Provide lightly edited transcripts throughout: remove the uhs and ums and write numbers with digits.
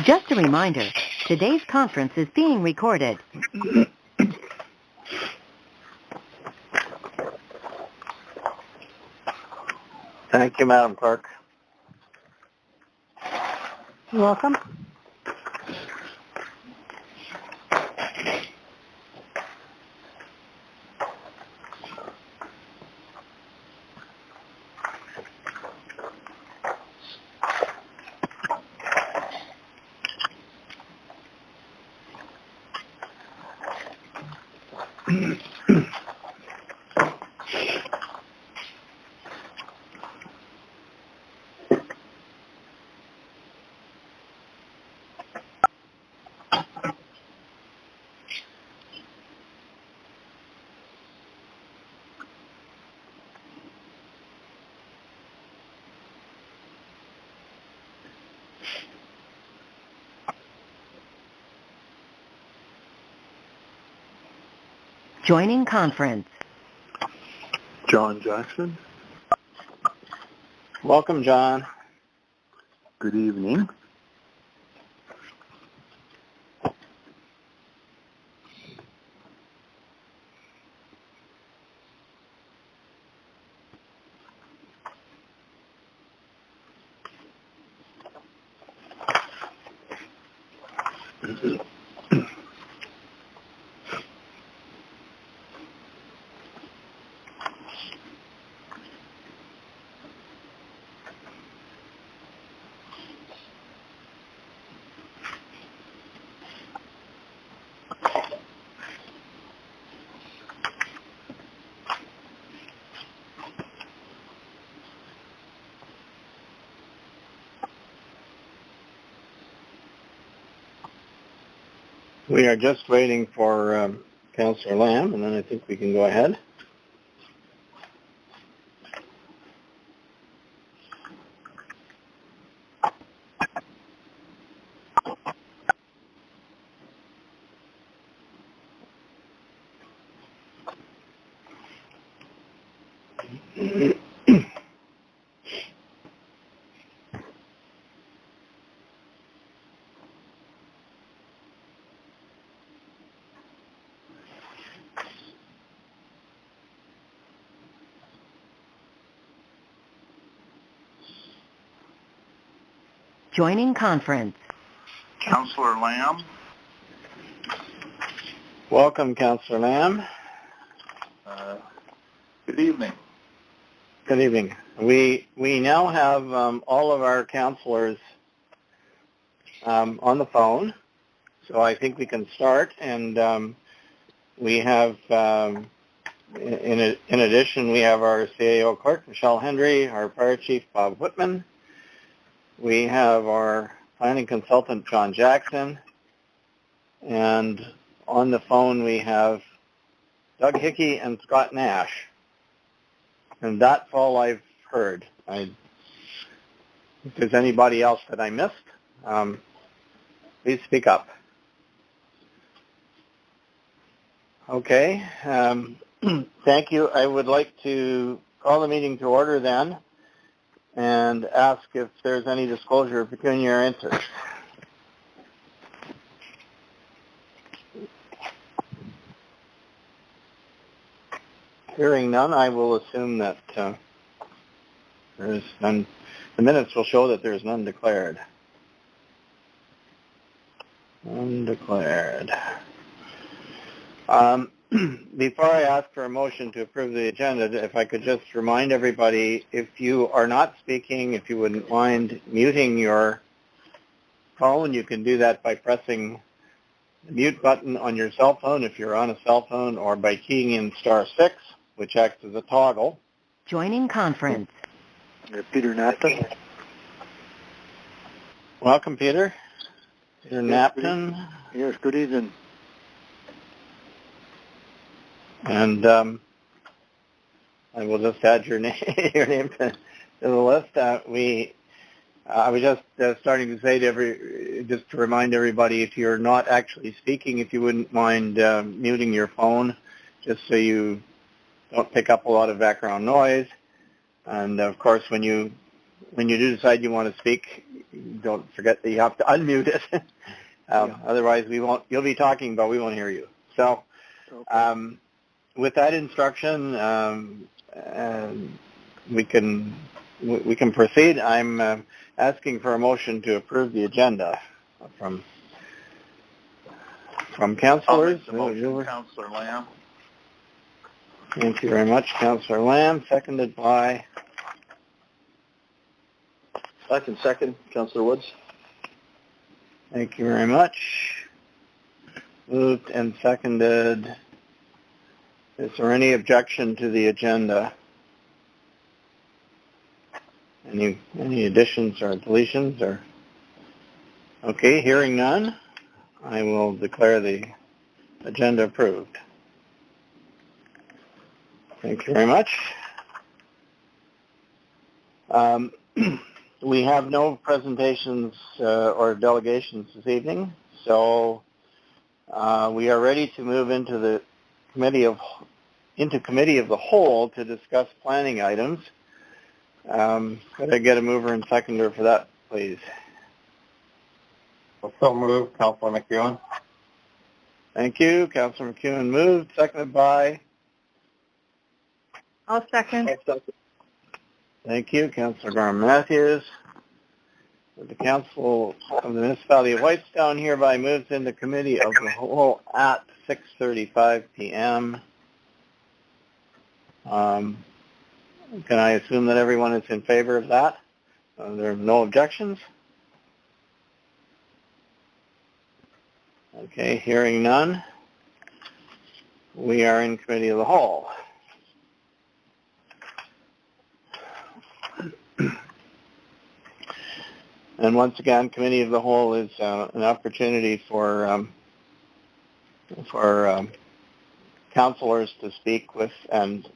Just a reminder, today's conference is being recorded. Thank you, Madam Clerk. You're welcome. Joining conference. John Jackson. Welcome, John. Good evening. We are just waiting for Councillor Lamb, and then I think we can go ahead. Joining conference. Councillor Lamb. Welcome, Councillor Lamb. Good evening. Good evening. We now have all of our councillors on the phone, so I think we can start. And we have, in addition, we have our CAO clerk, Michelle Hendry, our fire chief, Bob Whitman. We have our planning consultant, John Jackson. And on the phone, we have Doug Hickey and Scott Nash. And that's all I've heard. If there's anybody else that I missed, please speak up. Okay. Thank you. I would like to call the meeting to order then and ask if there's any disclosure of pecuniary interest. Hearing none, I will assume that there is none. The minutes will show that there is none declared. Undeclared. Before I ask for a motion to approve the agenda, if I could just remind everybody, if you are not speaking, if you wouldn't mind muting your phone, you can do that by pressing the mute button on your cell phone if you're on a cell phone, or by keying in *6, which acts as a toggle. Joining conference. Peter Napton. Welcome, Peter. Peter Napton. Yes, good evening. And I will just add your name, to the list. I was just starting to say just to remind everybody, if you're not actually speaking, if you wouldn't mind muting your phone, just so you don't pick up a lot of background noise. And of course, when you when you do decide you want to speak, don't forget that you have to unmute it. Otherwise, you'll be talking, but we won't hear you. So Okay. with that instruction, we can proceed. I'm asking for a motion to approve the agenda from councilors. I'll make the motion, Councillor Lamb. Thank you very much, Councillor Lamb. Seconded by? I can second, Councillor Woods. Thank you very much. Moved and seconded. Is there any objection to the agenda? Any additions or deletions? Or okay, hearing none, I will declare the agenda approved. Thank you very much. We have no presentations or delegations this evening, so we are ready to move into the committee of the whole to discuss planning items. Could I get a mover and seconder for that, please? So moved, Councillor McEwen. Thank you. Councillor McEwen moved, seconded by? I'll second. Thank you. Councillor Garland-Matthews. The Council of the Municipality of Whitestown hereby moves into committee of the whole at 6:35 p.m. Can I assume that everyone is in favor of that? There are no objections? Okay, hearing none. We are in committee of the whole. And once again, committee of the whole is an opportunity for councilors to speak with, and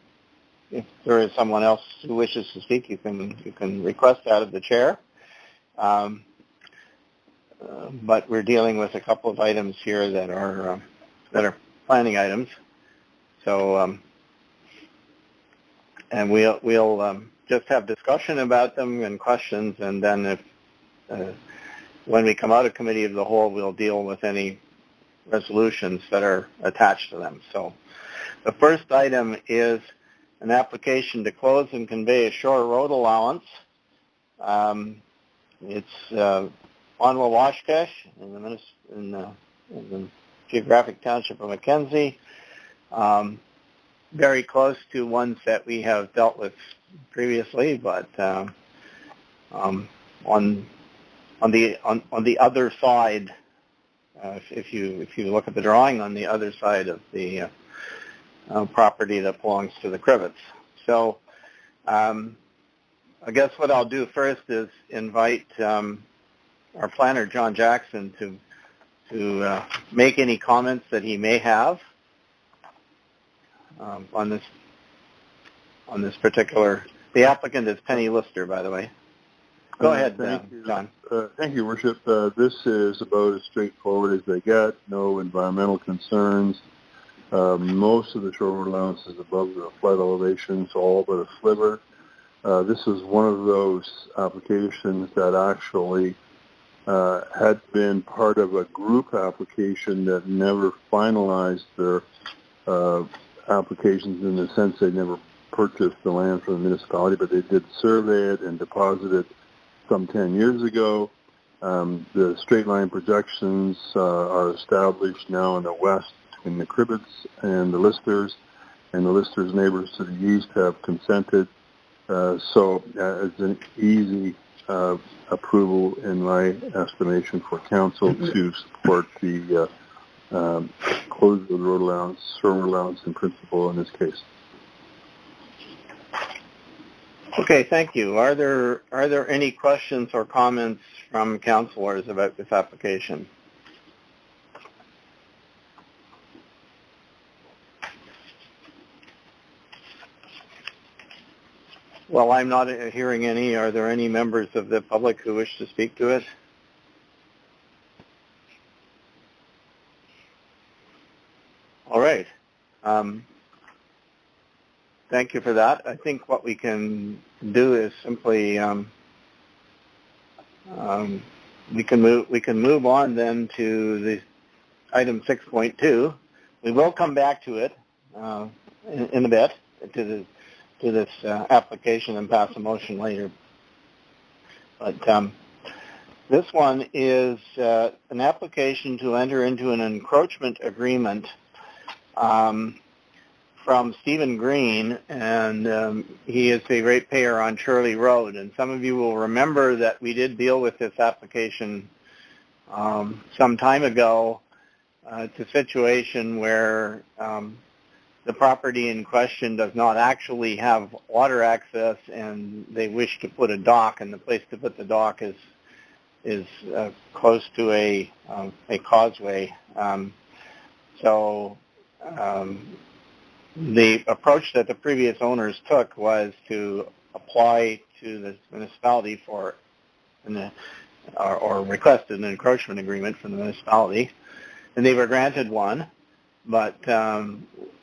if there is someone else who wishes to speak, you can request that of the chair. But we're dealing with a couple of items here that are planning items. So, and we'll just have discussion about them and questions, and then if when we come out of committee of the whole, we'll deal with any resolutions that are attached to them. So the first item is an application to close and convey a shore road allowance. It's on Wawashkesh in the geographic township of Mackenzie. Very close to ones that we have dealt with previously, but on the other side, if you look at the drawing, on the other side of the property that belongs to the Crivets. So I guess what I'll do first is invite our planner, John Jackson, to make any comments that he may have on this particular. The applicant is Penny Lister, by the way. Go ahead, John. Thank you, Worship. This is about as straightforward as they get. No environmental concerns. Most of the shore allowance is above the flood elevation, so all but a sliver. This is one of those applications that actually had been part of a group application that never finalized their applications, in the sense they never purchased the land from the municipality, but they did survey it and deposit it some 10 years ago. The straight line projections are established now in the west between the Crivets and the Listers, and the Listers' neighbors to the east have consented. So it's an easy approval, in my estimation, for council to support the closure of the road allowance, shore allowance in principle in this case. Okay, thank you. Are there any questions or comments from councilors about this application? Well, I'm not hearing any. Are there any members of the public who wish to speak to it? All right. Thank you for that. I think what we can do is simply we can move on then to the item 6.2. We will come back to it in a bit to this application and pass a motion later. But this one is an application to enter into an encroachment agreement from Stephen Green, and he is a ratepayer on Shirley Road. And some of you will remember that we did deal with this application some time ago. It's a situation where the property in question does not actually have water access, and they wish to put a dock, and the place to put the dock is close to a causeway. The approach that the previous owners took was to apply to the municipality for or requested an encroachment agreement from the municipality, and they were granted one, but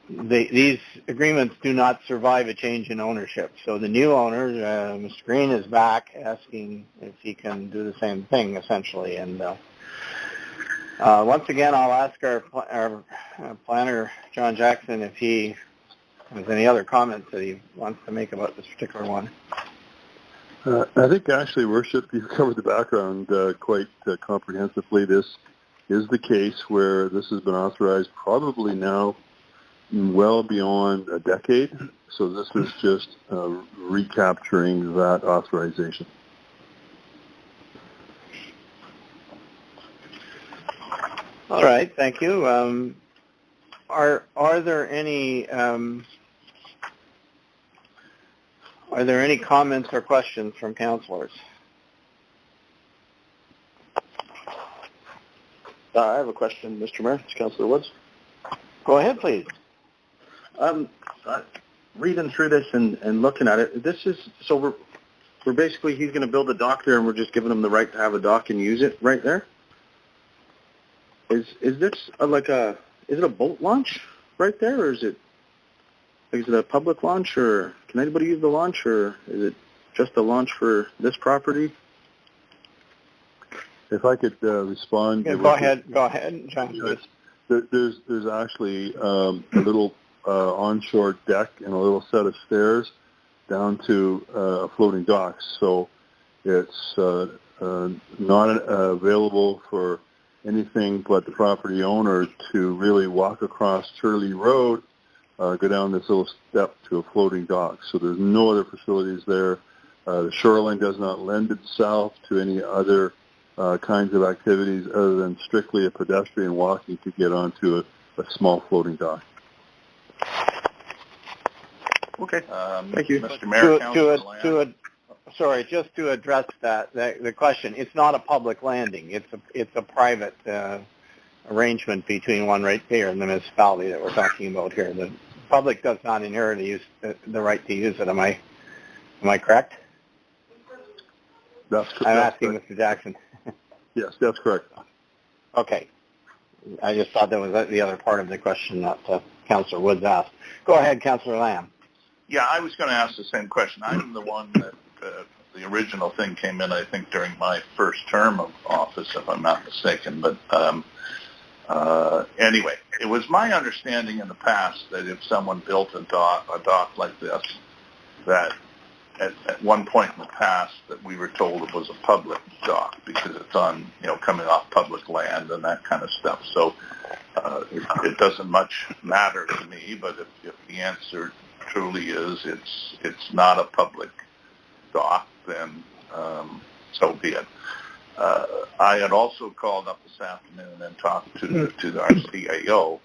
these agreements do not survive a change in ownership. So the new owner, Mr. Green, is back asking if he can do the same thing, essentially. And once again, I'll ask our planner, John Jackson, if he has any other comments that he wants to make about this particular one. I think actually, Worship, you've covered the background quite comprehensively. This is the case where this has been authorized probably now well beyond a decade. So this is just recapturing that authorization. All right, thank you. Are there any comments or questions from councillors? I have a question, Mr. Mayor. It's Councillor Woods. Go ahead, please. Reading through this and looking at it, this is so we're basically, he's going to build a dock there, and we're just giving him the right to have a dock and use it right there. Is this is it a boat launch right there, or is it a public launch, or can anybody use the launch, or is it just a launch for this property? If I could respond. Yeah, go ahead, John. There's actually a little onshore deck and a little set of stairs down to a floating dock. So it's not available for anything but the property owner to really walk across Shirley Road, go down this little step to a floating dock. So there's no other facilities there. The shoreline does not lend itself to any other kinds of activities other than strictly a pedestrian walking to get onto a small floating dock. Okay. Thank you, Mr. Mayor. Just to address the question, it's not a public landing. It's a private arrangement between one ratepayer and the municipality that we're talking about here. The public does not inherit the right to use it. Am I correct? That's correct. I'm asking Mr. Jackson. Yes, that's correct. Okay. I just thought that was the other part of the question that Councillor Woods asked. Go ahead, Councillor Lamb. Yeah, I was going to ask the same question. I'm the one that the original thing came in, I think, during my first term of office, if I'm not mistaken. But anyway, it was my understanding in the past that if someone built a dock like this, that at one point in the past that we were told it was a public dock because it's on, coming off public land and that kind of stuff. So it doesn't much matter to me, but if the answer truly is it's not a public dock, then so be it. I had also called up this afternoon and talked to our CAO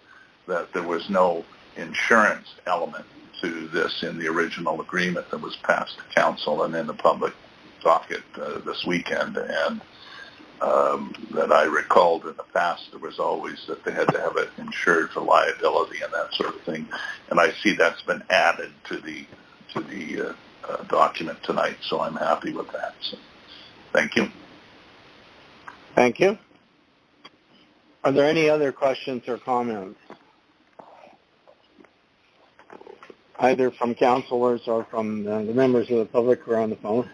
that there was no insurance element to this in the original agreement that was passed to council and in the public docket this weekend, and that I recalled in the past there was always that they had to have it insured for liability and that sort of thing, and I see that's been added to the document tonight, so I'm happy with that. So, thank you. Thank you. Are there any other questions or comments, either from councillors or from the members of the public who are on the phone?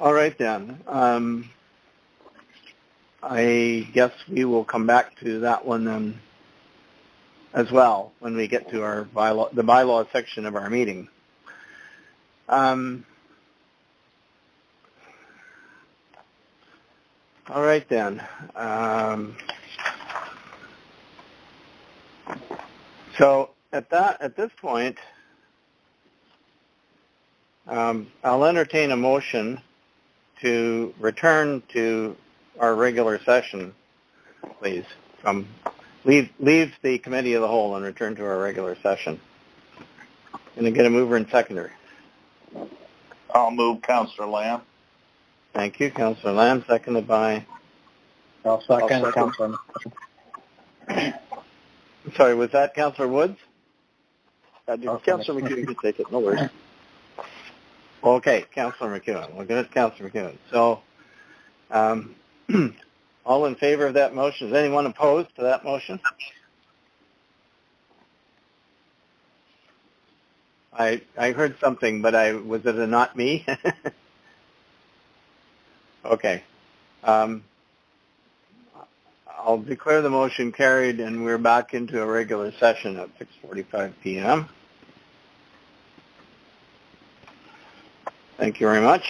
All right then. I guess we will come back to that one then as well when we get to our the bylaw section of our meeting. All right then. So at this point, I'll entertain a motion to return to our regular session, please. Leave the committee of the whole and return to our regular session. Going to get a mover and seconder. I'll move, Councillor Lamb. Thank you, Councillor Lamb. Seconded by. I'll second, Councillor. Sorry, was that Councillor Woods? Councillor McEwen can take it. No worries. Okay, Councillor McEwen. We'll get it, Councillor McEwen. So, all in favor of that motion? Is anyone opposed to that motion? I heard something, but was it a not me? Okay. I'll declare the motion carried, and we're back into a regular session at 6:45 p.m. Thank you very much.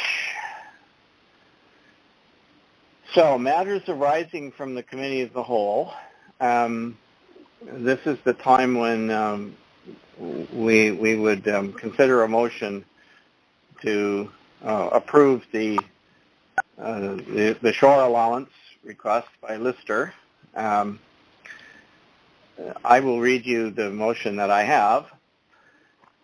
So, matters arising from the committee of the whole. This is the time when we would consider a motion to approve the shore allowance request by Lister. I will read you the motion that I have.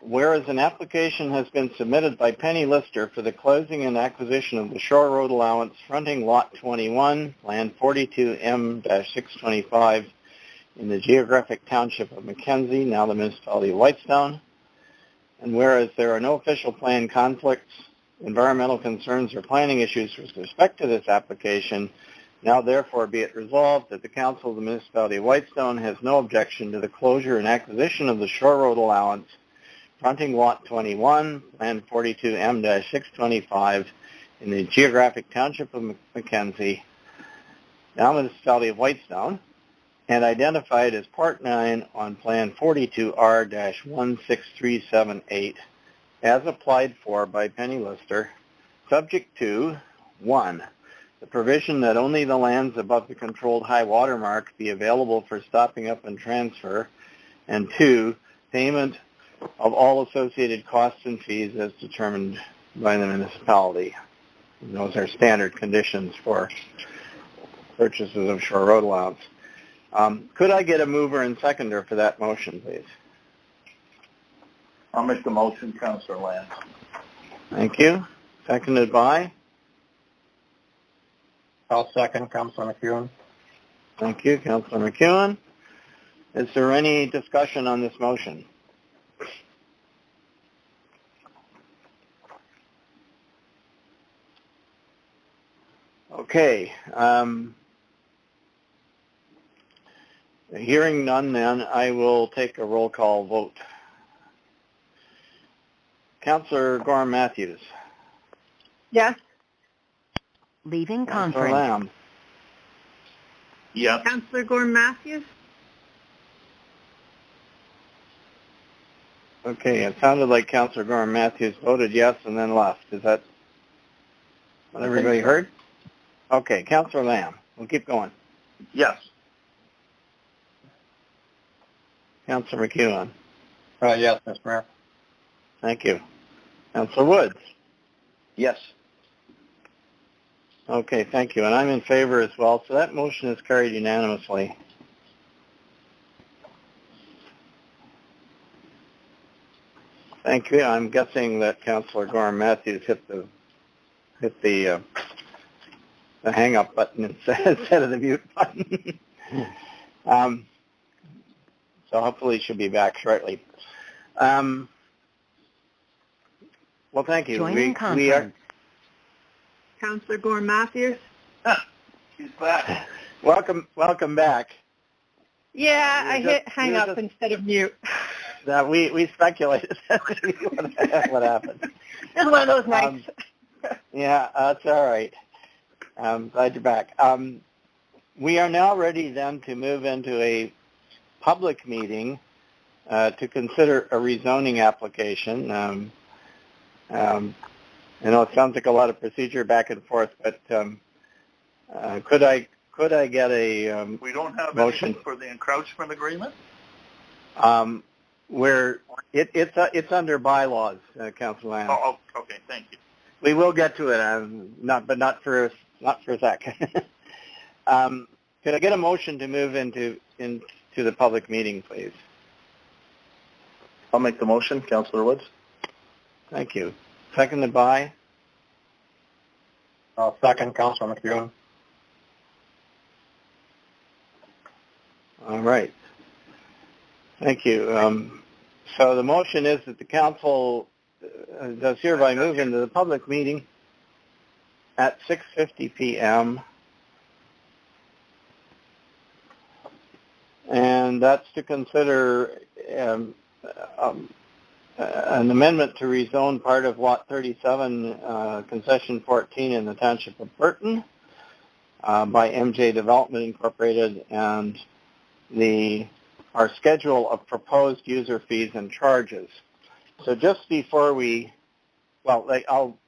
Whereas an application has been submitted by Penny Lister for the closing and acquisition of the Shore Road Allowance fronting Lot 21, Land 42M-625 in the geographic township of Mackenzie, now the municipality of Whitestone. And whereas there are no official plan conflicts, environmental concerns, or planning issues with respect to this application, now therefore be it resolved that the Council of the Municipality of Whitestone has no objection to the closure and acquisition of the Shore Road Allowance fronting Lot 21, Land 42M-625 in the geographic township of Mackenzie, now municipality of Whitestone, and identified as Part 9 on Plan 42R-16378 as applied for by Penny Lister, subject to 1. The provision that only the lands above the controlled high water mark be available for stopping up and transfer, and 2. Payment of all associated costs and fees as determined by the municipality. And those are standard conditions for purchases of shore road allowance. Could I get a mover and seconder for that motion, please? I'll make the motion, Councillor Lamb. Thank you. Seconded by? I'll second, Councillor McEwen. Thank you, Councillor McEwen. Is there any discussion on this motion? Okay. Hearing none then, I will take a roll call vote. Councillor Gorham Matthews. Yes. Leaving Councillor conference. Lamb. Yes. Councillor Gorham Matthews? Okay, it sounded like Councillor Gorham Matthews voted yes and then left. Is that what everybody heard? Okay, Councillor Lamb. We'll keep going. Yes. Councillor McEwen. Yes, Mr. Mayor. Thank you. Councillor Woods. Yes. Okay, thank you. And I'm in favor as well. So that motion is carried unanimously. Thank you. I'm guessing that Councillor Gorham Matthews hit the hang up button instead of the mute button. So hopefully she'll be back shortly. Well, thank you. Joining conference. Councillor Gorham Matthews? She's back. Welcome back. Yeah, You're I hit hang up instead of mute. That we speculated what happened. It's one of those nights. Yeah, that's all right. Glad you're back. We are now ready then to move into a public meeting to consider a rezoning application. I know it sounds like a lot of procedure back and forth, but could I get a We don't have motion anything for the encroachment agreement? where it's under bylaws, Councilor Lamb. Oh, okay, thank you. We will get to it, not for a sec. Could I get a motion to move into the public meeting, please? I'll make the motion, Councillor Woods. Thank you. Seconded by? I'll second, Councilor McEwen. All right. Thank you. So the motion is that the council does hereby move into the public meeting at 6:50 p.m. And that's to consider an amendment to rezone part of Lot 37, Concession 14 in the Township of Burton by MJ Development Incorporated, and our schedule of proposed user fees and charges. So just before I'll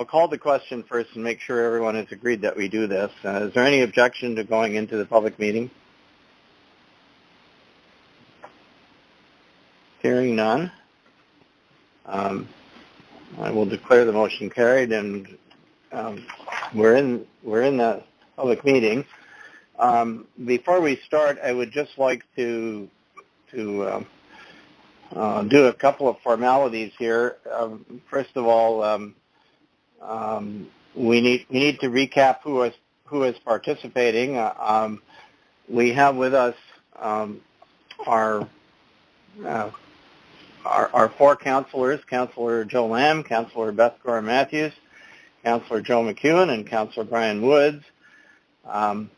call the question first and make sure everyone has agreed that we do this. Is there any objection to going into the public meeting? Hearing none, I will declare the motion carried, and we're in the public meeting. Before we start, I would just like to do a couple of formalities here. First of all, we need to recap who is participating. We have with us our four councillors: Councillor Joe Lamb, Councillor Beth Gore-Matthews, Councillor Joe McEwen, and Councillor Brian Woods. And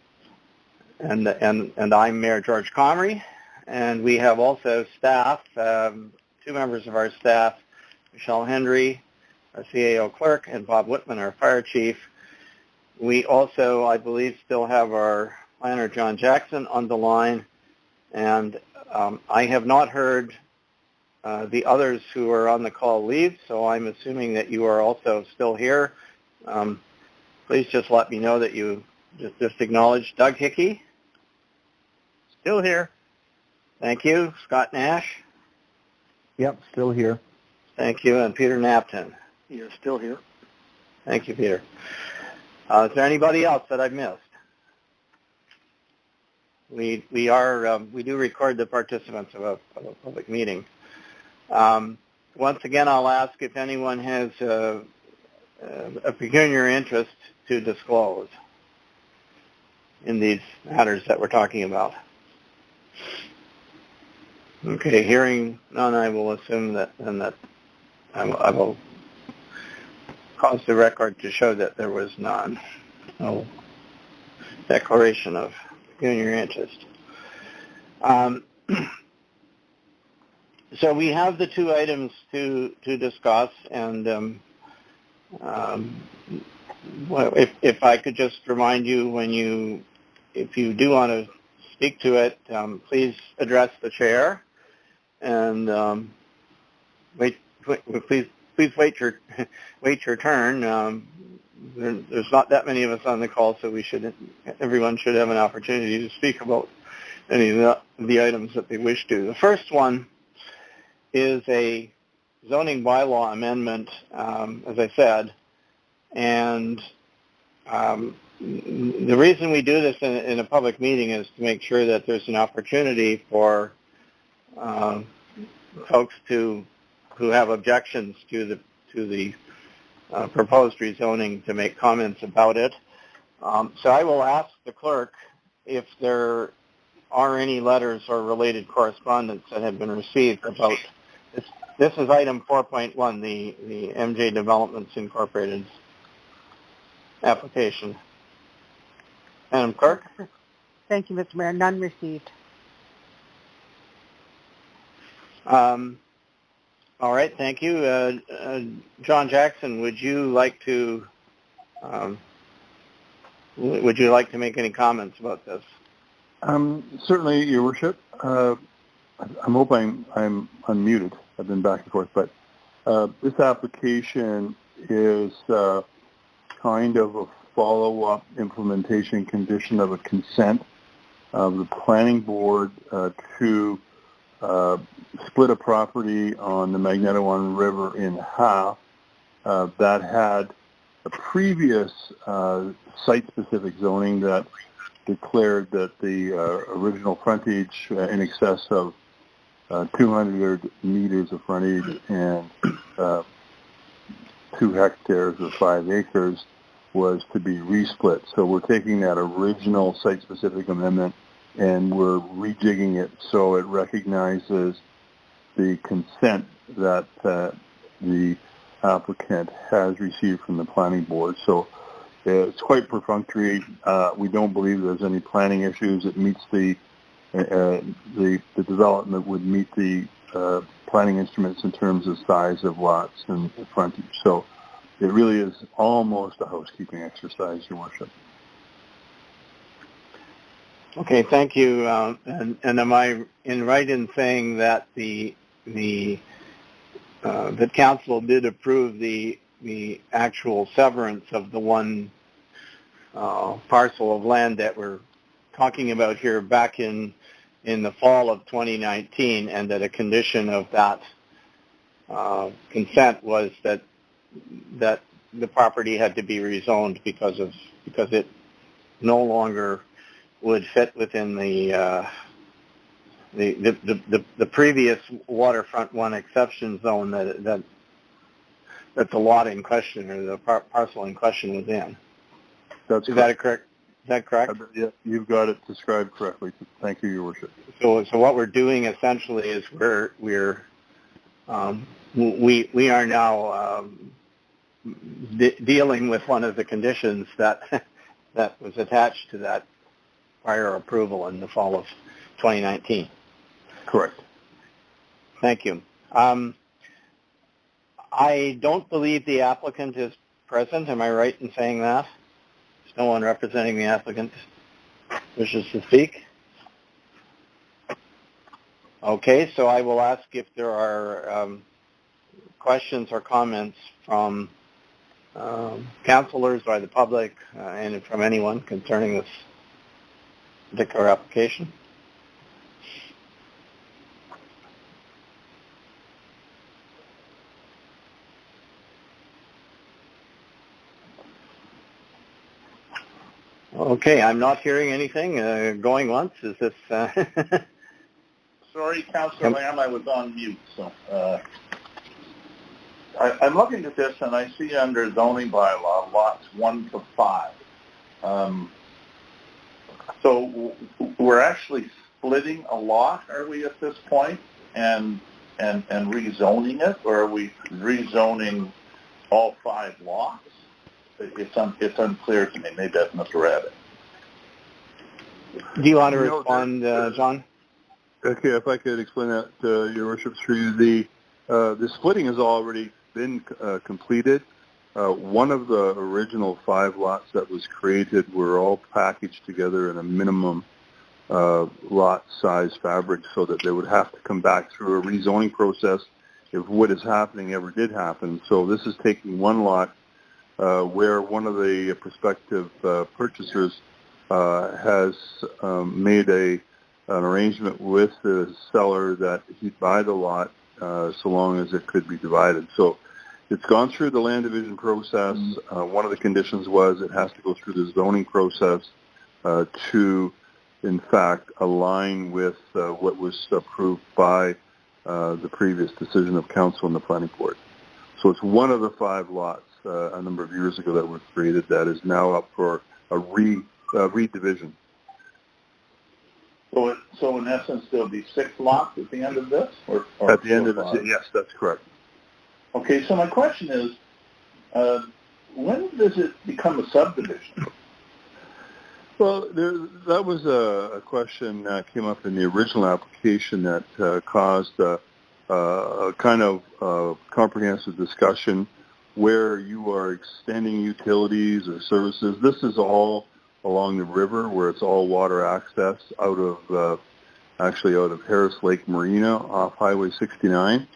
I'm Mayor George Comrie, and we have also staff, two members of our staff, Michelle Hendry, our CAO clerk, and Bob Whitman, our fire chief. We also, I believe, still have our planner, John Jackson, on the line, and I have not heard the others who are on the call leave, so I'm assuming that you are also still here. Please just let me know that you just acknowledge Doug Hickey. Still here. Thank you. Scott Nash. Yep, still here. Thank you. And Peter Napton. You're still here. Thank you, Peter. Is there anybody else that I've missed? We do record the participants of a public meeting. Once again, I'll ask if anyone has a pecuniary interest to disclose in these matters that we're talking about. Okay, hearing none, I will assume that I will cause the record to show that there was none. No declaration of pecuniary interest. So we have the two items to discuss, and if I could just remind you, if you do want to speak to it, please address the chair, and please wait your turn. There's not that many of us on the call, so everyone should have an opportunity to speak about any of the items that they wish to. The first one is a zoning bylaw amendment, as I said, and the reason we do this in a public meeting is to make sure that there's an opportunity for folks who have objections to the proposed rezoning to make comments about it. So I will ask the clerk if there are any letters or related correspondence that have been received about this. This is item 4.1, the MJ Developments Incorporated application. Madam Clerk? Thank you, Mr. Mayor. None received. All right, thank you. John Jackson, would you like to make any comments about this? Certainly, Your Worship. I'm hoping I'm unmuted. I've been back and forth, but this application is kind of a follow-up implementation condition of a consent of the planning board to split a property on the Magnetawan River in half that had a previous site-specific zoning that declared that the original frontage in excess of 200 meters of frontage and 2 hectares or 5 acres was to be resplit. So we're taking that original site-specific amendment and we're rejigging it so it recognizes the consent that the applicant has received from the planning board. So it's quite perfunctory. We don't believe there's any planning issues. It meets the development would meet the planning instruments in terms of size of lots and frontage. So it really is almost a housekeeping exercise, Your Worship. Okay, thank you. And am I right in saying that the council did approve the actual severance of the one parcel of land that we're talking about here back in the fall of 2019, and that a condition of that consent was that the property had to be rezoned because it no longer would fit within the previous waterfront one exception zone that the lot in question or the parcel in question was in. Is that correct? Is that correct? Yeah, you've got it described correctly. Thank you, Your Worship. So what we're doing essentially is we are now dealing with one of the conditions that was attached to that prior approval in the fall of 2019. Correct. Thank you. I don't believe the applicant is present. Am I right in saying that? There's no one representing the applicant wishes to speak? Okay, so I will ask if there are questions or comments from councilors or the public and from anyone concerning this particular application. Okay, I'm not hearing anything. Going once. Is this... Sorry, Councillor Lamb, I was on mute. So I'm looking at this, and I see under zoning bylaw lots 1 to 5. So we're actually splitting a lot, are we, at this point, and rezoning it, or are we rezoning all 5 lots? It's unclear to me. Maybe I've misread it. Do you want to respond, John? Okay, if I could explain that, Your Worship, through the splitting has already been completed. One of the original 5 lots that was created were all packaged together in a minimum lot size fabric so that they would have to come back through a rezoning process if what is happening ever did happen. So this is taking one lot where one of the prospective purchasers has made an arrangement with the seller that he'd buy the lot so long as it could be divided. So it's gone through the land division process. One of the conditions was it has to go through the zoning process to, in fact, align with what was approved by the previous decision of council and the planning board. So it's one of the 5 lots a number of years ago that were created that is now up for a redivision. So in essence, there'll be 6 lots at the end of this? Or at the end of this, yes, that's correct. Okay, so my question is, when does it become a subdivision? Well, that was a question that came up in the original application that caused a kind of comprehensive discussion where you are extending utilities or services. This is all along the river where it's all water access out of Harris Lake Marina off Highway 69.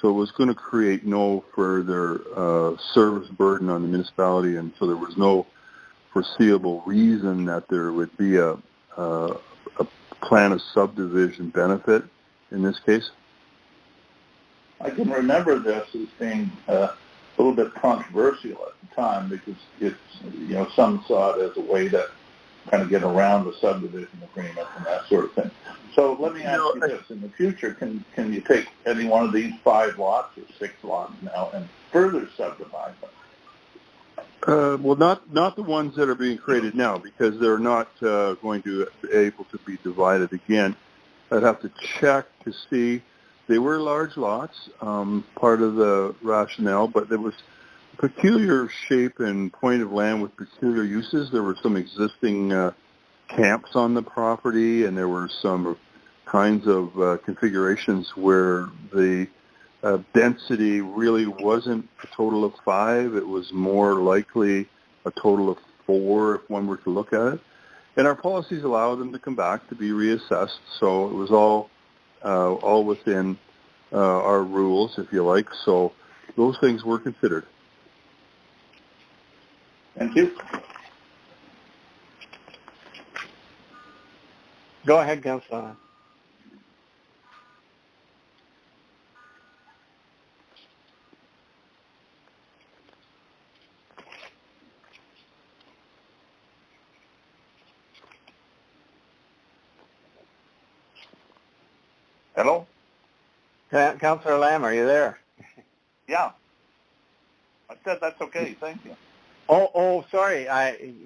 So it was going to create no further service burden on the municipality, and so there was no foreseeable reason that there would be a plan of subdivision benefit in this case. I can remember this as being a little bit controversial at the time because it's, some saw it as a way to kind of get around the subdivision agreement and that sort of thing. So let me ask you this. In the future, can you take any one of these 5 lots or 6 lots now and further subdivide them? Well, not the ones that are being created now, because they're not going to be able to be divided again. I'd have to check to see. They were large lots, part of the rationale, but there was peculiar shape and point of land with peculiar uses. There were some existing camps on the property, and there were some kinds of configurations where the density really wasn't a total of 5. It was more likely a total of 4 if one were to look at it. And our policies allow them to come back to be reassessed, so it was all within our rules, if you like. So those things were considered. Thank you. Go ahead, Councillor. Hello? Councillor Lamb, are you there? Yeah. I said that's okay. Thank you. Oh, sorry.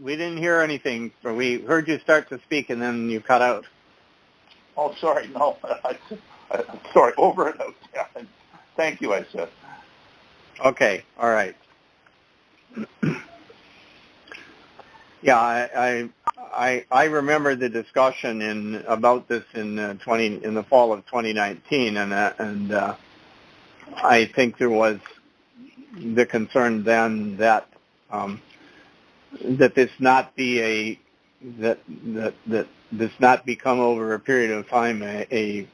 We didn't hear anything. We heard you start to speak, and then you cut out. Oh, sorry. No. Sorry. Over and out. Yeah. Thank you, I said. Okay. All right. Yeah, I remember the discussion about this in the fall of 2019, and I think there was the concern then that this not be that this not become over a period of time the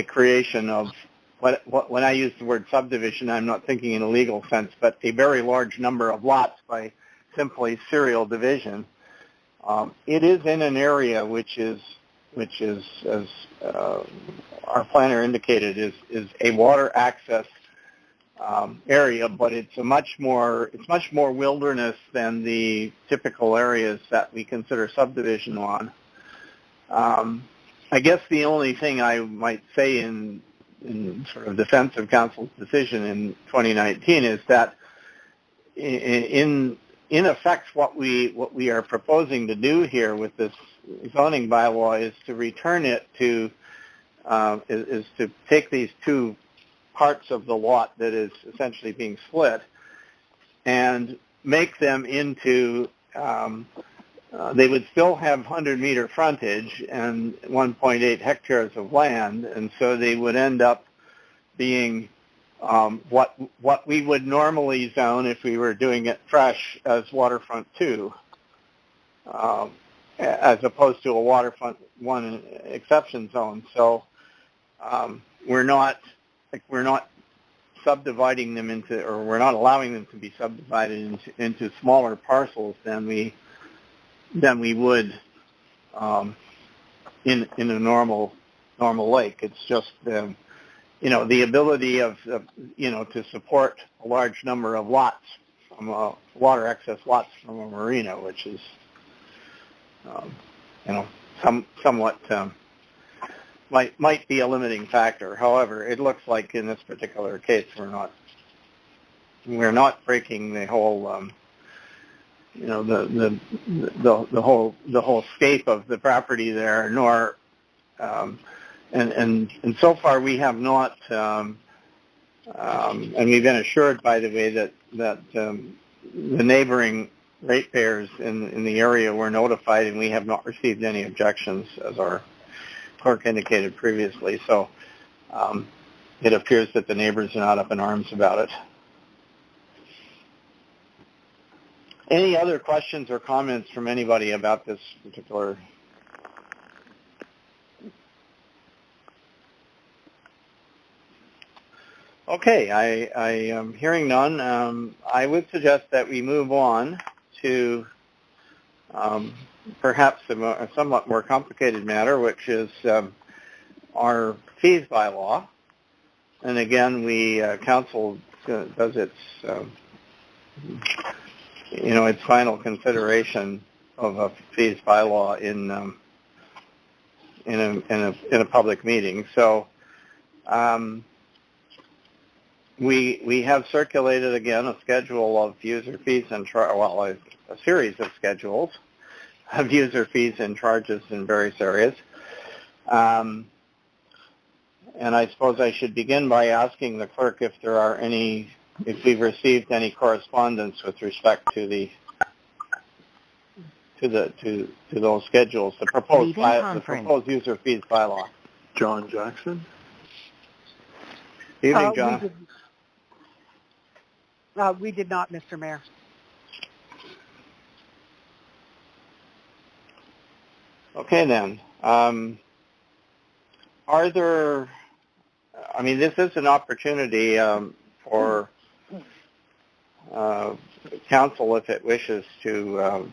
creation of what when I use the word subdivision, I'm not thinking in a legal sense, but a very large number of lots by simply serial division. It is in an area which is as our planner indicated is a water access area, but it's much more wilderness than the typical areas that we consider subdivision on. I guess the only thing I might say in sort of defense of council's decision in 2019 is that in effect what we are proposing to do here with this zoning bylaw is to return it to is to take these 2 parts of the lot that is essentially being split and make them into they would still have 100-meter frontage and 1.8 hectares of land, and so they would end up being what we would normally zone if we were doing it fresh as waterfront 2, as opposed to a waterfront 1 exception zone. So we're not subdividing them into, or we're not allowing them to be subdivided into smaller parcels than we would in a normal lake. It's just the ability of to support a large number of lots from water access lots from a marina, which is somewhat might be a limiting factor. However, it looks like in this particular case we're not breaking the whole the whole scape of the property there, nor and so far we have not and we've been assured, by the way, that the neighboring ratepayers in the area were notified, and we have not received any objections, as our clerk indicated previously. So it appears that the neighbors are not up in arms about it. Any other questions or comments from anybody about this particular? Okay, I am hearing none. I would suggest that we move on to perhaps a somewhat more complicated matter, which is our fees bylaw. And again, council does its its final consideration of a fees bylaw in a public meeting. So. We have circulated again a schedule of user fees and a series of schedules of user fees and charges in various areas. And I suppose I should begin by asking the clerk if we've received any correspondence with respect to those schedules, the proposed user fees bylaw. John Jackson. Evening, John. We did not, Mr. Mayor. Okay, then. Are there, this is an opportunity for council, if it wishes to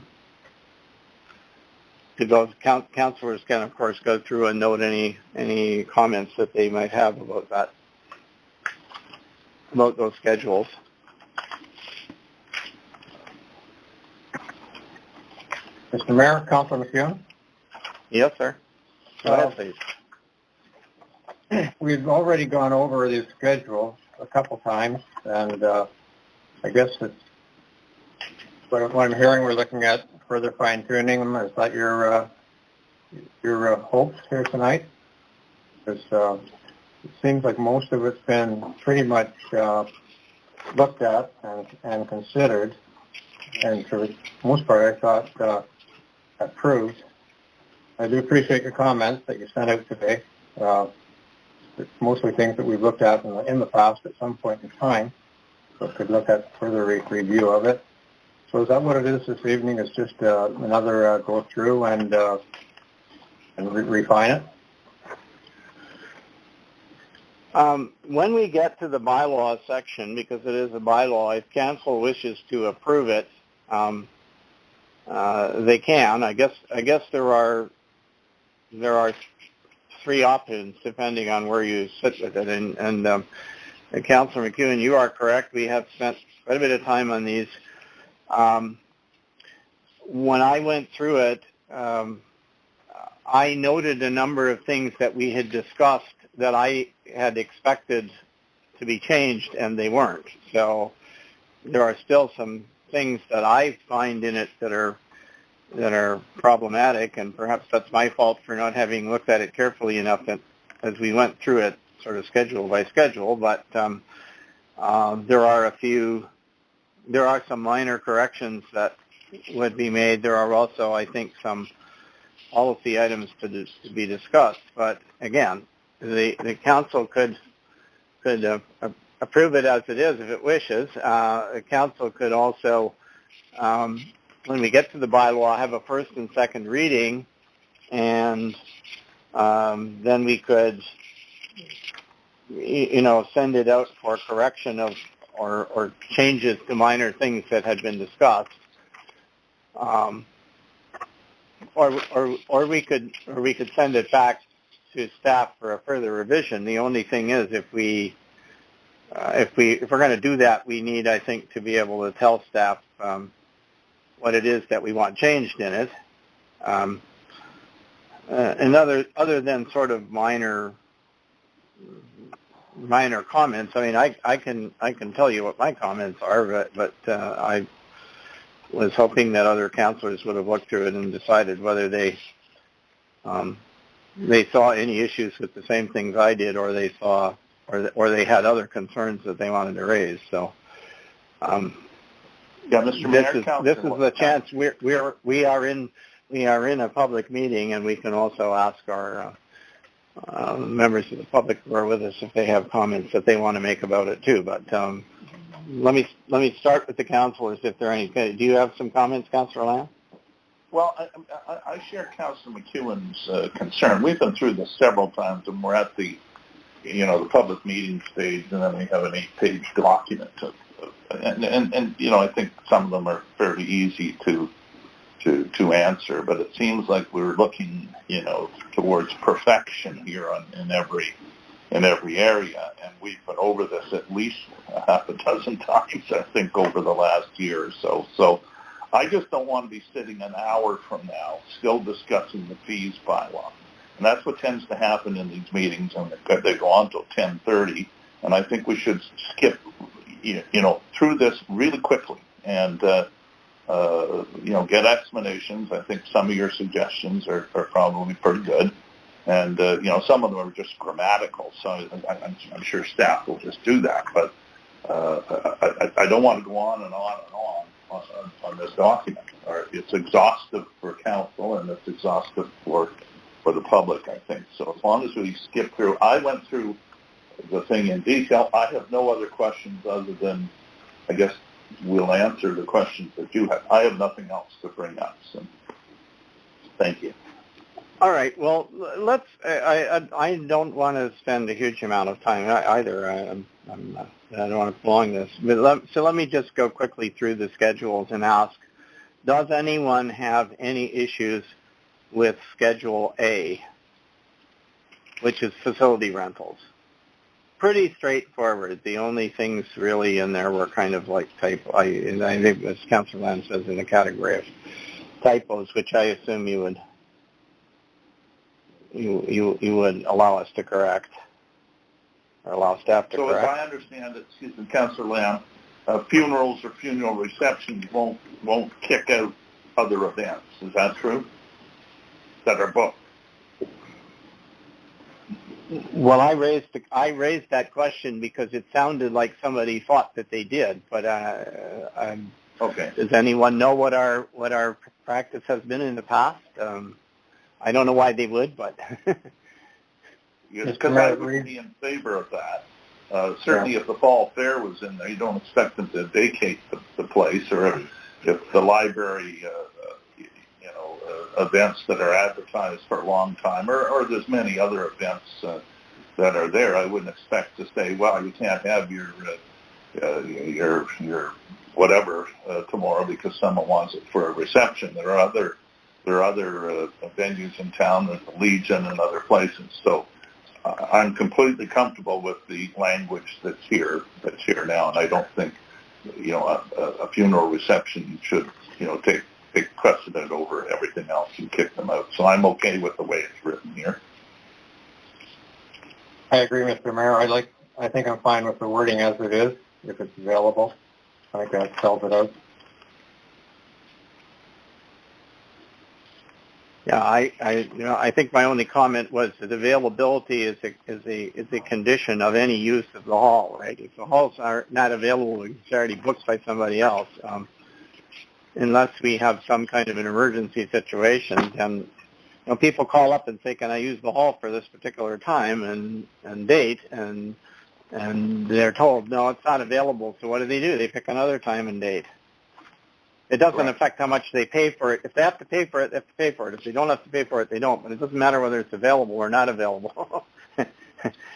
go, councilors can, of course, go through and note any comments that they might have about those schedules. Mr. Mayor, Councilor McEwen. Yes, sir. Go ahead, please. We've already gone over the schedule a couple times, and I guess it's what I'm hearing. We're looking at further fine-tuning them. Is that your hopes here tonight? Because it seems like most of it's been pretty much looked at and considered, and for the most part, I thought approved. I do appreciate your comments that you sent out today. It's mostly things that we've looked at in the past at some point in time, so could look at further review of it. So is that what it is this evening? Is just another go through and refine it? When we get to the bylaw section, because it is a bylaw, if council wishes to approve it, they can. I guess there are three options depending on where you sit with it. And Councilor McEwen, you are correct. We have spent quite a bit of time on these. When I went through it, I noted a number of things that we had discussed that I had expected to be changed, and they weren't. So there are still some things that I find in it that are problematic, and perhaps that's my fault for not having looked at it carefully enough as we went through it, sort of schedule by schedule. But there are some minor corrections that would be made. There are also, I think, some policy items to be discussed. But again, the council could approve it as it is if it wishes. The council could also, when we get to the bylaw, have a first and second reading, and then we could, send it out for correction of or changes to minor things that had been discussed. Or we could send it back to staff for a further revision. The only thing is, if we're going to do that, we need, I think, to be able to tell staff what it is that we want changed in it. And other than sort of minor comments, I can tell you what my comments are, but I was hoping that other councillors would have looked through it and decided whether they saw any issues with the same things I did, or they saw, or they had other concerns that they wanted to raise. So, Mr. Mayor, this is the chance. We are in a public meeting, and we can also ask our members of the public who are with us if they have comments that they want to make about it too. But let me start with the councillors if there are any. Do you have some comments, Councillor Lamb? Well, I share Councillor McEwen's concern. We've been through this several times, and we're at the public meeting stage, and then we have an 8-page document. And I think some of them are fairly easy to answer, but it seems like we're looking, towards perfection here in every area, and we've been over this at least a half a dozen times, I think, over the last year or so. So I just don't want to be sitting an hour from now still discussing the fees bylaw. And that's what tends to happen in these meetings, and they go on till 10:30. And I think we should skip, through this really quickly and, get explanations. I think some of your suggestions are probably pretty good. And, some of them are just grammatical, so I'm sure staff will just do that. But I don't want to go on and on and on this document. It's exhaustive for council, and it's exhaustive for the public, I think. So as long as we skip through, I went through the thing in detail. I have no other questions other than, I guess, we'll answer the questions that you have. I have nothing else to bring up. So thank you. All right. Well, let's. I don't want to spend a huge amount of time either. I don't want to prolong this. But so let me just go quickly through the schedules and ask: does anyone have any issues with Schedule A, which is facility rentals? Pretty straightforward. The only things really in there were kind of like typo. I think, as Councillor Lamb says, in the category of typos, which I assume you would allow us to correct, or allow staff to correct. So as I understand it, excuse me, Councillor Lamb, funerals or funeral receptions won't kick out other events. Is that true? That are booked. Well, I raised that question because it sounded like somebody thought that they did, but okay. Does anyone know what our practice has been in the past? I don't know why they would, but because I would be in favor of that. Certainly, if the fall fair was in there, you don't expect them to vacate the place, or if the library, events that are advertised for a long time, or there's many other events that are there. I wouldn't expect to say, well, you can't have your whatever tomorrow because someone wants it for a reception. There are other venues in town, the Legion and other places. So I'm completely comfortable with the language that's here now, and I don't think a funeral reception should take precedent over everything else and kick them out. So I'm okay with the way it's written here. I agree, Mr. Mayor. I think I'm fine with the wording as it is, if it's available. I think that spells it out. Yeah, I think my only comment was that availability is a condition of any use of the hall, right? If the halls are not available, it's already booked by somebody else. Unless we have some kind of an emergency situation, then people call up and say, "Can I use the hall for this particular time and date?" And they're told, "No, it's not available." So what do? They pick another time and date. It doesn't affect how much they pay for it. If they have to pay for it, they have to pay for it. If they don't have to pay for it, they don't. But it doesn't matter whether it's available or not available,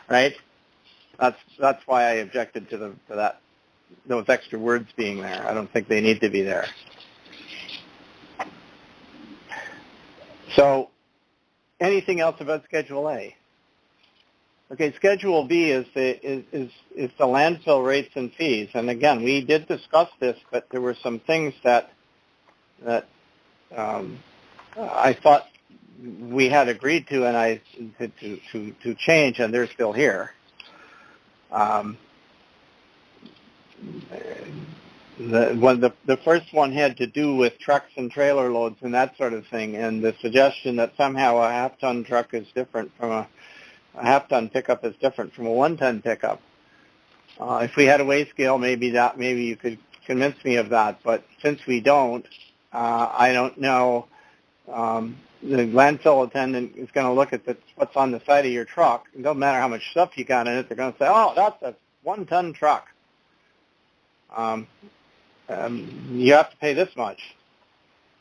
right? That's why I objected to those extra words being there. I don't think they need to be there. So, anything else about Schedule A? Okay, Schedule B is the landfill rates and fees, and again, we did discuss this, but there were some things that I thought we had agreed to, and to change, and they're still here. The first one had to do with trucks and trailer loads and that sort of thing, and the suggestion that somehow a half-ton truck is different from a half-ton pickup is different from a one-ton pickup. If we had a weigh scale, maybe you could convince me of that, but since we don't, I don't know the landfill attendant is going to look at what's on the side of your truck. It doesn't matter how much stuff you got in it. They're going to say, "Oh, that's a 1-ton truck. You have to pay this much."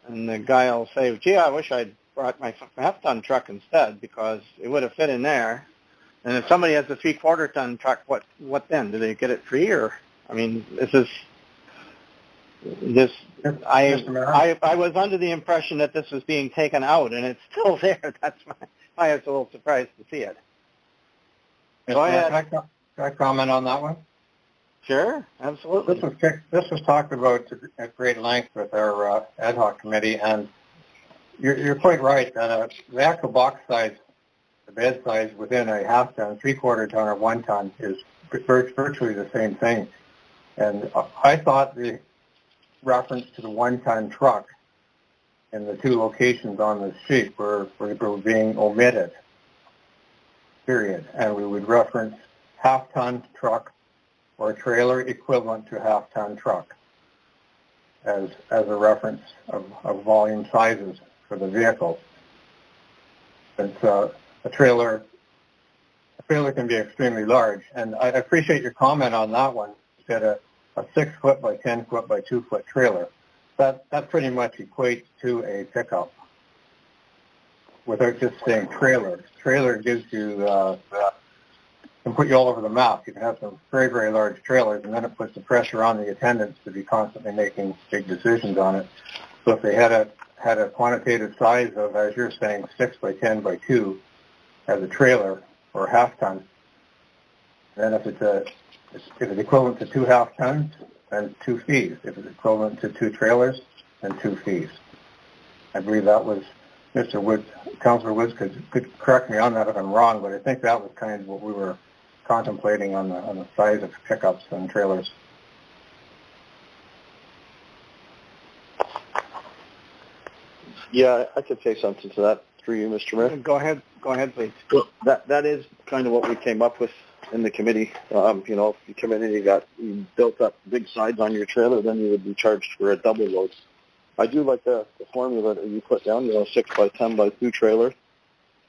And the guy will say, "Gee, I wish I'd brought my half-ton truck instead because it would have fit in there." And if somebody has a 3/4-ton truck, what then? Do they get it free? Or, I mean, I was under the impression that this was being taken out, and it's still there. That's why I was a little surprised to see it. Go ahead. Can I comment on that one? Sure, absolutely. This was talked about at great length with our ad hoc committee, and you're quite right that the actual box size, the bed size within a half-ton, 3/4 ton, or 1 ton is virtually the same thing. And I thought the reference to the 1-ton truck in the two locations on the sheet were being omitted, period. And we would reference half-ton truck or trailer equivalent to half-ton truck as a reference of volume sizes for the vehicle. And a trailer can be extremely large. And I appreciate your comment on that one. You said a 6-foot by 10-foot by 2-foot trailer. That pretty much equates to a pickup without just saying trailer. Trailer gives you can put you all over the map. You can have some very, very large trailers, and then it puts the pressure on the attendants to be constantly making big decisions on it. So if they had a quantitative size of, as you're saying, 6 by 10 by 2 as a trailer or a half-ton, then if it's equivalent to 2 half-tons, then 2 fees. If it's equivalent to 2 trailers, then 2 fees. I believe that was Mr. Woods, Councillor Woods could correct me on that if I'm wrong, but I think that was kind of what we were contemplating on the size of pickups and trailers. Yeah, I could say something to that through you, Mr. Mayor. Go ahead, please. Well, that is kind of what we came up with in the committee. If you come in and you built up big sides on your trailer, then you would be charged for a double load. I do like the formula that you put down, 6 by 10 by 2 trailer,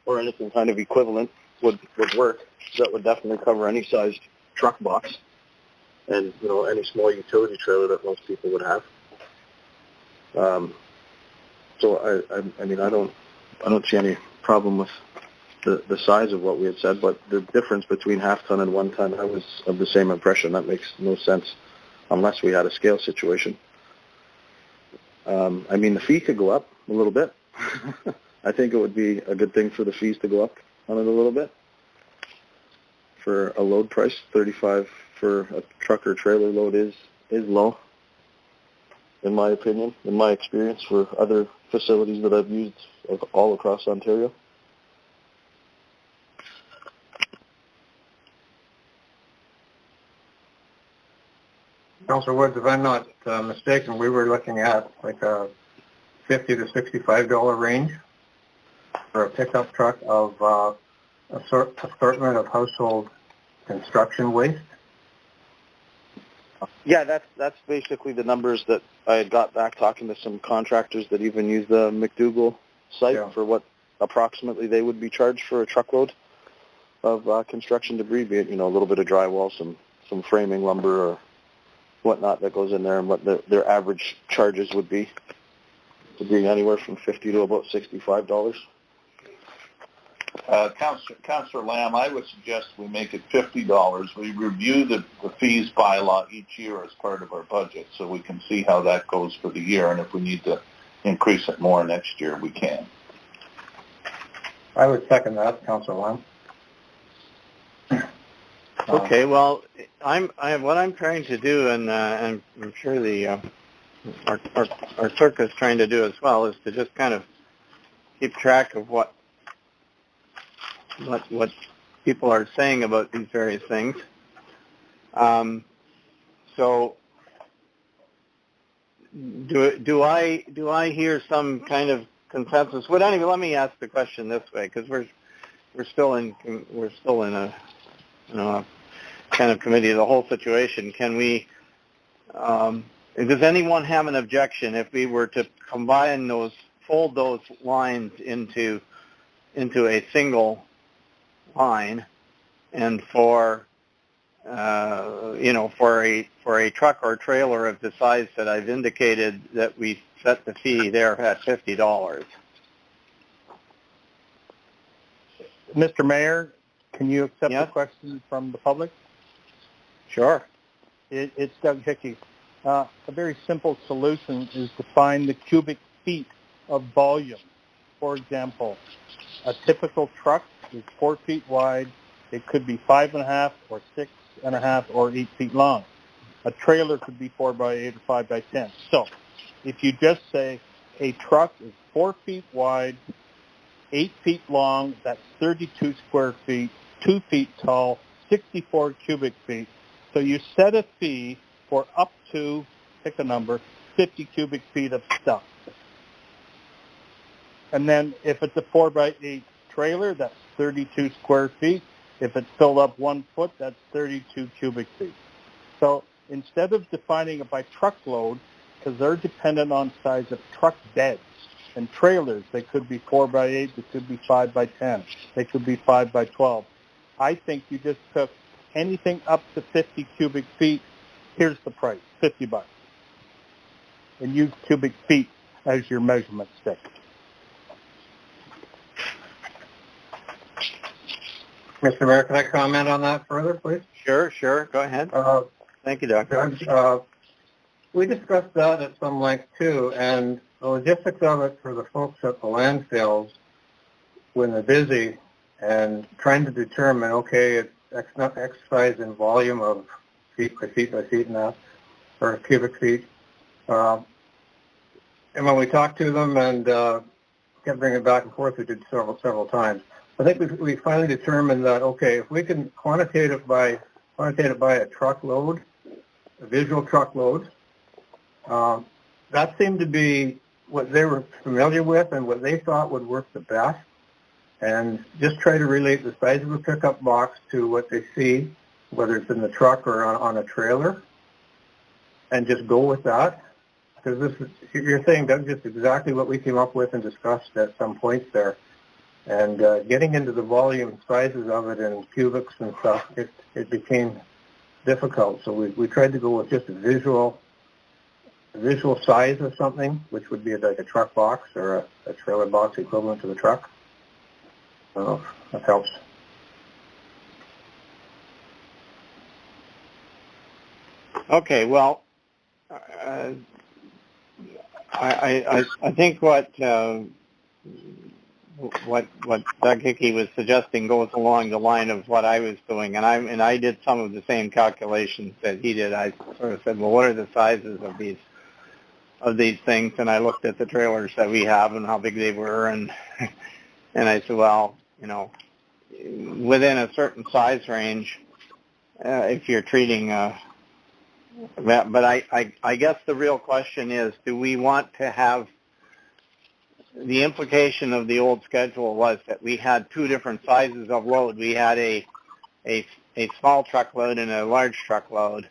or anything kind of equivalent would work. That would definitely cover any sized truck box and, any small utility trailer that most people would have. So I mean, I don't see any problem with the size of what we had said, but the difference between half-ton and 1 ton, I was of the same impression. That makes no sense unless we had a scale situation. I mean, the fee could go up a little bit. I think it would be a good thing for the fees to go up on it a little bit. For a load price, $35 for a truck or trailer load is low, in my opinion, in my experience for other facilities that I've used all across Ontario. Councillor Woods, if I'm not mistaken, we were looking at like a $50 to $65 range for a pickup truck of assortment of household construction waste. Yeah, that's basically the numbers that I had got back talking to some contractors that even use the McDougall site for what approximately they would be charged for a truckload of construction debris, be it, a little bit of drywall, some framing lumber or whatnot that goes in there, and what their average charges would be anywhere from $50 to about $65. Councillor Lamb, I would suggest we make it $50. We review the fees bylaw each year as part of our budget, so we can see how that goes for the year, and if we need to increase it more next year, we can. I would second that, Councillor Lamb. Okay, well, what I'm trying to do, and I'm sure our clerk is trying to do as well, is to just kind of keep track of what people are saying about these various things. So, do I hear some kind of consensus? But anyway, let me ask the question this way, because we're still in a kind of committee of the whole situation. Can we? Does anyone have an objection if we were to combine those fold those lines into a single line, and for for a truck or trailer of the size that I've indicated, that we set the fee there at $50. Mr. Mayor, can you accept Yes. the question from the public? Sure. It's Doug Hickey. A very simple solution is to find the cubic feet of volume. For example, a typical truck is 4 feet wide. It could be 5.5 or 6.5 or 8 feet long. A trailer could be 4 by 8 or 5 by 10. So if you just say a truck is 4 feet wide, 8 feet long, that's 32 square feet, 2 feet tall, 64 cubic feet. So you set a fee for up to, pick a number, 50 cubic feet of stuff. And then if it's a 4 by 8 trailer, that's 32 square feet. If it's filled up 1 foot, that's 32 cubic feet. So instead of defining it by truckload, because they're dependent on size of truck beds and trailers, they could be 4 by 8, they could be 5 by 10, they could be 5 by 12. I think you just took anything up to 50 cubic feet, here's the price, $50. And use cubic feet as your measurement stick. Mr. Mayor, can I comment on that further, please? Sure. Go ahead. Thank you, Doctor. Judge, we discussed that at some length too, and the logistics of it for the folks at the landfills when they're busy and trying to determine, okay, it's X size in volume of feet by feet by feet now, or cubic feet. And when we talked to them and kept bringing it back and forth, we did several times. I think we finally determined that, okay, if we can quantitate it by a truckload, a visual truckload, that seemed to be what they were familiar with and what they thought would work the best. And just try to relate the size of a pickup box to what they see, whether it's in the truck or on a trailer, and just go with that. Because you're saying, Doug, just exactly what we came up with and discussed at some points there. And getting into the volume sizes of it and cubics and stuff, it became difficult. So we tried to go with just a visual size of something, which would be like a truck box or a trailer box equivalent to the truck. I don't know if that helps. Okay, well, I think what Doug Hickey was suggesting goes along the line of what I was doing, and I did some of the same calculations that he did. I sort of said, well, what are the sizes of these things? And I looked at the trailers that we have and how big they were, and I said, well, within a certain size range, if you're treating that, but I guess the real question is, do we want to have the implication of the old schedule was that we had two different sizes of load. We had a small truckload and a large truckload.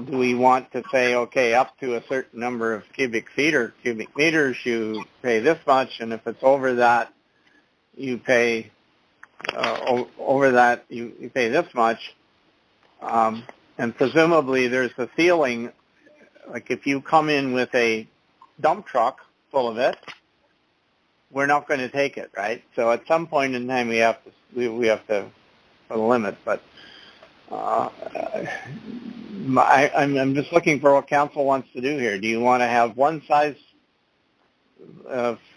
Do we want to say, okay, up to a certain number of cubic feet or cubic meters, you pay this much, and if it's over that, you pay you pay this much, and presumably there's a ceiling. Like if you come in with a dump truck full of it, we're not going to take it, right? So at some point in time, we have to put a limit. But I'm just looking for what council wants to do here. Do you want to have one size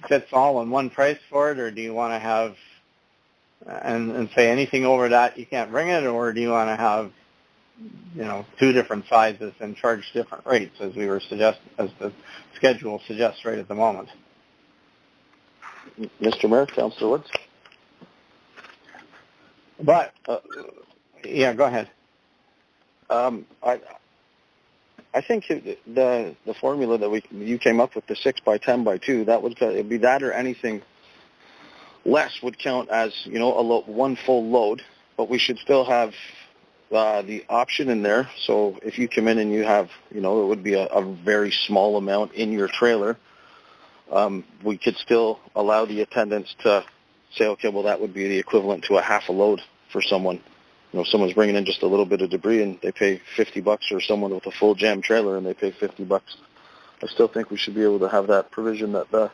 fits all and one price for it, or do you want to have and say anything over that you can't bring it, or do you want to have two different sizes and charge different rates as we were as the schedule suggests right at the moment? Mr. Mayor, Councilor Woods. But yeah, go ahead. I think the formula that you came up with, the 6 by 10 by 2, that would it'd be that or anything less would count as one full load. But we should still have the option in there. So if you come in and you have it would be a very small amount in your trailer. we could still allow the attendants to say, okay, well, that would be the equivalent to a half a load for someone. You know, someone's bringing in just a little bit of debris and they pay $50, or someone with a full jam trailer and they pay $50. I still think we should be able to have that provision that the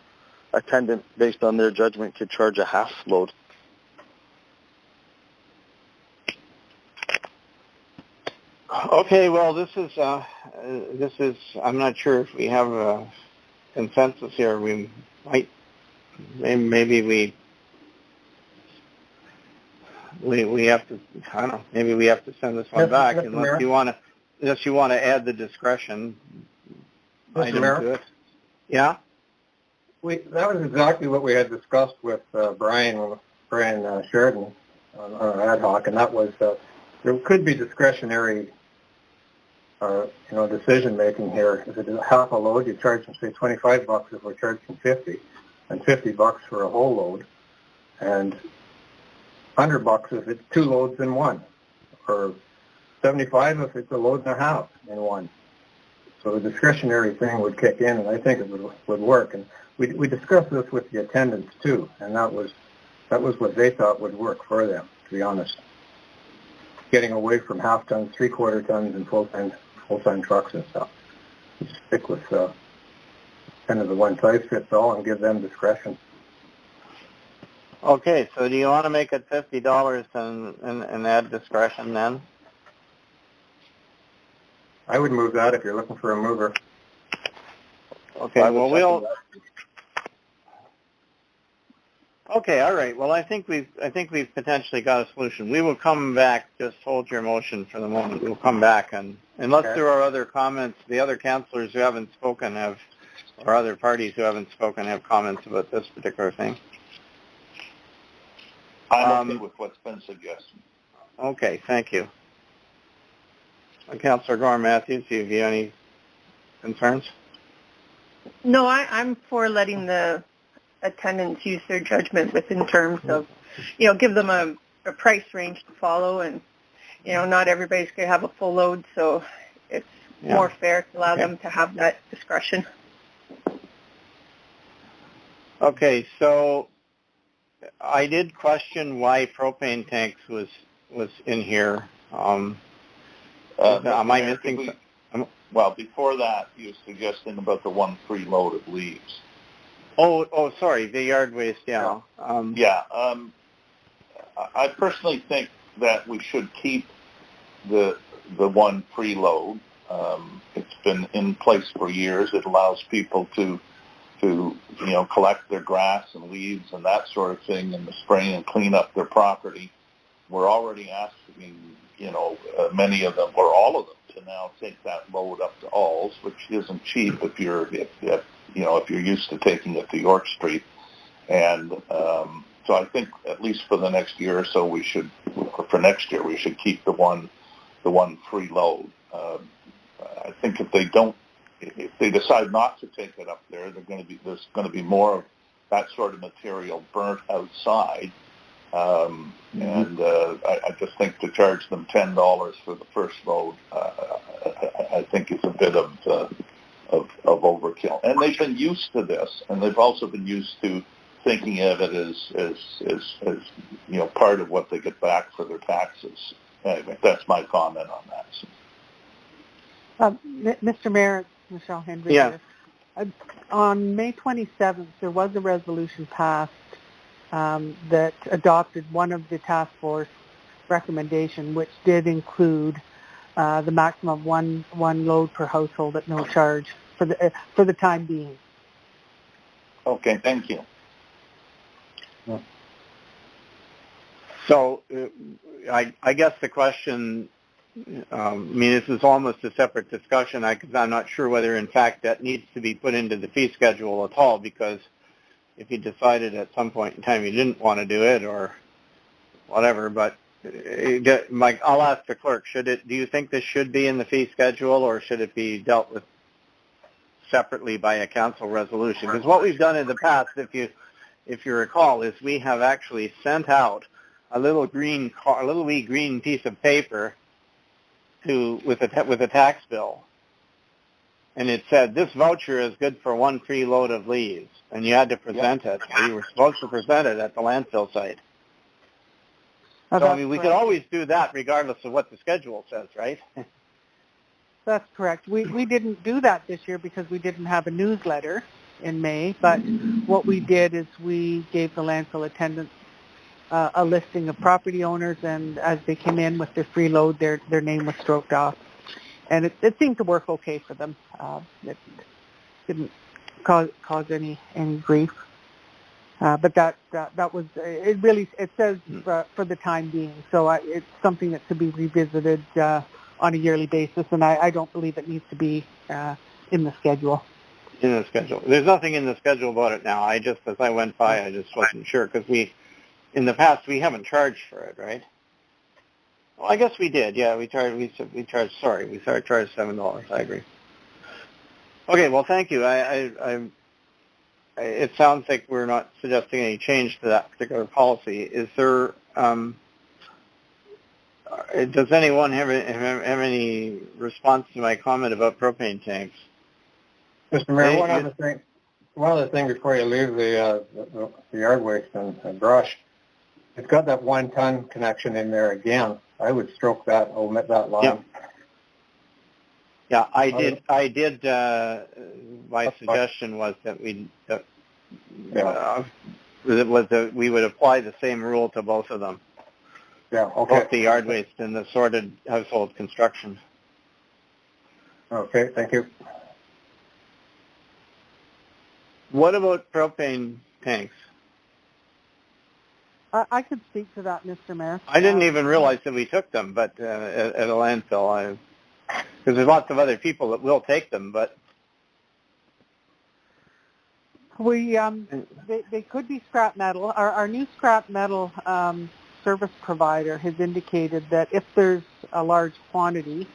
attendant, based on their judgment, could charge a half load. Okay, well, this is, I'm not sure if we have a consensus here. We might, maybe we have to, I don't know, maybe we have to send this one back unless you want to add the discretion item to it. Yeah? That was exactly what we had discussed with Brian Sheridan on ad hoc, and that was there could be discretionary decision making here. If it is half a load, you charge them, say, $25 if we're charging $50, and $50 for a whole load, and $100 if it's 2 loads in one, or $75 if it's a load and a half in one. So the discretionary thing would kick in, and I think it would work. And we discussed this with the attendants too, and that was what they thought would work for them, to be honest. Getting away from half tons, 3/4 tons, and full-time trucks and stuff. Just stick with kind of the one size fits all and give them discretion. Okay, so do you want to make it $50 and add discretion then? I would move that if you're looking for a mover. Okay, well, okay, all right. Well, I think we've potentially got a solution. We will come back. Just hold your motion for the moment. We'll come back, and unless there are other comments, the other councillors who haven't spoken or other parties who haven't spoken have comments about this particular thing. I'm okay with what's been suggested. Okay, thank you. Councillor Gorham-Matthews, do you have any concerns? No, I'm for letting the attendants use their judgment within terms of, give them a price range to follow, and, not everybody's going to have a full load, so it's more fair to allow them to have that discretion. Okay, so I did question why propane tanks was in here. Am I missing something? Well, before that, you were suggesting about the one free load of leaves. Oh, sorry, the yard waste, yeah. I personally think that we should keep the one free load. It's been in place for years. It allows people to collect their grass and leaves and that sort of thing in the spring and clean up their property. We're already asking, many of them, or all of them, to now take that load up to Alls, which isn't cheap if you're used to taking it to York Street. And so I think at least for the next year or so, we should keep the one free load. I think if they decide not to take it up there, there's going to be more of that sort of material burnt outside. And I just think to charge them $10 for the first load, I think is a bit of overkill. And they've been used to this, and they've also been used to thinking of it as part of what they get back for their taxes. Anyway, that's my comment on that. Mr. Mayor, Michelle Hendry. Yeah. On May 27th, there was a resolution passed that adopted one of the task force recommendation, which did include the maximum one load per household at no charge for the time being. Okay, thank you. So I guess the question, this is almost a separate discussion because I'm not sure whether, in fact, that needs to be put into the fee schedule at all, because if you decided at some point in time you didn't want to do it or whatever, but Mike, I'll ask the clerk, do you think this should be in the fee schedule, or should it be dealt with separately by a council resolution? Because what we've done in the past, if you recall, is we have actually sent out a little wee green piece of paper with a tax bill and it said, this voucher is good for one free load of leaves, and you had to present it, or you were supposed to present it at the landfill site. So, I mean, we could always do that regardless of what the schedule says, right? That's correct. We didn't do that this year because we didn't have a newsletter in May, but what we did is we gave the landfill attendants a listing of property owners, and as they came in with their free load, their name was stroked off. And it seemed to work okay for them. It didn't cause any grief. But that was, it really, it says for the time being. So it's something that could be revisited on a yearly basis, and I don't believe it needs to be in the schedule. In the schedule. There's nothing in the schedule about it now. As I went by, I just wasn't sure, because in the past, we haven't charged for it, right? Well, I guess we did. Yeah, we charged $7. I agree. Okay, well, thank you. It sounds like we're not suggesting any change to that particular policy. Is there? Does anyone have any response to my comment about propane tanks? Mr. Mayor, one other thing before you leave the yard waste and brush, it's got that 1 ton connection in there again. I would stroke that, omit that line. Yeah, I did. My suggestion was that we would apply the same rule to both of them. Yeah, okay. Both the yard waste and the sorted household construction. Okay, thank you. What about propane tanks? I could speak to that, Mr. Mayor. I didn't even realize that we took them, but at a landfill, because there's lots of other people that will take them, but they could be scrap metal. Our new scrap metal service provider has indicated that if there's a large quantity,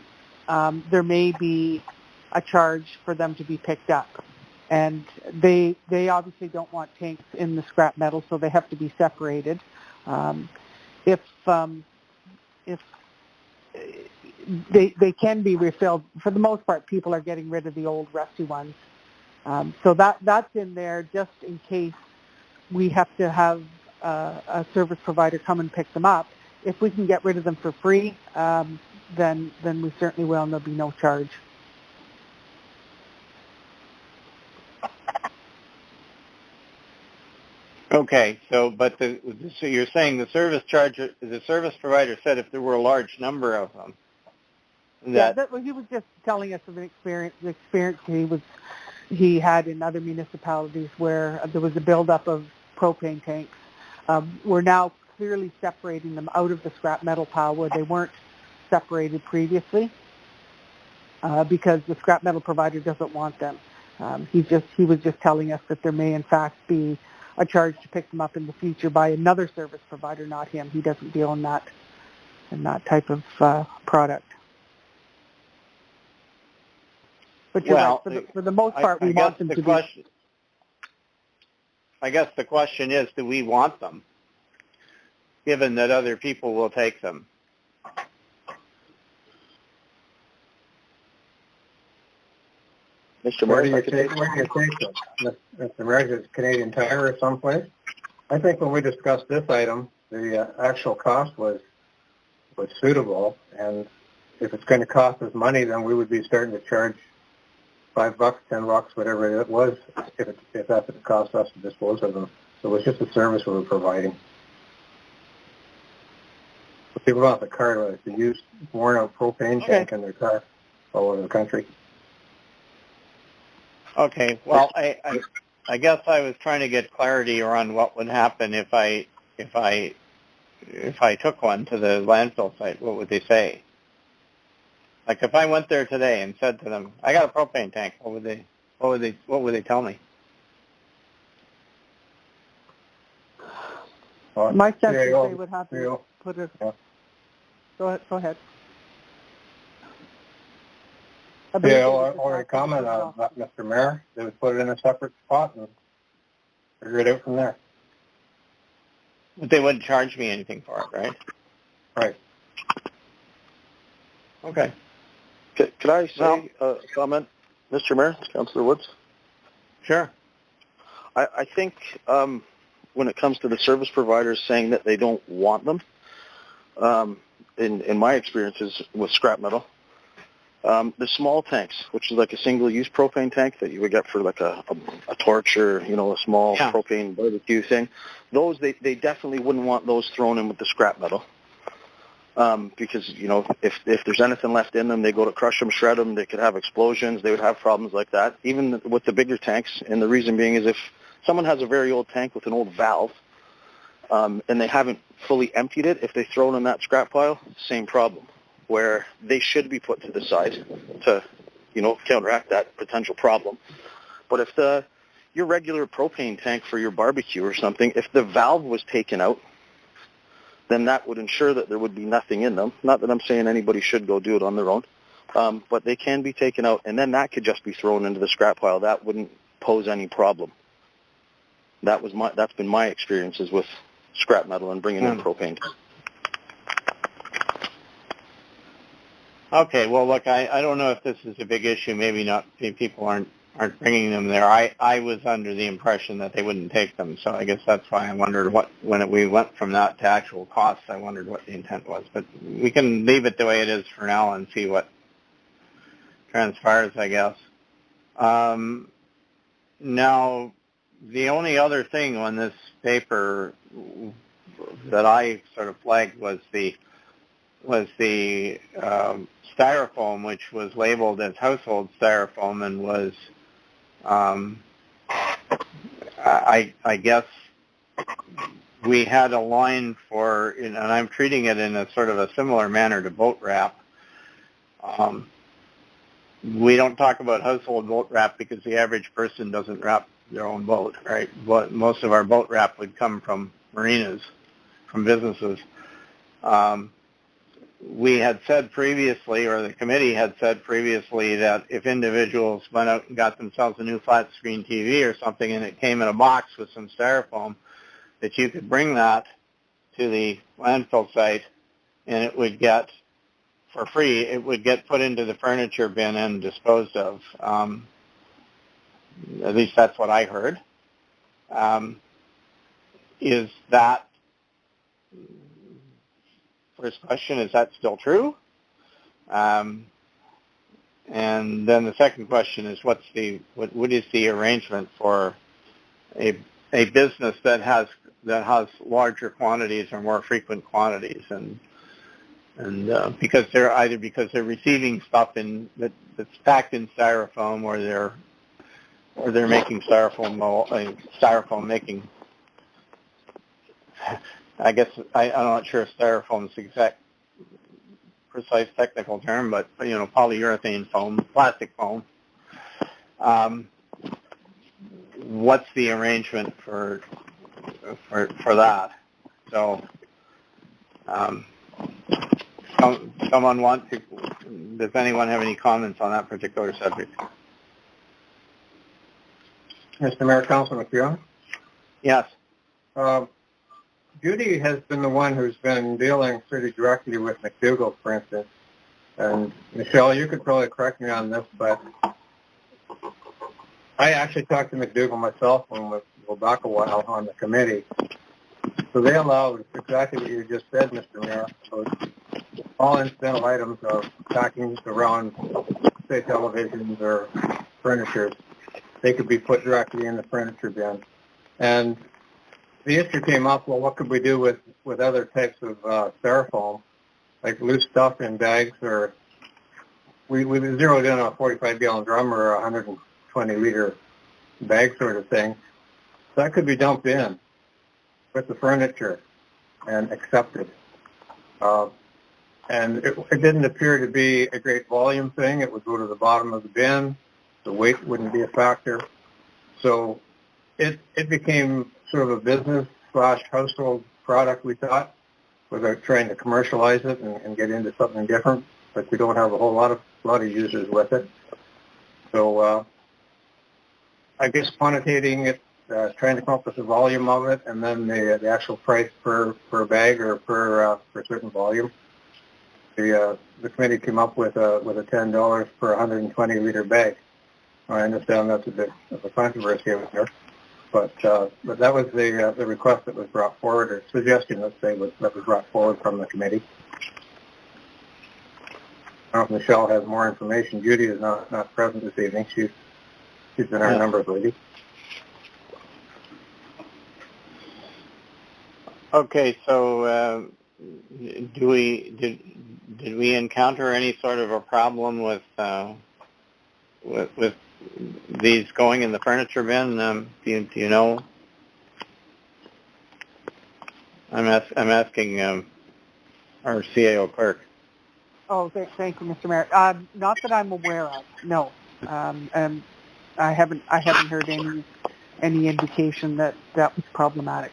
there may be a charge for them to be picked up. And they obviously don't want tanks in the scrap metal, so they have to be separated. If they can be refilled, for the most part, people are getting rid of the old rusty ones. So that's in there just in case we have to have a service provider come and pick them up. If we can get rid of them for free, then we certainly will, and there'll be no charge. okay. So you're saying the service provider said if there were a large number of them. He was just telling us of the experience he had in other municipalities where there was a buildup of propane tanks. We're now clearly separating them out of the scrap metal pile where they weren't separated previously because the scrap metal provider doesn't want them. He was just telling us that there may in fact be a charge to pick them up in the future by another service provider, not him. He doesn't deal in that type of product. But you're right. For the most part, we want them to be. I guess the question is, do we want them, given that other people will take them? Mr. Where do Mayor, you take them? Mr. Mayor, is Canadian Tire or someplace? I think when we discussed this item, the actual cost was suitable, and if it's going to cost us money, then we would be starting to charge $5, $10, whatever it was, if that's what it cost us to dispose of them. So it was just a service we were providing. So people don't have the car to use worn-out propane tank in their car all over the country. Okay. Well, I guess I was trying to get clarity around what would happen if I took one to the landfill site. What would they say? Like if I went there today and said to them, "I got a propane tank," what would they tell me? My sense is they would have to put it. Yeah. Go ahead. Or a comment on that, Mr. Mayor. They would put it in a separate spot and figure it out from there. But they wouldn't charge me anything for it, right? Right. Okay. Can I say a comment, Mr. Mayor, it's Councillor Woods. Sure. I think when it comes to the service providers saying that they don't want them, in my experiences with scrap metal, the small tanks, which is like a single-use propane tank that you would get for like a torch or, a small propane barbecue thing, those, they definitely wouldn't want those thrown in with the scrap metal. Because, if there's anything left in them, they go to crush them, shred them, they could have explosions, they would have problems like that, even with the bigger tanks. And the reason being is if someone has a very old tank with an old valve, and they haven't fully emptied it, if they throw it in that scrap pile, same problem, where they should be put to the side to, counteract that potential problem. But if your regular propane tank for your barbecue or something, if the valve was taken out, then that would ensure that there would be nothing in them. Not that I'm saying anybody should go do it on their own, but they can be taken out, and then that could just be thrown into the scrap pile. That wouldn't pose any problem. That's been my experiences with scrap metal and bringing in propane. Okay, well, look, I don't know if this is a big issue. Maybe not. People aren't bringing them there. I was under the impression that they wouldn't take them, so I guess that's why I wondered when we went from that to actual costs, I wondered what the intent was. But we can leave it the way it is for now and see what transpires, I guess. Now, the only other thing on this paper that I sort of flagged was the styrofoam, which was labeled as household styrofoam and was, I guess we had a line for, and I'm treating it in a sort of a similar manner to boat wrap. We don't talk about household boat wrap because the average person doesn't wrap their own boat, right? But most of our boat wrap would come from marinas, from businesses. We had said previously, or the committee had said previously, that if individuals went out and got themselves a new flat screen TV or something and it came in a box with some styrofoam, that you could bring that to the landfill site and it would get, for free, it would get put into the furniture bin and disposed of. At least that's what I heard. Is that, first question, is that still true? And then the second question is, what is the arrangement for a business that has larger quantities or more frequent quantities, and because they're receiving stuff that's packed in styrofoam, or they're making styrofoam making. I guess I'm not sure if styrofoam is the exact precise technical term, but polyurethane foam, plastic foam. What's the arrangement for that? So, someone want to? Does anyone have any comments on that particular subject? Mr. Mayor, Councilman McEwen? Yes. Judy has been the one who's been dealing pretty directly with McDougall, for instance. And Michelle, you could probably correct me on this, but I actually talked to McDougall myself when we go back a while on the committee. So they allowed exactly what you just said, Mr. Mayor. So all incidental items of packing around, say, televisions or furniture, they could be put directly in the furniture bin. And the issue came up, well, what could we do with other types of styrofoam, like loose stuff in bags, or we zeroed in on a 45-gallon drum or a 120-liter bag sort of thing. So that could be dumped in with the furniture and accepted. And it didn't appear to be a great volume thing. It would go to the bottom of the bin. The weight wouldn't be a factor. So it became sort of a business/household product, we thought, without trying to commercialize it and get into something different. But we don't have a whole lot of users with it. So I guess quantitating it, trying to come up with the volume of it, and then the actual price per bag or per certain volume. The committee came up with a $10 per 120-liter bag. I understand that's a bit of a controversy over there, but that was the request that was brought forward, or suggestion, let's say, that was brought forward from the committee. I don't know if Michelle has more information. Judy is not present this evening. She's been our numbers lady. Okay, so did we encounter any sort of a problem with these going in the furniture bin? Do you know? I'm asking our CAO clerk. Oh, thank you, Mr. Mayor. Not that I'm aware of. No, and I haven't heard any indication that was problematic.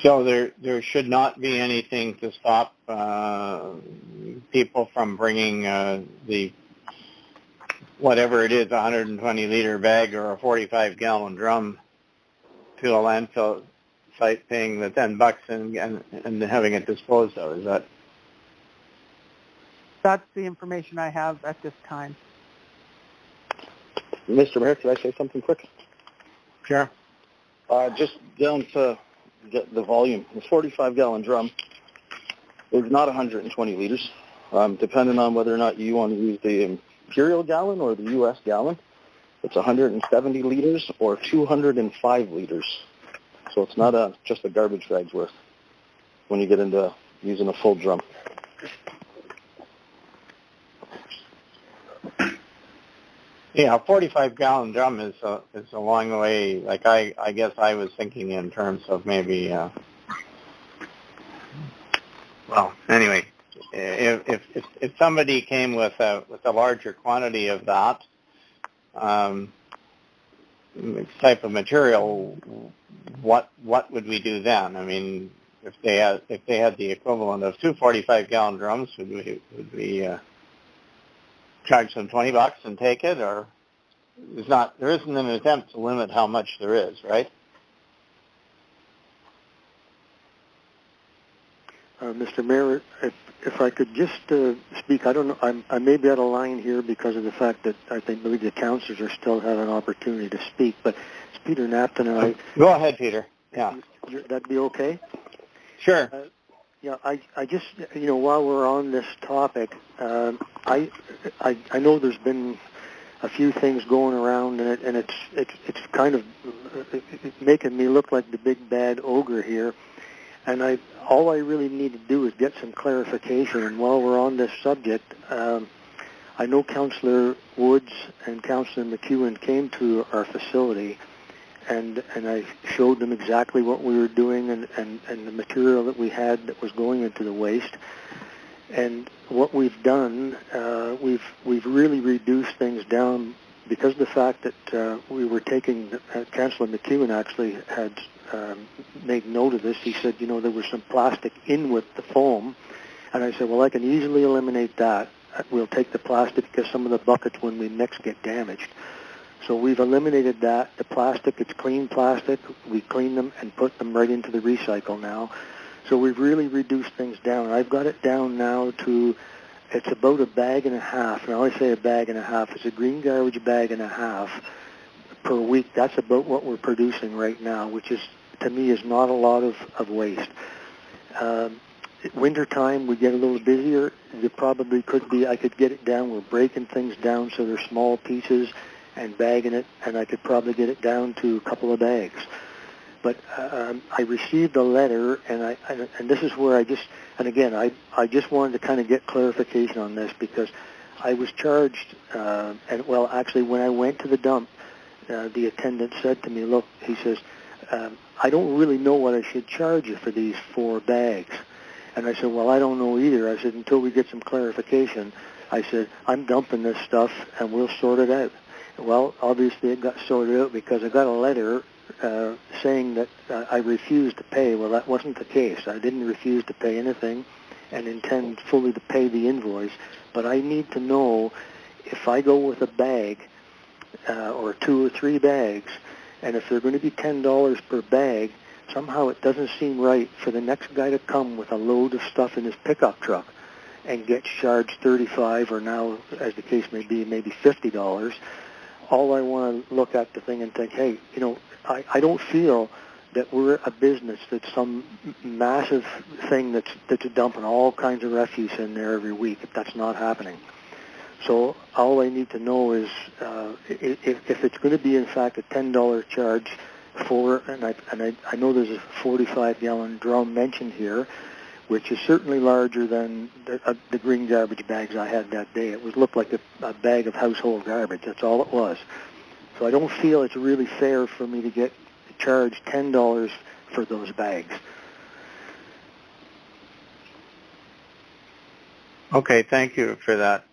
So there should not be anything to stop people from bringing the whatever it is, a 120-liter bag or a 45-gallon drum to a landfill site, paying the $10 and having it disposed of. Is that? That's the information I have at this time. Mr. Mayor, could I say something quick? Sure. Just down to the volume. The 45-gallon drum is not 120 liters, depending on whether or not you want to use the imperial gallon or the U.S. gallon. It's 170 liters or 205 liters. So it's not just a garbage bag's worth when you get into using a full drum. Yeah, a 45-gallon drum is a long way. Like I guess I was thinking in terms of maybe. Well, anyway, if somebody came with a larger quantity of that type of material, what would we do then? I mean, if they had the equivalent of two 45-gallon drums, would we charge them $20 and take it, or there isn't an attempt to limit how much there is, right? Mr. Mayor, if I could just speak, I don't know, I may be out of line here because of the fact that I believe the councillors are still have an opportunity to speak, but it's Peter Napton and I... Go ahead, Peter. Yeah. That'd be okay? Sure. Yeah, I just, while we're on this topic, I know there's been a few things going around, and it's kind of making me look like the big bad ogre here. And all I really need to do is get some clarification. And while we're on this subject, I know Councillor Woods and Councillor McEwen came to our facility, and I showed them exactly what we were doing and the material that we had that was going into the waste. And what we've done, we've really reduced things down because of the fact that we were taking, Councillor McEwen actually had made note of this. He said, there was some plastic in with the foam. And I said, well, I can easily eliminate that. We'll take the plastic because some of the buckets when we mix get damaged. So we've eliminated that. The plastic, it's clean plastic. We clean them and put them right into the recycle now. So we've really reduced things down. I've got it down now to, it's about a bag and a half. And I always say a bag and a half. It's a green garbage bag and a half per week. That's about what we're producing right now, which is, to me, is not a lot of waste. Wintertime, we get a little busier. There probably could be, I could get it down. We're breaking things down so they're small pieces and bagging it, and I could probably get it down to a couple of bags. But I received a letter, and this is where I just wanted to kind of get clarification on this because I was charged, actually when I went to the dump, the attendant said to me, look, he says, I don't really know what I should charge you for these 4 bags. And I said, well, I don't know either. I said, until we get some clarification, I said, I'm dumping this stuff and we'll sort it out. Well, obviously it got sorted out because I got a letter saying that I refused to pay. Well, that wasn't the case. I didn't refuse to pay anything and intend fully to pay the invoice. But I need to know if I go with a bag or 2 or 3 bags, and if they're going to be $10 per bag, somehow it doesn't seem right for the next guy to come with a load of stuff in his pickup truck. and gets charged $35 or now, as the case may be, maybe $50, all I want to look at the thing and think, hey, you know, I don't feel that we're a business that's some massive thing that's dumping all kinds of refuse in there every week. That's not happening. So all I need to know is if it's going to be in fact a $10 charge for, and I know there's a 45-gallon drum mentioned here, which is certainly larger than the green garbage bags I had that day. It looked like a bag of household garbage. That's all it was. So I don't feel it's really fair for me to get charged $10 for those bags. Okay, thank you for that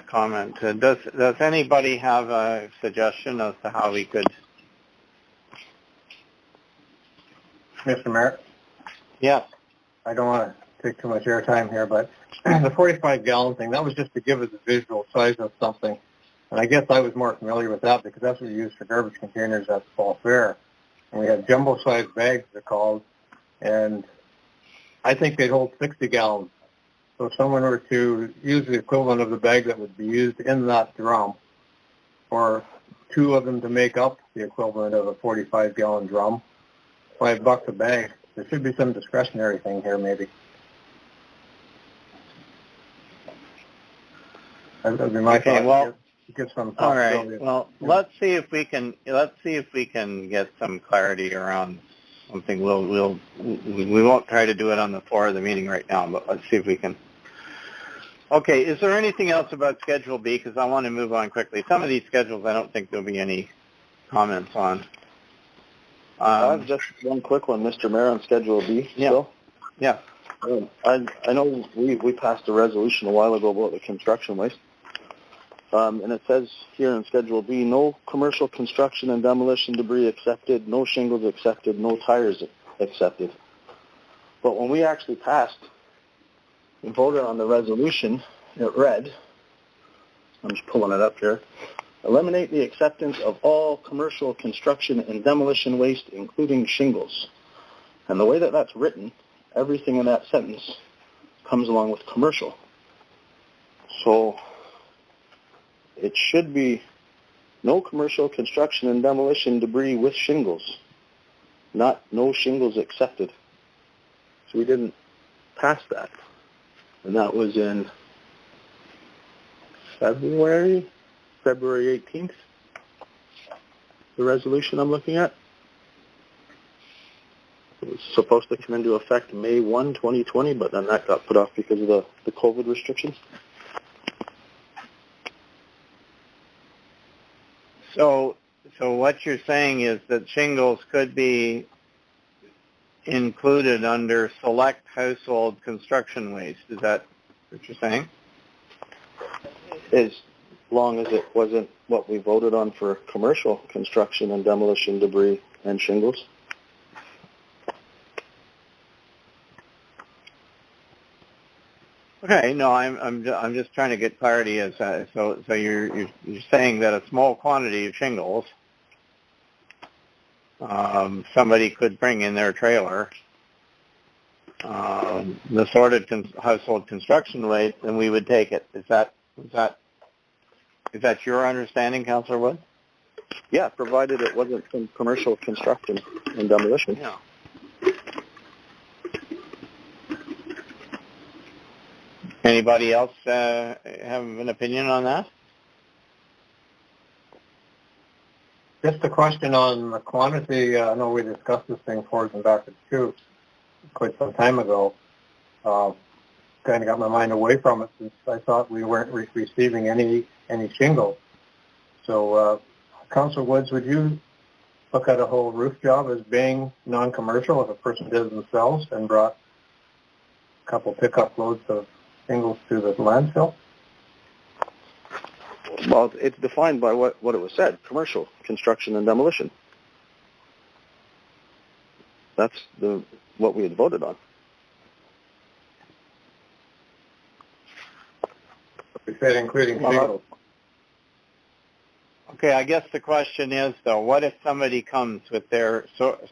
comment. Does anybody have a suggestion as to how we could? Mr. Mayor? Yes. I don't want to take too much airtime here, but the 45-gallon thing, that was just to give us a visual size of something. And I guess I was more familiar with that because that's what we use for garbage containers at the fall fair. And we had jumbo-sized bags, they're called, and I think they'd hold 60 gallons. So if someone were to use the equivalent of the bag that would be used in that drum, or two of them to make up the equivalent of a 45-gallon drum, $5 a bag. There should be some discretionary thing here, maybe. That would be my thought. Okay, well, get some all right. Well, let's see if we can get some clarity around something. We won't try to do it on the floor of the meeting right now, but let's see if we can. Okay, is there anything else about Schedule B? Because I want to move on quickly. Some of these schedules I don't think there'll be any comments on. Just one quick one, Mr. Mayor, on Schedule B. Yeah. Still. Yeah. I know we passed a resolution a while ago about the construction waste. And it says here in Schedule B, no commercial construction and demolition debris accepted, no shingles accepted, no tires accepted. But when we actually passed and voted on the resolution, it read, I'm just pulling it up here, eliminate the acceptance of all commercial construction and demolition waste, including shingles. And the way that that's written, everything in that sentence comes along with commercial. So it should be no commercial construction and demolition debris with shingles, not no shingles accepted. So we didn't pass that. And that was in February 18th, the resolution I'm looking at. It was supposed to come into effect May 1, 2020, but then that got put off because of the COVID restrictions. So what you're saying is that shingles could be included under select household construction waste. Is that what you're saying? As long as it wasn't what we voted on for commercial construction and demolition debris and shingles. Okay, no, I'm just trying to get clarity as so you're saying that a small quantity of shingles somebody could bring in their trailer, the sorted household construction waste, and we would take it. Is that your understanding, Councillor Wood? Yeah, provided it wasn't from commercial construction and demolition. Yeah. Anybody else have an opinion on that? Just a question on the quantity. I know we discussed this thing forwards and backwards too quite some time ago. Kind of got my mind away from it since I thought we weren't receiving any shingles. So, Councillor Woods, would you look at a whole roof job as being non-commercial if a person did it themselves and brought a couple pickup loads of shingles to the landfill? Well, it's defined by what it was said, commercial construction and demolition. That's what we had voted on. We said including shingles. Okay, I guess the question is, though, what if somebody comes with their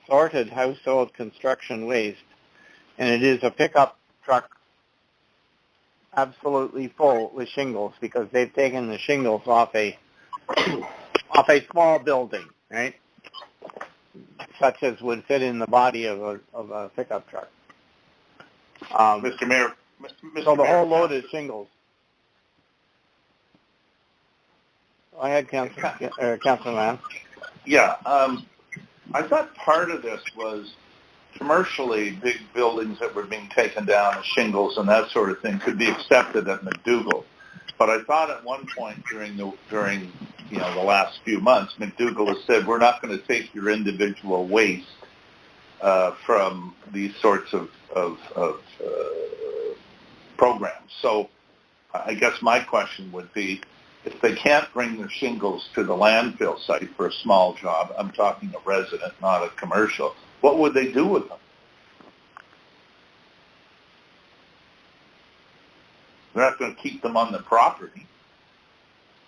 sorted household construction waste, and it is a pickup truck absolutely full with shingles because they've taken the shingles off a small building, right? Such as would fit in the body of a pickup truck. Mr. Mayor. So the whole load is shingles. Go ahead, Councilor Lamb. Yeah, I thought part of this was commercially big buildings that were being taken down as shingles and that sort of thing could be accepted at McDougall. But I thought at one point during the last few months, McDougall has said we're not going to take your individual waste from these sorts of programs. So I guess my question would be, if they can't bring their shingles to the landfill site for a small job, I'm talking a resident, not a commercial, what would they do with them? They're not going to keep them on the property.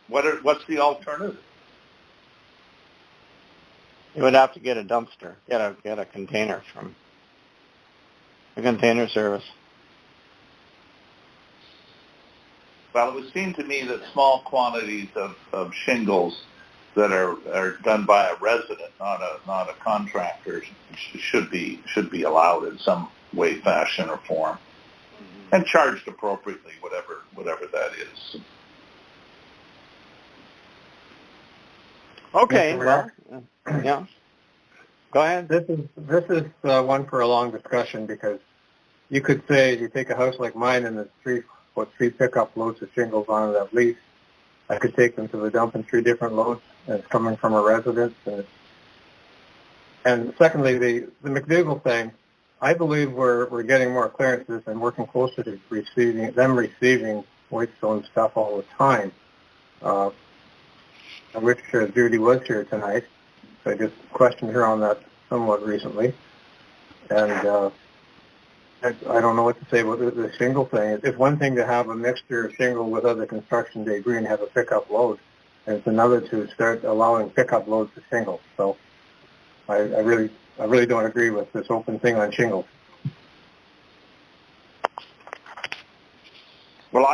What's the alternative? You would have to get a dumpster, get a container from a container service. Well, it would seem to me that small quantities of shingles that are done by a resident, not a contractor, should be allowed in some way, fashion, or form, and charged appropriately, whatever that is. Okay. Well, yeah. Go ahead. This is one for a long discussion because you could say you take a house like mine and there's three pickup loads of shingles on it at least. I could take them to the dump in 3 different loads, and it's coming from a residence. And secondly, the McDougall thing, I believe we're getting more clearances and working closer to receiving waste zone stuff all the time. I wish Judy was here tonight. So I just questioned her on that somewhat recently. And I don't know what to say about the shingle thing. It's one thing to have a mixture of shingle with other construction debris and have a pickup load, and it's another to start allowing pickup loads of shingles. So I really don't agree with this open thing on shingles. Well,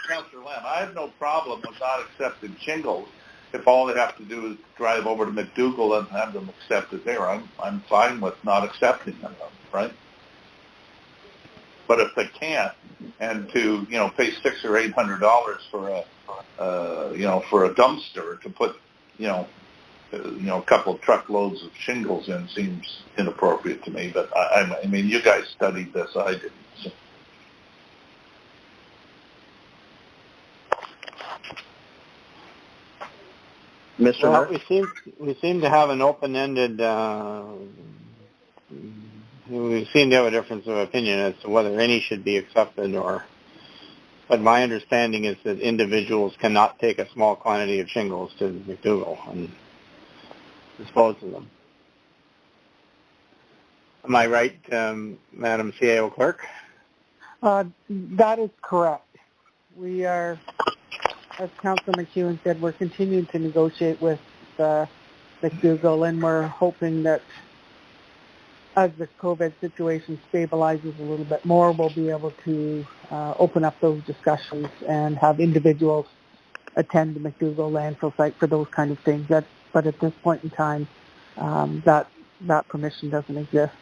Councillor Lamb, I have no problem with not accepting shingles if all they have to do is drive over to McDougall and have them accepted there. I'm fine with not accepting them, right? But if they can't, and to pay $600 or $800 for a dumpster to put a couple of truckloads of shingles in seems inappropriate to me. But I mean, you guys studied this, I didn't. So. Mr. Well, Mayor? we seem to have an open-ended. We seem to have a difference of opinion as to whether any should be accepted or. But my understanding is that individuals cannot take a small quantity of shingles to McDougall and dispose of them. Am I right, Madam CAO Clerk? That is correct. We are, as Councillor McEwen said, we're continuing to negotiate with McDougall, and we're hoping that as the COVID situation stabilizes a little bit more, we'll be able to open up those discussions and have individuals attend the McDougall landfill site for those kind of things. But at this point in time, that permission doesn't exist.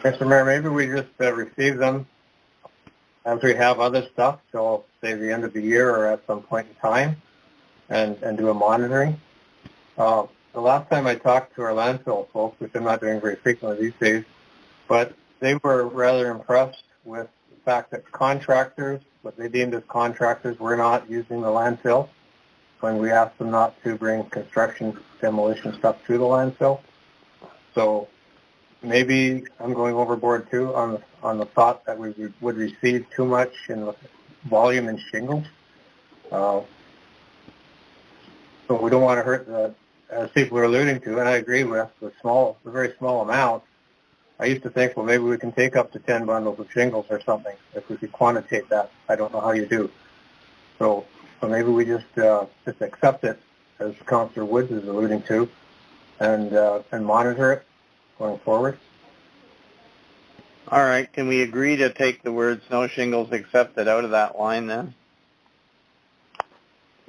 Mr. Mayor, maybe we just receive them as we have other stuff, so say the end of the year or at some point in time, and do a monitoring. The last time I talked to our landfill folks, which I'm not doing very frequently these days, but they were rather impressed with the fact that contractors, what they deemed as contractors, were not using the landfill when we asked them not to bring construction demolition stuff to the landfill. So maybe I'm going overboard too on the thought that we would receive too much in volume and shingles. So we don't want to hurt the, as people are alluding to, and I agree with, the very small amount. I used to think, well, maybe we can take up to 10 bundles of shingles or something if we could quantitate that. I don't know how you do. So maybe we just accept it, as Councillor Woods is alluding to, and monitor it going forward. All right. Can we agree to take the word snow shingles accepted out of that line then?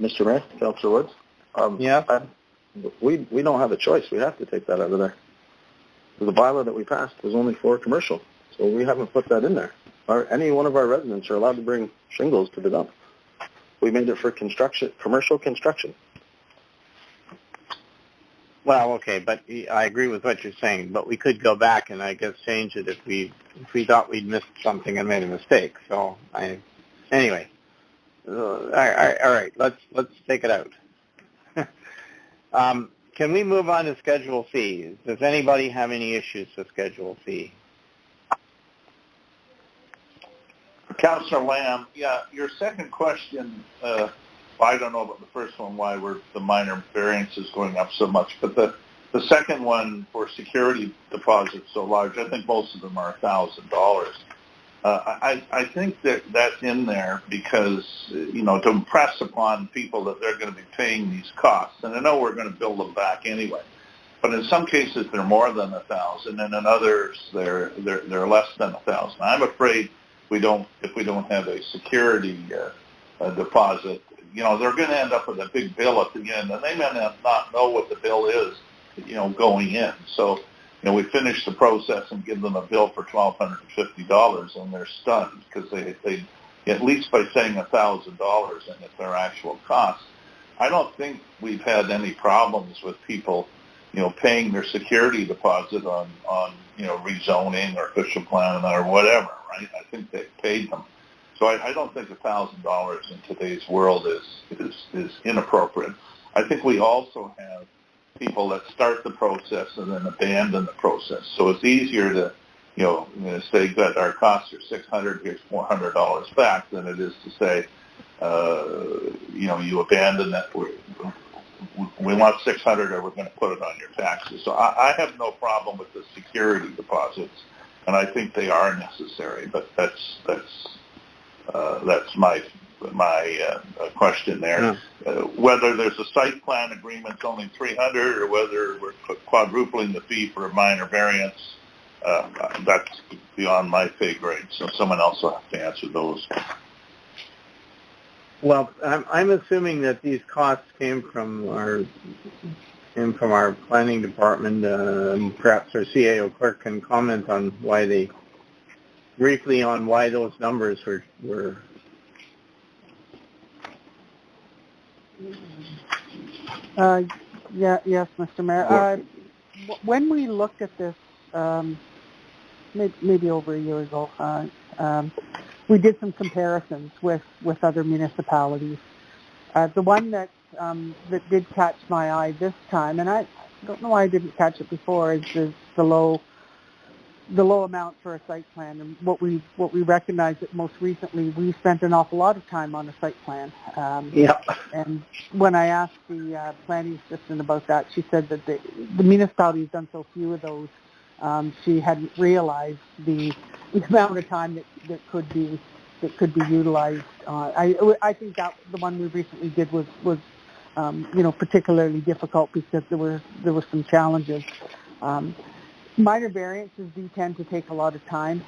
Mr. Mayor, Councillor Woods? Yeah. We don't have a choice. We have to take that out of there. The bylaw that we passed was only for commercial, so we haven't put that in there. Any one of our residents are allowed to bring shingles to the dump. We made it for construction, commercial construction. Well, okay, but I agree with what you're saying, but we could go back and I guess change it if we thought we'd missed something and made a mistake. So anyway, all right, let's take it out. Can we move on to Schedule C? Does anybody have any issues with Schedule C? Councillor Lamb, yeah, your second question, I don't know about the first one, why the minor variance is going up so much, but the second one for security deposits so large, I think most of them are $1,000. I think that's in there because, to impress upon people that they're going to be paying these costs. And I know we're going to bill them back anyway. But in some cases, they're more than 1,000, and in others, they're less than 1,000. I'm afraid if we don't have a security deposit, they're going to end up with a big bill at the end, and they may not know what the bill is, going in. So, we finish the process and give them a bill for $1,250, and they're stunned because they at least by saying $1,000 and it's their actual cost. I don't think we've had any problems with people, paying their security deposit on rezoning or official plan or whatever, right? I think they've paid them. So I don't think $1,000 in today's world is inappropriate. I think we also have people that start the process and then abandon the process. So it's easier to, say that our costs are $600, here's $400 back, than it is to say, you abandon that. We want $600 or we're going to put it on your taxes. So I have no problem with the security deposits, and I think they are necessary. But that's my question there. Yeah. Whether there's a site plan agreement only $300 or whether we're quadrupling the fee for a minor variance, that's beyond my pay grade. So someone else will have to answer those. Well, I'm assuming that these costs came from our planning department. Perhaps our CAO clerk can comment on briefly on why those numbers were. Yes, Mr. Mayor. When we looked at this, maybe over a year ago, we did some comparisons with other municipalities. The one that did catch my eye this time, and I don't know why I didn't catch it before, is the low amount for a site plan. And what we recognized that most recently we spent an awful lot of time on a site plan. And when I asked the planning assistant about that, she said that the municipality has done so few of those. She hadn't realized the amount of time that could be utilized. I think that the one we recently did was particularly difficult because there were some challenges. Minor variances do tend to take a lot of time.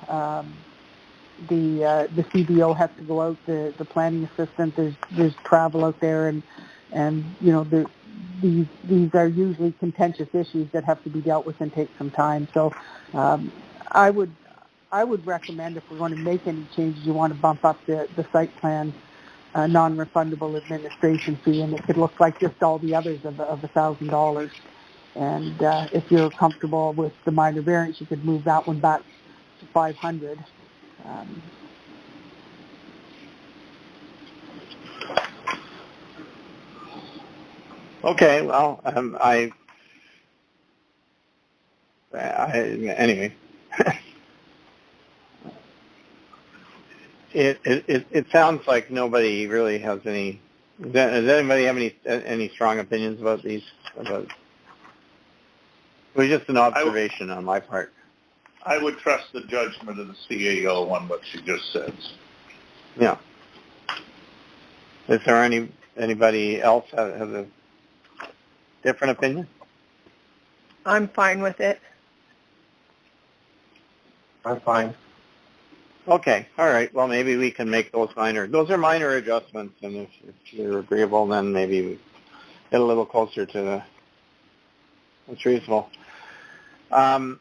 The CBO has to go out. The planning assistant, there's travel out there, and these are usually contentious issues that have to be dealt with and take some time. So I would recommend, if we're going to make any changes, you want to bump up the site plan non-refundable administration fee, and it could look like just all the others of $1,000. And if you're comfortable with the minor variance, you could move that one back to $500. Okay, well, anyway, it sounds like nobody really has any. Does anybody have any strong opinions about these? It was just an observation on my part. I would trust the judgment of the CAO on what she just said. Yeah. Is there anybody else have a different opinion? I'm fine with it. I'm fine. Okay, all right. Well, maybe we can make those are minor adjustments, and if you're agreeable, then maybe we get a little closer to what's reasonable. The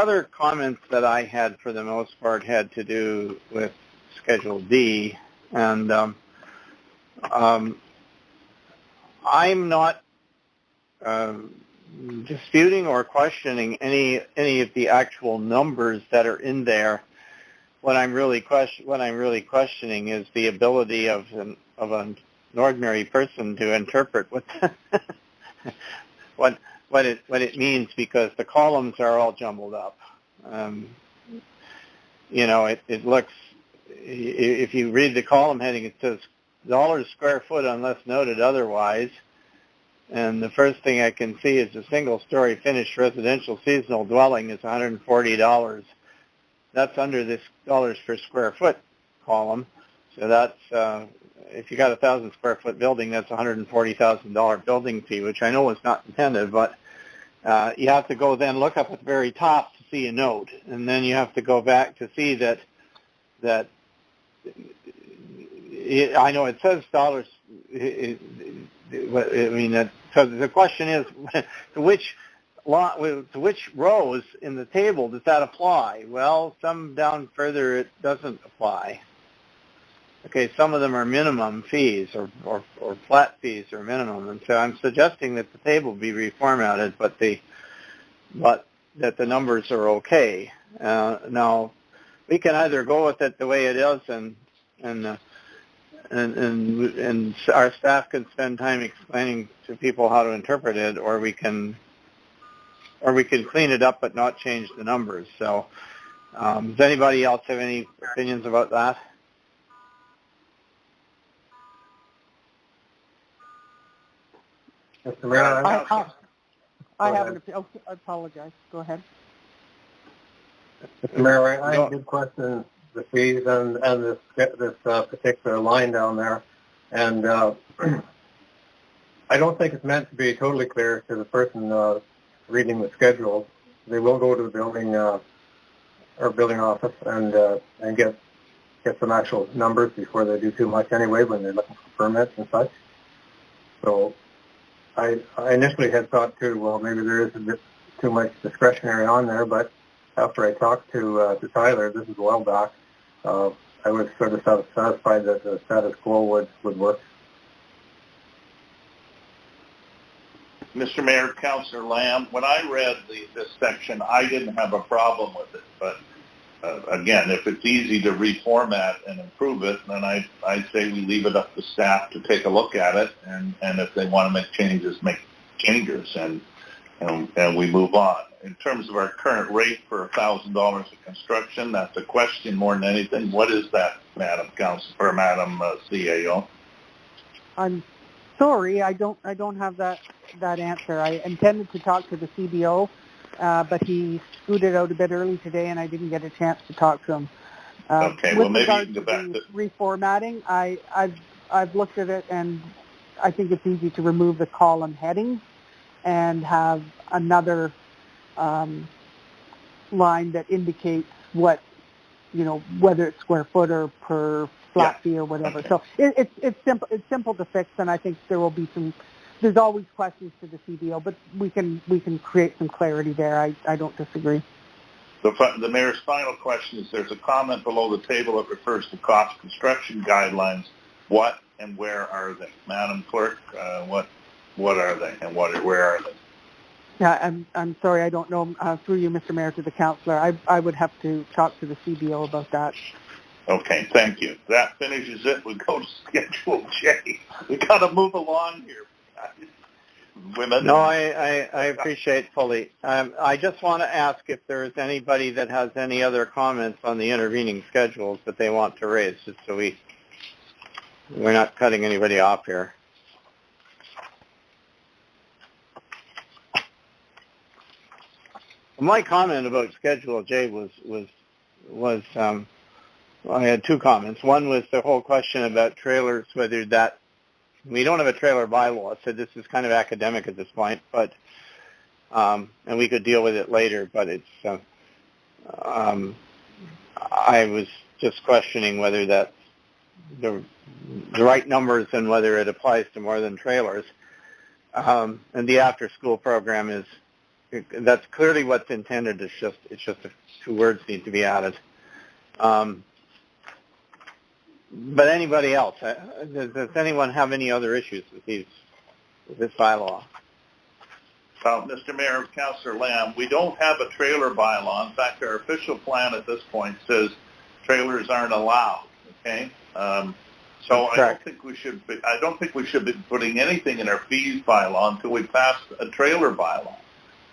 other comments that I had for the most part had to do with Schedule D, and I'm not disputing or questioning any of the actual numbers that are in there. What I'm really questioning is the ability of an ordinary person to interpret what it means, because the columns are all jumbled up. It looks, if you read the column heading, it says dollars square foot unless noted otherwise. And the first thing I can see is a single-story finished residential seasonal dwelling is $140. That's under this dollars per square foot column. So that's, if you got a 1,000 square foot building, that's $140,000 building fee, which I know is not intended, but you have to go then look up at the very top to see a note, and then you have to go back to see that I know it says dollars. So the question is, to which rows in the table does that apply? Well, some down further it doesn't apply. Okay, some of them are minimum fees or flat fees or minimum, and so I'm suggesting that the table be reformatted, but that the numbers are okay. Now, we can either go with it the way it is, and our staff can spend time explaining to people how to interpret it, or we can clean it up but not change the numbers. So, does anybody else have any opinions about that? Mr. Mayor, I have an opinion. Oh, I apologize. Go ahead. Mr. Mayor, I did question the fees and this particular line down there, and I don't think it's meant to be totally clear to the person reading the schedule. They will go to the building office and get some actual numbers before they do too much anyway when they're looking for permits and such. So I initially had thought too, well, maybe there is a bit too much discretionary on there, but after I talked to Tyler, this is a while back, I was sort of satisfied that the status quo would work. Mr. Mayor, Councillor Lamb, when I read this section, I didn't have a problem with it. But again, if it's easy to reformat and improve it, then I'd say we leave it up to staff to take a look at it, and if they want to make changes, and we move on. In terms of our current rate for $1,000 of construction, that's a question more than anything. What is that, Madam Council or Madam CAO? I'm sorry, I don't have that answer. I intended to talk to the CBO, but he scooted out a bit early today, and I didn't get a chance to talk to him. Okay, well maybe you can go back to reformatting. I've looked at it, and I think it's easy to remove the column headings and have another line that indicates what, whether it's square foot or per flat fee or whatever. Okay. So it's simple. It's simple to fix, and I think there will be some. There's always questions to the CBO, but we can create some clarity there. I don't disagree. The Mayor's final question is: there's a comment below the table that refers to cost construction guidelines. What and where are they, Madam Clerk? What are they, and where are they? Yeah, I'm sorry, I don't know. Through you, Mr. Mayor, to the councillor, I would have to talk to the CBO about that. Okay, thank you. That finishes it. We go to Schedule J. We got to move along here, women. No, I appreciate fully. I just want to ask if there is anybody that has any other comments on the intervening schedules that they want to raise, just so we're not cutting anybody off here. My comment about Schedule J was I had two comments. One was the whole question about trailers, whether that we don't have a trailer bylaw, so this is kind of academic at this point. But and we could deal with it later. But it's I was just questioning whether that's the right numbers and whether it applies to more than trailers. And the after-school program that's clearly what's intended. It's just two words need to be added. But anybody else? Does anyone have any other issues with this bylaw? Well, Mr. Mayor, Councillor Lamb, we don't have a trailer bylaw. In fact, our official plan at this point says trailers aren't allowed. Okay, so I don't think we should be putting anything in our fees bylaw until we pass a trailer bylaw.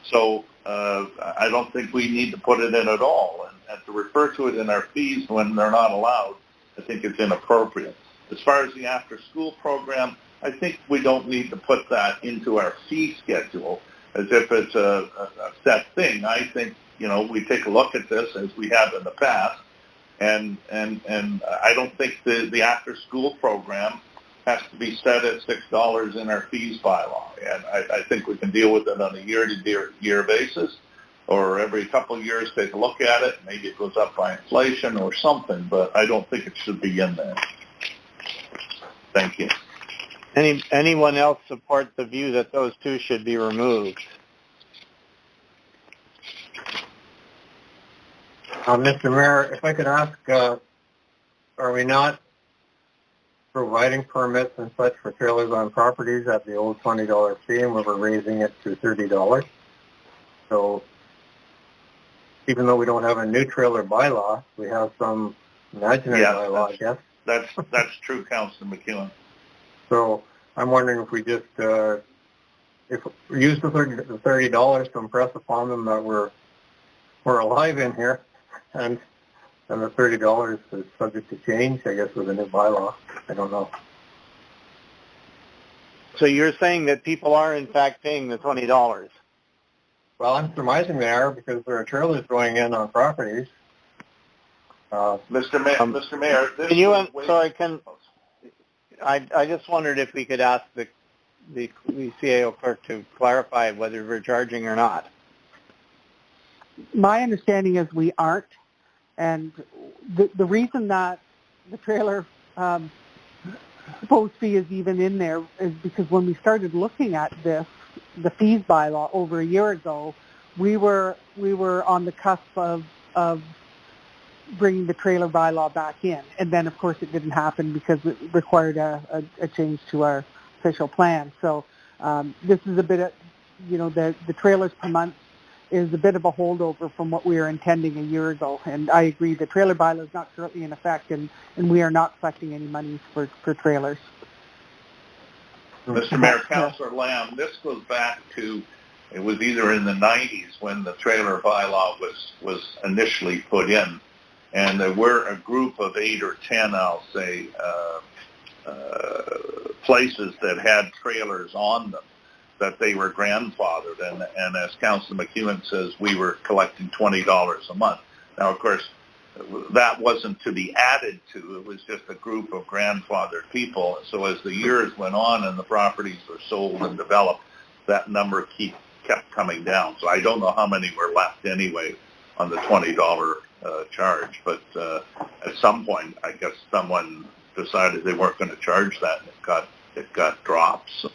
So I don't think we need to put it in at all, and to refer to it in our fees when they're not allowed, I think it's inappropriate. As far as the after-school program, I think we don't need to put that into our fee schedule as if it's a set thing. I think, we take a look at this as we have in the past, and I don't think the after-school program has to be set at $6 in our fees bylaw. And I think we can deal with it on a year-to-year basis, or every couple of years take a look at it. Maybe it goes up by inflation or something, but I don't think it should be in there. Thank you. Anyone else support the view that those two should be removed? Mr. Mayor, if I could ask, are we not providing permits and such for trailers on properties at the old $20 fee, and we're raising it to $30? So even though we don't have a new trailer bylaw, we have some imaginary bylaw, I guess. That's true, Councillor McEwen. So I'm wondering if we just if we use the $30 to impress upon them that we're alive in here, and the $30 is subject to change, I guess, with a new bylaw. I don't know. So you're saying that people are in fact paying the $20? Well, I'm surmising they are because there are trailers going in on properties. Mr. Mayor, I just wondered if we could ask the CAO clerk to clarify whether we're charging or not. My understanding is we aren't, and the reason that the trailer post fee is even in there is because when we started looking at the fees bylaw over a year ago, we were on the cusp of bringing the trailer bylaw back in, and then of course it didn't happen because it required a change to our official plan. So this is a bit of, the trailers per month is a bit of a holdover from what we were intending a year ago. And I agree, the trailer bylaw is not currently in effect, and we are not collecting any money for trailers. Mr. Mayor, Councillor Lamb, this goes back to, it was either in the 90s when the trailer bylaw was initially put in, and there were a group of 8 or 10, I'll say, places that had trailers on them, that they were grandfathered, and as Councillor McEwen says, we were collecting $20 a month. Now, of course, that wasn't to be added to. It was just a group of grandfathered people. So as the years went on and the properties were sold and developed, that number kept coming down. So I don't know how many were left anyway on the $20 charge. But at some point, I guess someone decided they weren't going to charge that, and it got dropped. So.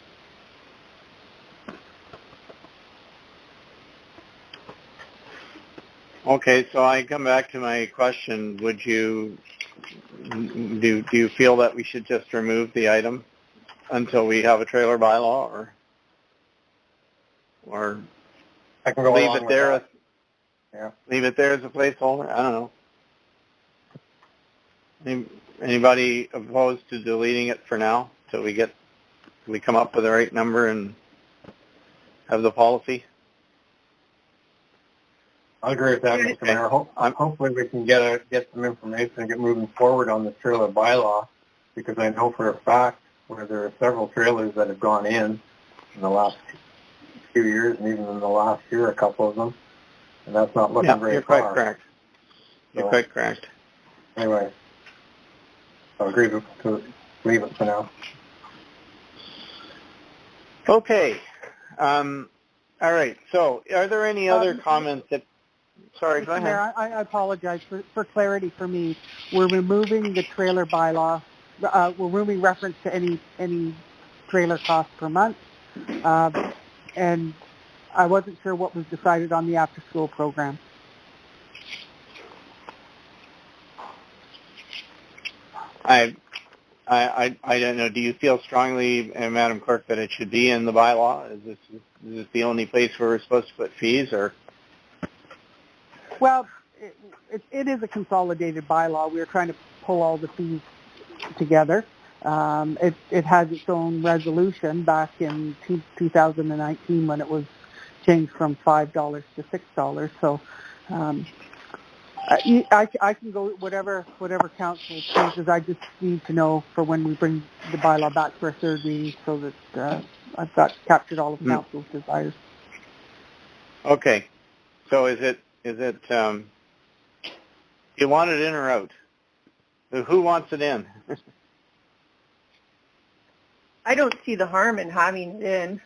Okay, so I come back to my question. Would you do you feel that we should just remove the item until we have a trailer bylaw, or I can go leave along it there? with that. Leave it there as a placeholder. I don't know. Anybody opposed to deleting it for now till we come up with the right number and have the policy? I agree with that, Mr. Mayor. Hopefully we can get some information and get moving forward on the trailer bylaw, because I know for a fact where there are several trailers that have gone in the last few years, and even in the last year, a couple of them, and that's not looking very far. You're quite correct. You're quite correct. Anyway, I agree to leave it for now. Okay. All right. So are there any other comments that... Sorry, go Mr. ahead. Mayor, I apologize. For clarity for me, we're removing the trailer bylaw. We're removing reference to any trailer cost per month. And I wasn't sure what was decided on the after-school program. I don't know. Do you feel strongly, Madam Clerk, that it should be in the bylaw? Is this the only place where we're supposed to put fees, or? Well, it is a consolidated bylaw. We were trying to pull all the fees together. It has its own resolution back in 2019 when it was changed from $5 to $6. So I can go whatever council chooses. I just need to know for when we bring the bylaw back for a third reading so that I've captured all of council's desires. Okay. So is it you want it in or out? Who wants it in? I don't see the harm in having it in.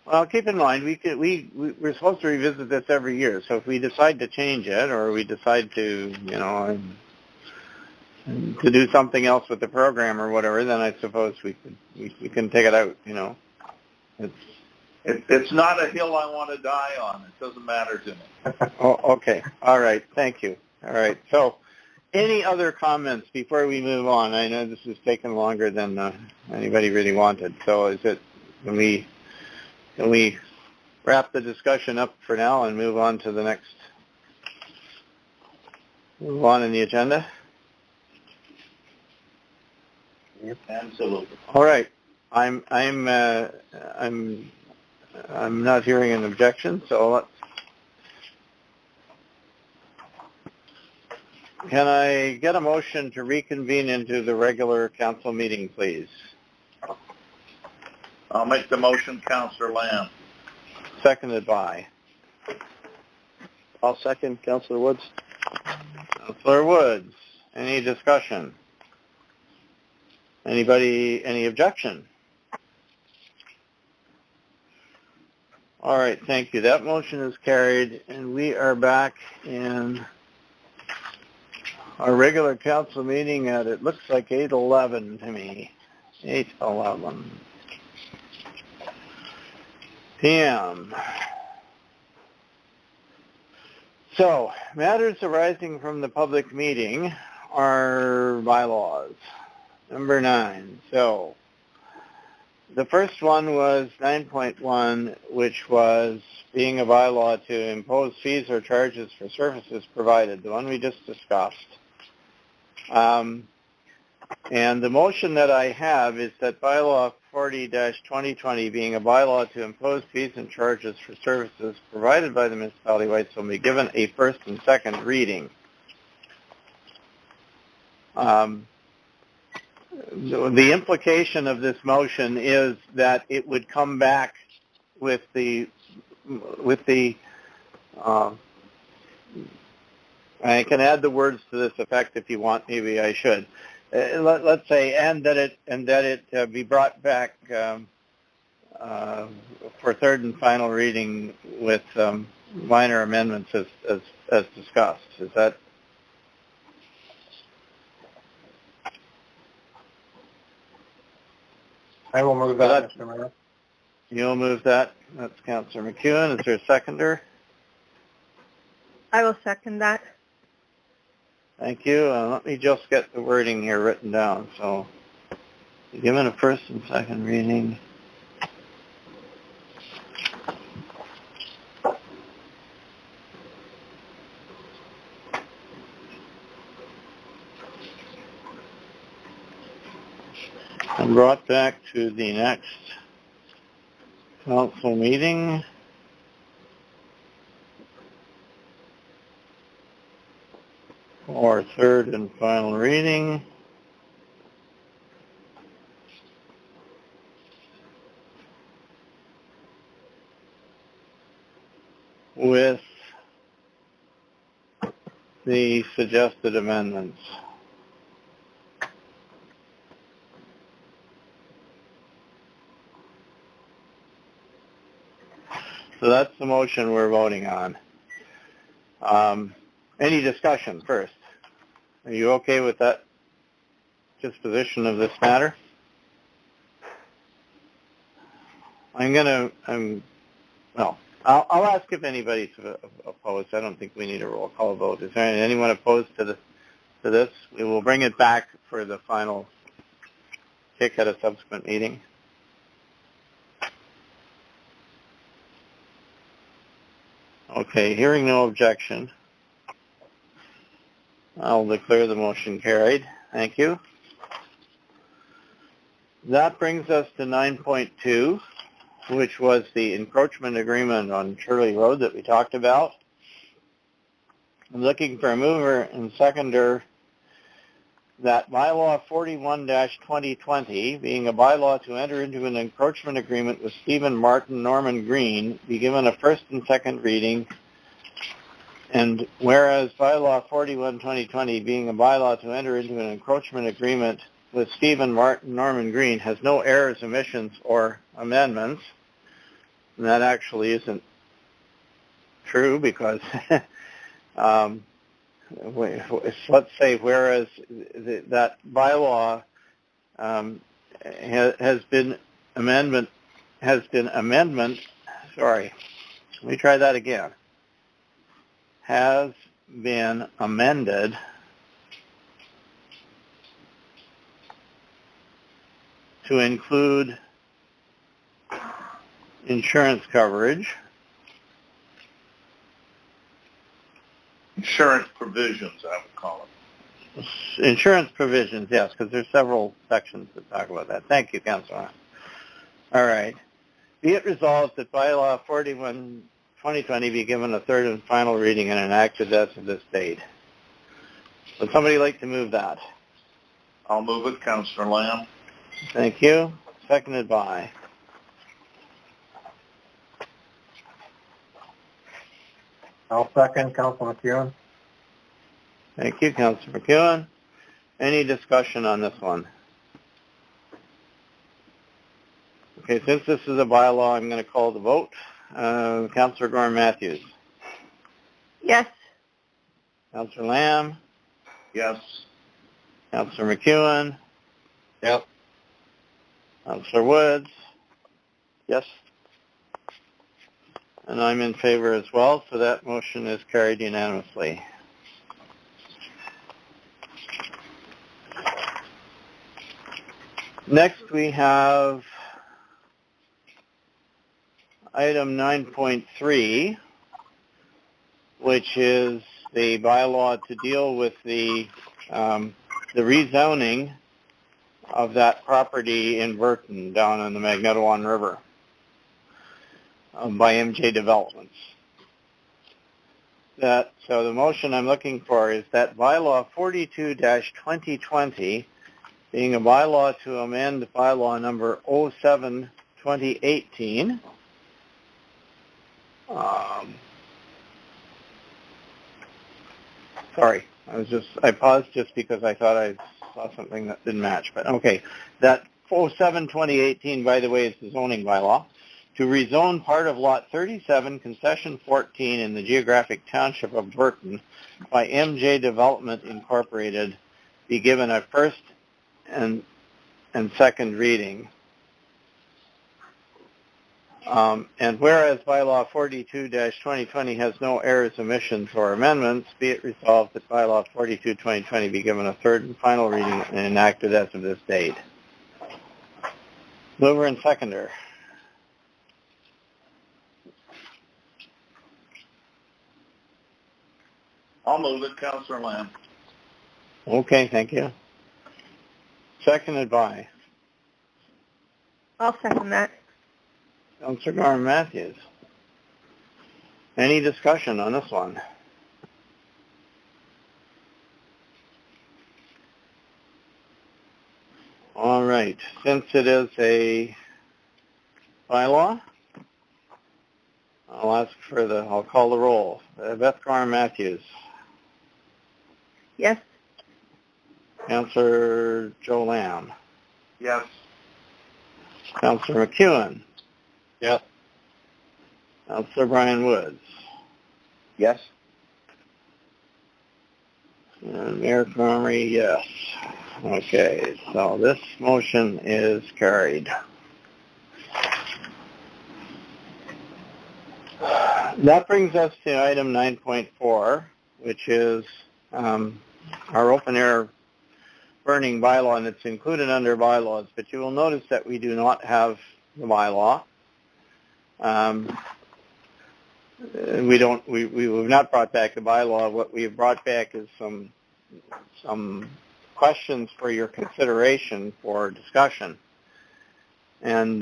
Well, keep in mind we're supposed to revisit this every year. So if we decide to change it, or we decide to to do something else with the program or whatever, then I suppose we can take it out. It's not a hill I want to die on. It doesn't matter to me. Oh, okay. All right. Thank you. All right. So, any other comments before we move on? I know this has taken longer than anybody really wanted. So, can we wrap the discussion up for now and move on to the next? Move on in the agenda. Yep, absolutely. All right. I'm not hearing an objection, so can I get a motion to reconvene into the regular council meeting, please? I'll make the motion, Councillor Lamb. Seconded by? I'll second, Councillor Woods. Councillor Woods. Any discussion? Anybody, any objection? All right, thank you. That motion is carried, and we are back in our regular council meeting at, it looks like 8:11 to me. 8:11 p.m. So, matters arising from the public meeting are bylaws. Number 9. So, the first one was 9.1, which was being a bylaw to impose fees or charges for services provided, the one we just discussed. And the motion that I have is that bylaw 40-2020, being a bylaw to impose fees and charges for services provided by the municipality of Whitestone, be given a first and second reading. The implication of this motion is that it would come back with the I can add the words to this effect if you want. Maybe I should. Let's say, and that it be brought back for third and final reading with minor amendments as discussed. Is that? I will move that, Mr. Mayor. You'll move that. That's Councillor McEwen. Is there a seconder? I will second that. Thank you. Let me just get the wording here written down. So, given a first and second reading. And brought back to the next council meeting. For third and final reading. With the suggested amendments. So that's the motion we're voting on. Any discussion first? Are you okay with that disposition of this matter? I'll ask if anybody's opposed. I don't think we need a roll call vote. Is there anyone opposed to this? We will bring it back for the final kick at a subsequent meeting. Okay, hearing no objection, I'll declare the motion carried. Thank you. That brings us to 9.2, which was the encroachment agreement on Shirley Road that we talked about. I'm looking for a mover and seconder that bylaw 41-2020, being a bylaw to enter into an encroachment agreement with Stephen Martin Norman Green, be given a first and second reading. And whereas bylaw 41-2020, being a bylaw to enter into an encroachment agreement with Stephen Martin Norman Green, has no errors, omissions, or amendments, and that actually isn't true because let's say whereas that bylaw has been amendment. Sorry, let me try that again. Has been amended to include insurance coverage. Insurance provisions, I would call it. Insurance provisions, yes, because there's several sections that talk about that. Thank you, Councillor. All right. Be it resolved that bylaw 41-2020 be given a third and final reading and enacted as of this date. Would somebody like to move that? I'll move it, Councillor Lamb. Thank you. Seconded by. I'll second, Councilor McEwen. Thank you, Councillor McEwen. Any discussion on this one? Okay, since this is a bylaw, I'm going to call the vote. Councillor Gorman-Matthews. Yes. Councillor Lamb. Yes. Councillor McEwen. Yep. Councillor Woods. Yes. And I'm in favor as well, so that motion is carried unanimously. Next we have item 9.3, which is the bylaw to deal with the rezoning of that property in Burton down on the Magnetawan River by MJ Developments. So the motion I'm looking for is that bylaw 42-2020, being a bylaw to amend bylaw number 07-2018. Sorry, I paused just because I thought I saw something that didn't match, but okay. That 07-2018, by the way, is the zoning bylaw to rezone part of Lot 37, Concession 14 in the geographic township of Burton by MJ Development Incorporated be given a first and second reading. And whereas bylaw 42-2020 has no errors, omissions, or amendments, be it resolved that bylaw 42-2020 be given a third and final reading and enacted as of this date. Mover and seconder. I'll move it, Councillor Lamb. Okay, thank you. Seconded by I'll second that. Councillor Gorman-Matthews. Any discussion on this one? All right. Since it is a bylaw, I'll call the roll. Beth Gorman-Matthews. Yes. Councillor Joe Lamb. Yes. Councillor McEwen. Yes. Councillor Brian Woods. Yes. And Mayor Cromery, yes. Okay, so this motion is carried. That brings us to item 9.4, which is our open-air burning bylaw, and it's included under bylaws, but you will notice that we do not have the bylaw. We've not brought back the bylaw. What we have brought back is some questions for your consideration for discussion. And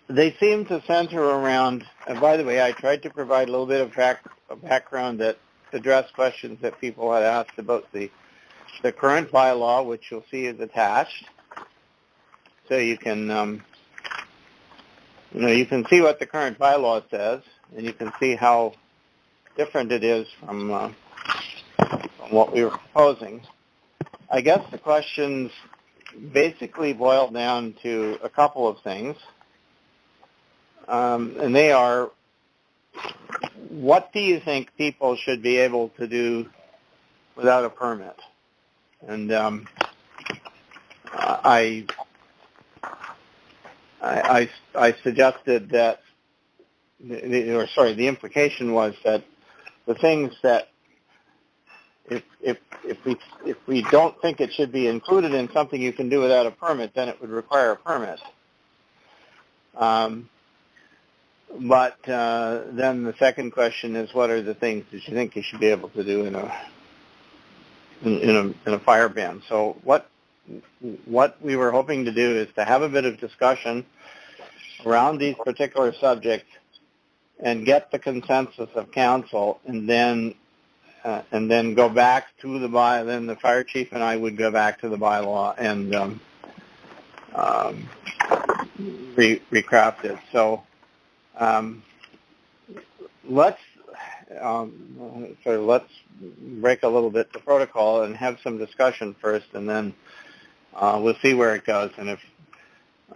they seem to center around, and by the way, I tried to provide a little bit of background that addressed questions that people had asked about the current bylaw, which you'll see is attached. So you can, you can see what the current bylaw says, and you can see how different it is from what we were proposing. I guess the questions basically boil down to a couple of things, and they are, what do you think people should be able to do without a permit? And I suggested that, the implication was that the things that if we don't think it should be included in something you can do without a permit, then it would require a permit. But then the second question is, what are the things that you think you should be able to do in a fire ban? So what we were hoping to do is to have a bit of discussion around these particular subjects and get the consensus of council, and then go back to the bylaw. Then the fire chief and I would go back to the bylaw and recraft it. So let's break a little bit the protocol and have some discussion first, and then we'll see where it goes. And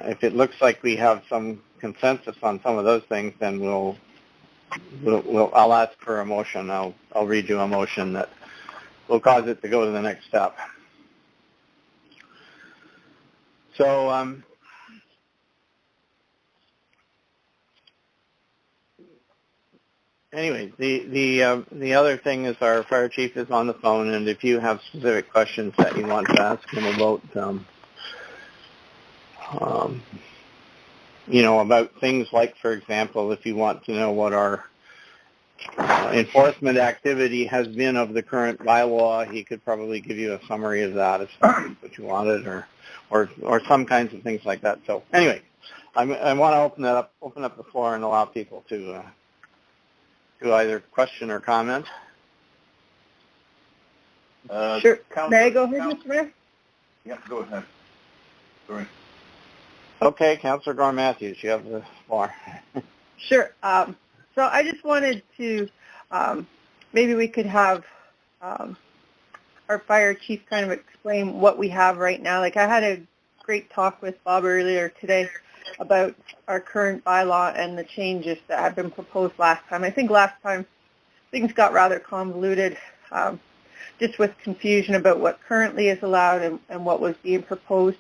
if it looks like we have some consensus on some of those things, then I'll ask for a motion. I'll read you a motion that will cause it to go to the next step. So anyway, the other thing is our fire chief is on the phone, and if you have specific questions that you want to ask him about, about things like, for example, if you want to know what our enforcement activity has been of the current bylaw, he could probably give you a summary of that if that's what you wanted, or some kinds of things like that. So anyway, I want to open up the floor and allow people to either question or comment. Sure. May I go ahead, Mr. Mayor? Yeah, go ahead. Sorry. Okay, Councillor Gore Matthews, you have the floor. Sure. So I just wanted to, maybe we could have our fire chief kind of explain what we have right now. Like, I had a great talk with Bob earlier today about our current bylaw and the changes that have been proposed last time. I think last time things got rather convoluted, just with confusion about what currently is allowed and what was being proposed.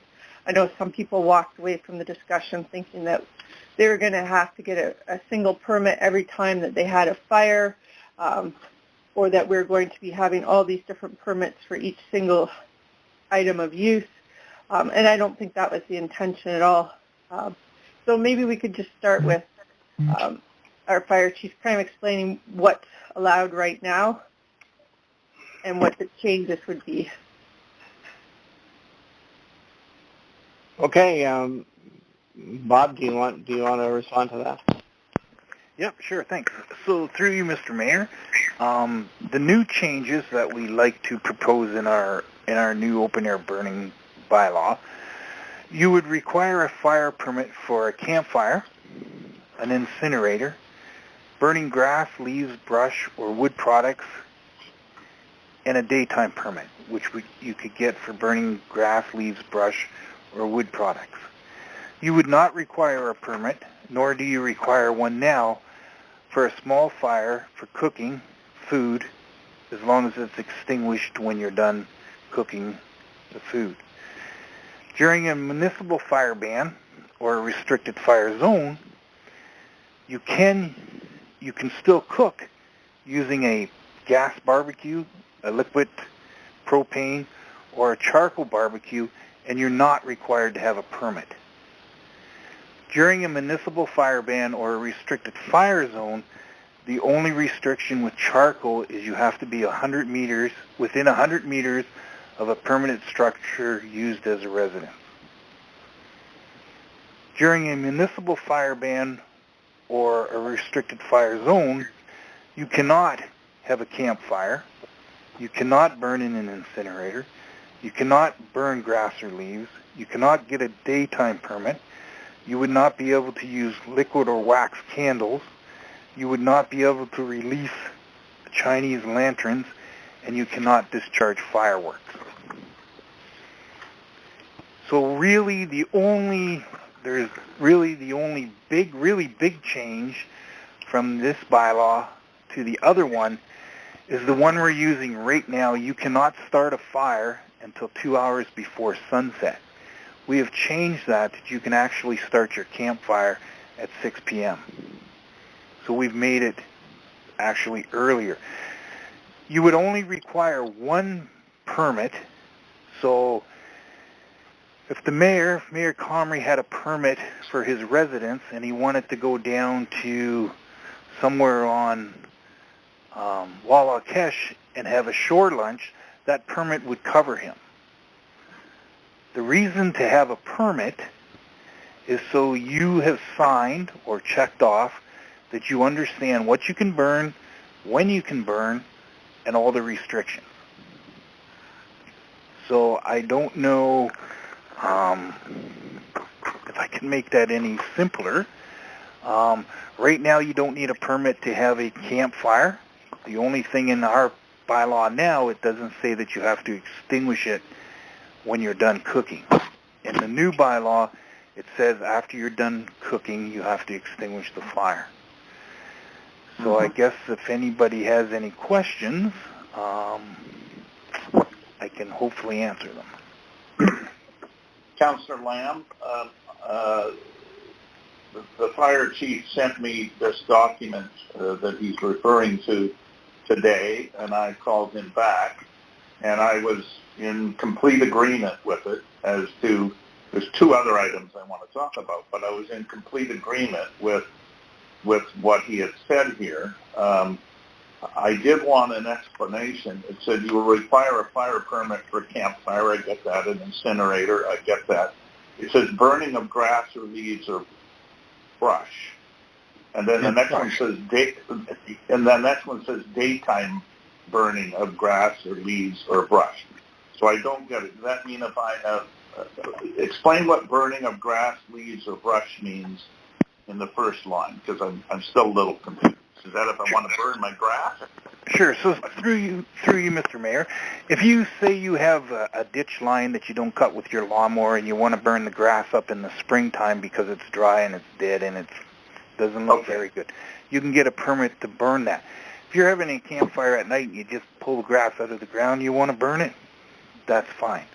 I know some people walked away from the discussion thinking that they were going to have to get a single permit every time that they had a fire, or that we're going to be having all these different permits for each single item of use. And I don't think that was the intention at all. So maybe we could just start with our fire chief kind of explaining what's allowed right now and what the changes would be. Okay, Bob, do you want to respond to that? Yep, sure, thanks. So through you, Mr. Mayor, the new changes that we like to propose in our new open-air burning bylaw, you would require a fire permit for a campfire, an incinerator, burning grass, leaves, brush, or wood products, and a daytime permit, which you could get for burning grass, leaves, brush, or wood products. You would not require a permit, nor do you require one now, for a small fire for cooking food, as long as it's extinguished when you're done cooking the food. During a municipal fire ban or a restricted fire zone, you can still cook using a gas barbecue, a liquid propane, or a charcoal barbecue, and you're not required to have a permit. During a municipal fire ban or a restricted fire zone, the only restriction with charcoal is you have to be within 100 meters of a permanent structure used as a residence. During a municipal fire ban or a restricted fire zone, you cannot have a campfire, you cannot burn in an incinerator, you cannot burn grass or leaves, you cannot get a daytime permit, you would not be able to use liquid or wax candles, you would not be able to release Chinese lanterns, and you cannot discharge fireworks. So really the only really big change from this bylaw to the other one is the one we're using right now. You cannot start a fire until 2 hours before sunset. We have changed that you can actually start your campfire at 6 p.m. So we've made it actually earlier. You would only require one permit. So if Mayor Comrie had a permit for his residence and he wanted to go down to somewhere on Wallakesh and have a shore lunch, that permit would cover him. The reason to have a permit is so you have signed or checked off that you understand what you can burn, when you can burn, and all the restrictions. So I don't know if I can make that any simpler. Right now you don't need a permit to have a campfire. The only thing in our bylaw now, it doesn't say that you have to extinguish it when you're done cooking. In the new bylaw, it says after you're done cooking, you have to extinguish the fire. So I guess if anybody has any questions, I can hopefully answer them. Councillor Lamb, the fire chief sent me this document that he's referring to today, and I called him back, and I was in complete agreement with it as to, there's two other items I want to talk about, but I was in complete agreement with what he had said here. I did want an explanation. It said you will require a fire permit for a campfire. I get that. An incinerator. I get that. It says burning of grass or leaves or brush. And then the next one says daytime burning of grass or leaves or brush. So I don't get it. Does that mean if I have explain what burning of grass, leaves, or brush means in the first line, because I'm still a little confused. Is that if I want to burn my grass? Sure. So through you, Mr. Mayor, if you say you have a ditch line that you don't cut with your lawnmower and you want to burn the grass up in the springtime because it's dry and it's dead and it doesn't look very good, you can get a permit to burn that. If you're having a campfire at night and you just pull the grass out of the ground, you want to burn it, that's fine.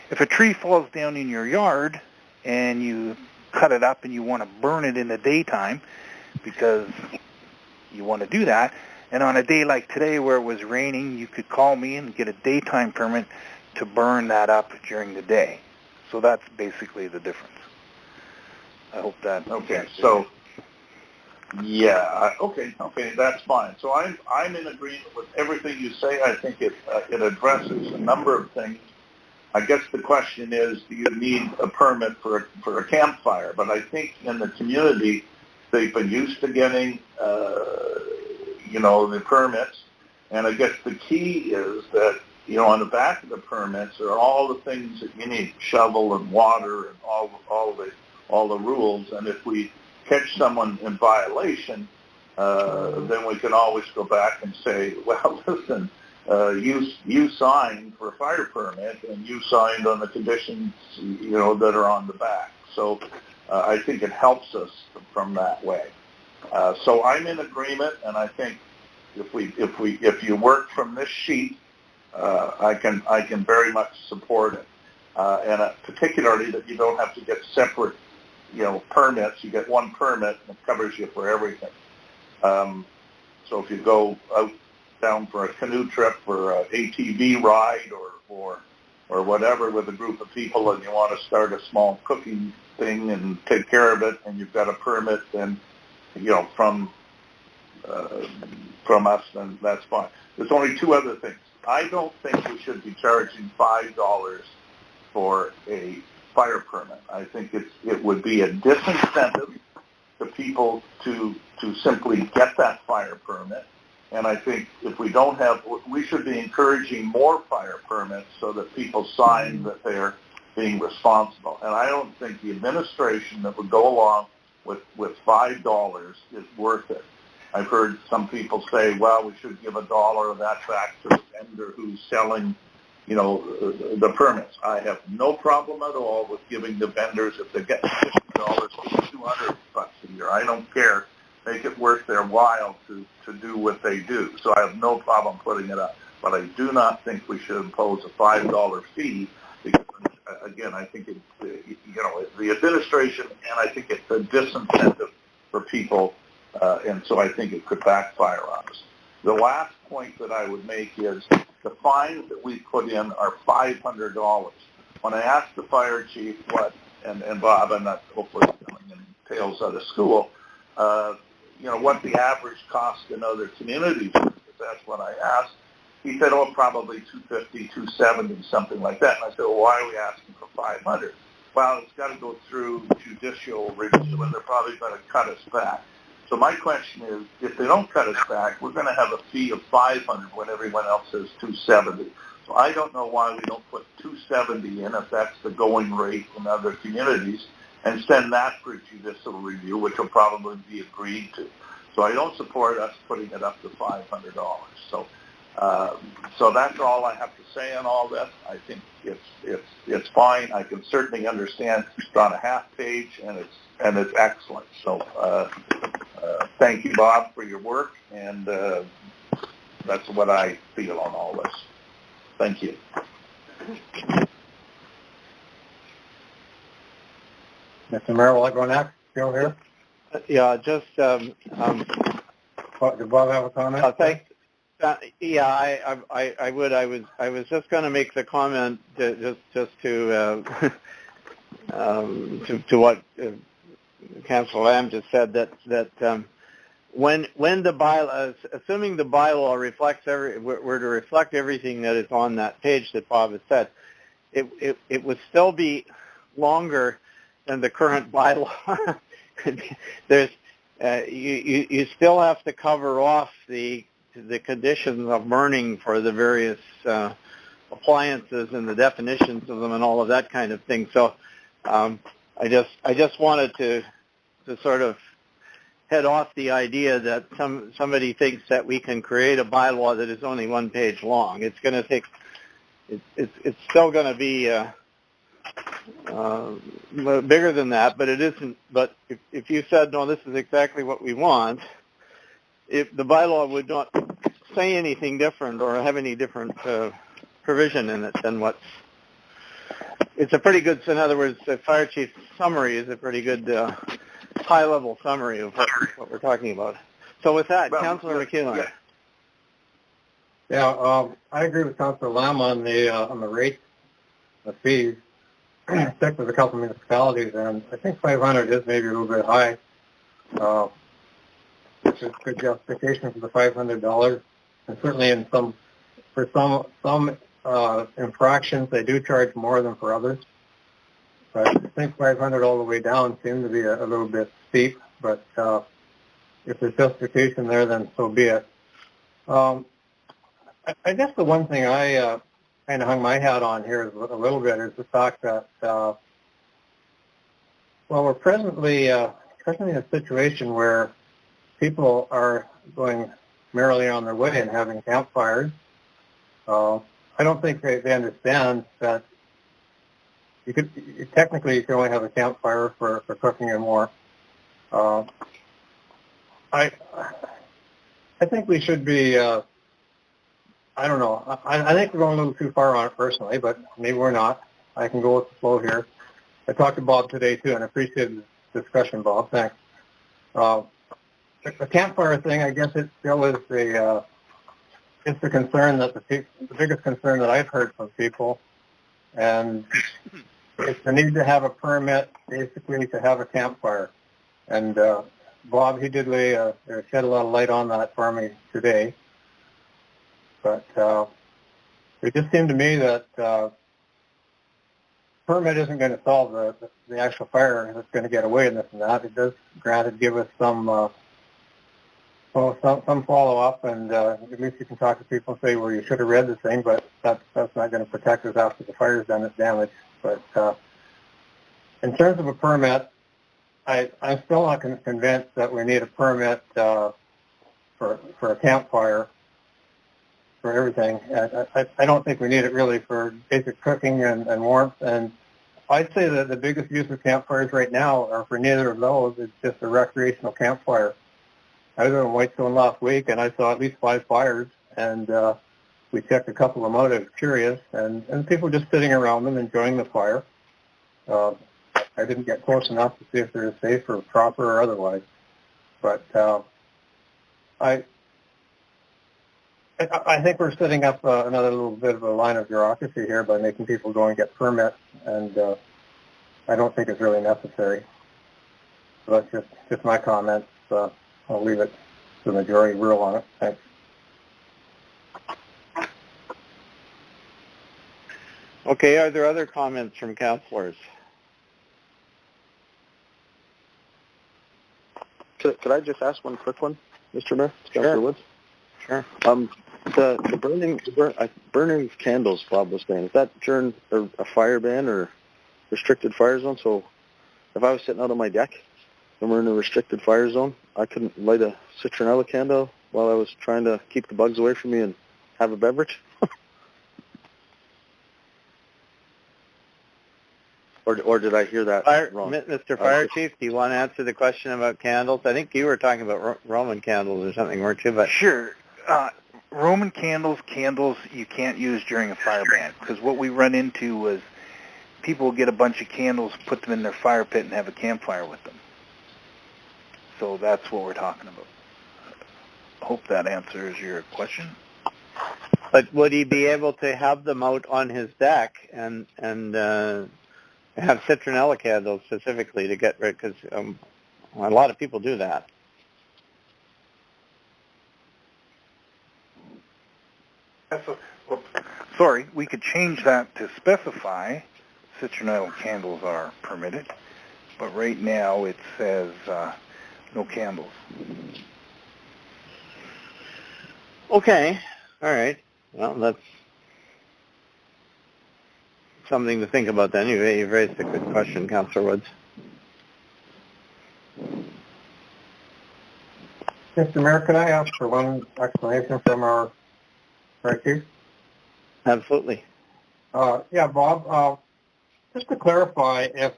If a tree falls down in your yard and you cut it up and you want to burn it in the daytime because you want to do that, and on a day like today where it was raining, you could call me and get a daytime permit to burn that up during the day. So that's basically the difference. I hope that. Okay. So. Yeah. Okay. That's fine. So I'm in agreement with everything you say. I think it addresses a number of things. I guess the question is, do you need a permit for a campfire? But I think in the community, they've been used to getting, the permits. And I guess the key is that, on the back of the permits are all the things that you need: shovel and water and all the rules. And if we catch someone in violation, then we can always go back and say, well, listen, you signed for a fire permit and you signed on the conditions, that are on the back. So I think it helps us from that way. So I'm in agreement, and I think if you work from this sheet, I can very much support it, and particularly that you don't have to get separate, permits. You get one permit and it covers you for everything. So if you go down for a canoe trip or an ATV ride or whatever with a group of people, and you want to start a small cooking thing and take care of it, and you've got a permit, then from us, then that's fine. There's only two other things. I don't think we should be charging $5 for a fire permit. I think it would be a disincentive to people to simply get that fire permit. And I think if we don't have, we should be encouraging more fire permits so that people sign that they're being responsible. And I don't think the administration that would go along with $5 is worth it. I've heard some people say, well, we should give $1 of that back to the vendor who's selling, the permits. I have no problem at all with giving the vendors, if they're getting $50, $200 a year. I don't care. Make it worth their while to do what they do. So I have no problem putting it up. But I do not think we should impose a $5 fee because, again, I think the administration, and I think it's a disincentive for people, and so I think it could backfire on us. The last point that I would make is the fines that we put in are $500. When I asked the fire chief and Bob, I'm not hopefully telling any tales out of school, what the average cost in other communities is, because that's what I asked. He said, probably $250, $270, something like that. And I said, well, why are we asking for $500? Well, it's got to go through judicial review, and they're probably going to cut us back. So my question is, if they don't cut us back, we're going to have a fee of $500 when everyone else says $270. So I don't know why we don't put $270 in, if that's the going rate in other communities, and send that for judicial review, which will probably be agreed to. So I don't support us putting it up to $500. So that's all I have to say on all this. I think it's fine. I can certainly understand it's on a half page, and it's excellent. So thank you, Bob, for your work, and that's what I feel on all this. Thank you. Mr. Mayor, will I go next? Still here? Yeah, just Did Bob have a comment? thanks. I would. I was just going to make the comment to what Councillor Lamb just said, that when the bylaw, assuming the bylaw reflects were to reflect everything that is on that page that Bob has said, it would still be longer than the current bylaw. There's you still have to cover off the conditions of burning for the various appliances and the definitions of them and all of that kind of thing. So I just wanted to sort of head off the idea that somebody thinks that we can create a bylaw that is only one page long. It's going to take. It's still going to be bigger than that, but it isn't. But if you said, no, this is exactly what we want, if the bylaw would not say anything different or have any different provision in it than what's, it's a pretty good, in other words, the fire chief's summary is a pretty good high-level summary of what we're talking about. So with that, Councillor McKeown. Yeah, I agree with Councillor Lamb on the rate of fees. Stick with a couple of municipalities, and I think 500 is maybe a little bit high, which is good justification for the $500. And certainly for some infractions, they do charge more than for others. But I think 500 all the way down seems to be a little bit steep. But if there's justification there, then so be it. I guess the one thing I kind of hung my hat on here a little bit is the fact that, we're presently in a situation where people are going merrily on their way and having campfires. I don't think they understand that technically you can only have a campfire for cooking and warmth. I think we should be. I don't know. I think we're going a little too far on it personally, but maybe we're not. I can go with the flow here. I talked to Bob today too, and I appreciate the discussion, Bob. Thanks. The campfire thing, I guess it still is it's the concern that the biggest concern that I've heard from people, and it's the need to have a permit basically to have a campfire. And Bob, he did shed a lot of light on that for me today. But it just seemed to me that permit isn't going to solve the actual fire that's going to get away and this and that. It does, granted, give us some follow-up, and at least you can talk to people and say, well, you should have read this thing, but that's not going to protect us after the fire's done its damage. But in terms of a permit, I'm still not convinced that we need a permit for a campfire for everything. I don't think we need it really for basic cooking and warmth. And I'd say that the biggest use of campfires right now are for neither of those. It's just a recreational campfire. I was in Whitestone last week, and I saw at least 5 fires, and we checked a couple of them out. I was curious, and people just sitting around them enjoying the fire. I didn't get close enough to see if they're safe or proper or otherwise. But I think we're setting up another little bit of a line of bureaucracy here by making people go and get permits, and I don't think it's really necessary. So that's just my comments. I'll leave it to the majority rule on it. Thanks. Okay, are there other comments from councillors? Could I just ask one quick one, Mr. Mayor? Sure. Woods? Sure. The burning of candles, Bob was saying, is that during a fire ban or restricted fire zone? So if I was sitting out on my deck and we're in a restricted fire zone, I couldn't light a citronella candle while I was trying to keep the bugs away from me and have a beverage? Or did I hear that wrong? Mr. Fire Chief, do you want to answer the question about candles? I think you were talking about Roman candles or something, weren't you? But sure. Roman candles you can't use during a fire ban, because what we run into was people get a bunch of candles, put them in their fire pit, and have a campfire with them. So that's what we're talking about. I hope that answers your question. But would he be able to have them out on his deck and have citronella candles specifically to get rid? Because a lot of people do that. Sorry, we could change that to specify citronella candles are permitted, but right now it says no candles. Okay, all right. Well, that's something to think about then. You've raised a good question, Councillor Woods. Mr. Mayor, could I ask for one explanation from our Fire Chief? Absolutely. Yeah, Bob, just to clarify, if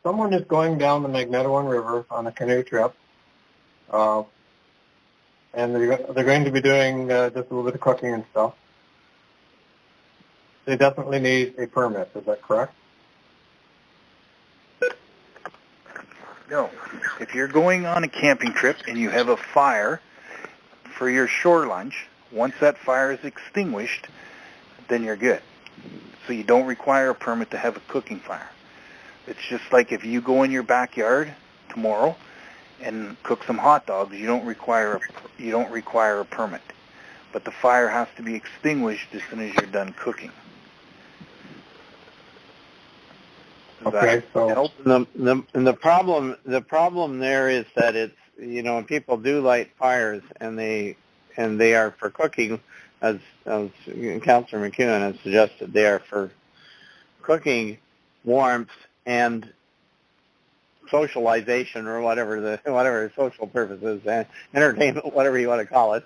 someone is going down the Magnetawan River on a canoe trip, and they're going to be doing just a little bit of cooking and stuff, they definitely need a permit. Is that correct? No. If you're going on a camping trip and you have a fire for your shore lunch, once that fire is extinguished, then you're good. So you don't require a permit to have a cooking fire. It's just like if you go in your backyard tomorrow and cook some hot dogs, you don't require a permit. But the fire has to be extinguished as soon as you're done cooking. Okay, so the problem there is that it's, when people do light fires and they are for cooking, as Councillor McEwen has suggested, they are for cooking, warmth, and socialization, or whatever social purposes, and entertainment, whatever you want to call it,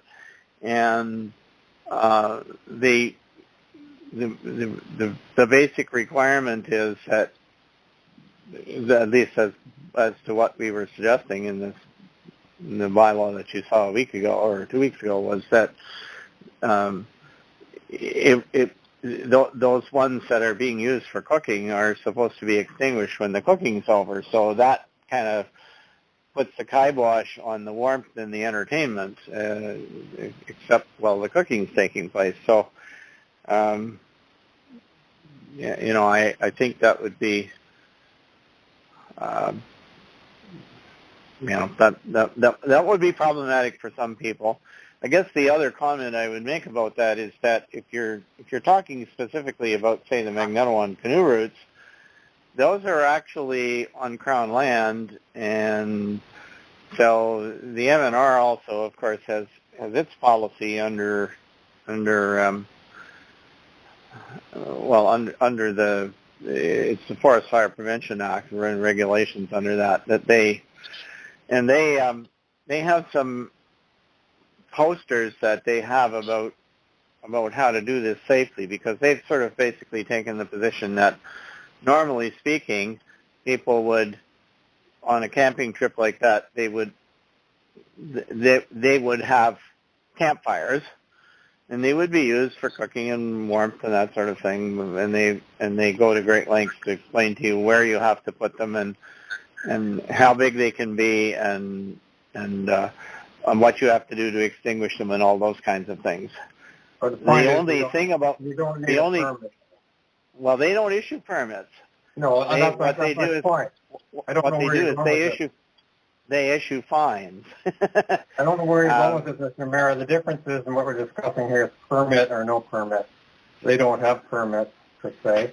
and the basic requirement is that, at least as to what we were suggesting in the bylaw that you saw a week ago or 2 weeks ago, was that those ones that are being used for cooking are supposed to be extinguished when the cooking's over. So that kind of puts the kibosh on the warmth and the entertainment, except while the cooking's taking place. So, I think that would be, that would be problematic for some people. I guess the other comment I would make about that is that if you're talking specifically about, say, the Magneto canoe routes, those are actually on Crown land, and so the MNR also, of course, has its policy under the it's the Forest Fire Prevention Act. We're in regulations under that they have some posters that they have about how to do this safely, because they've sort of basically taken the position that, normally speaking, people would, on a camping trip like that, they would have campfires, and they would be used for cooking and warmth and that sort of thing. And they go to great lengths to explain to you where you have to put them and how big they can be and what you have to do to extinguish them and all those kinds of things. Well, they don't issue permits. No, what they do is they issue fines. I don't know where you're going with this, Mr. Mayor. The difference is in what we're discussing here is permit or no permit. They don't have permits, per se.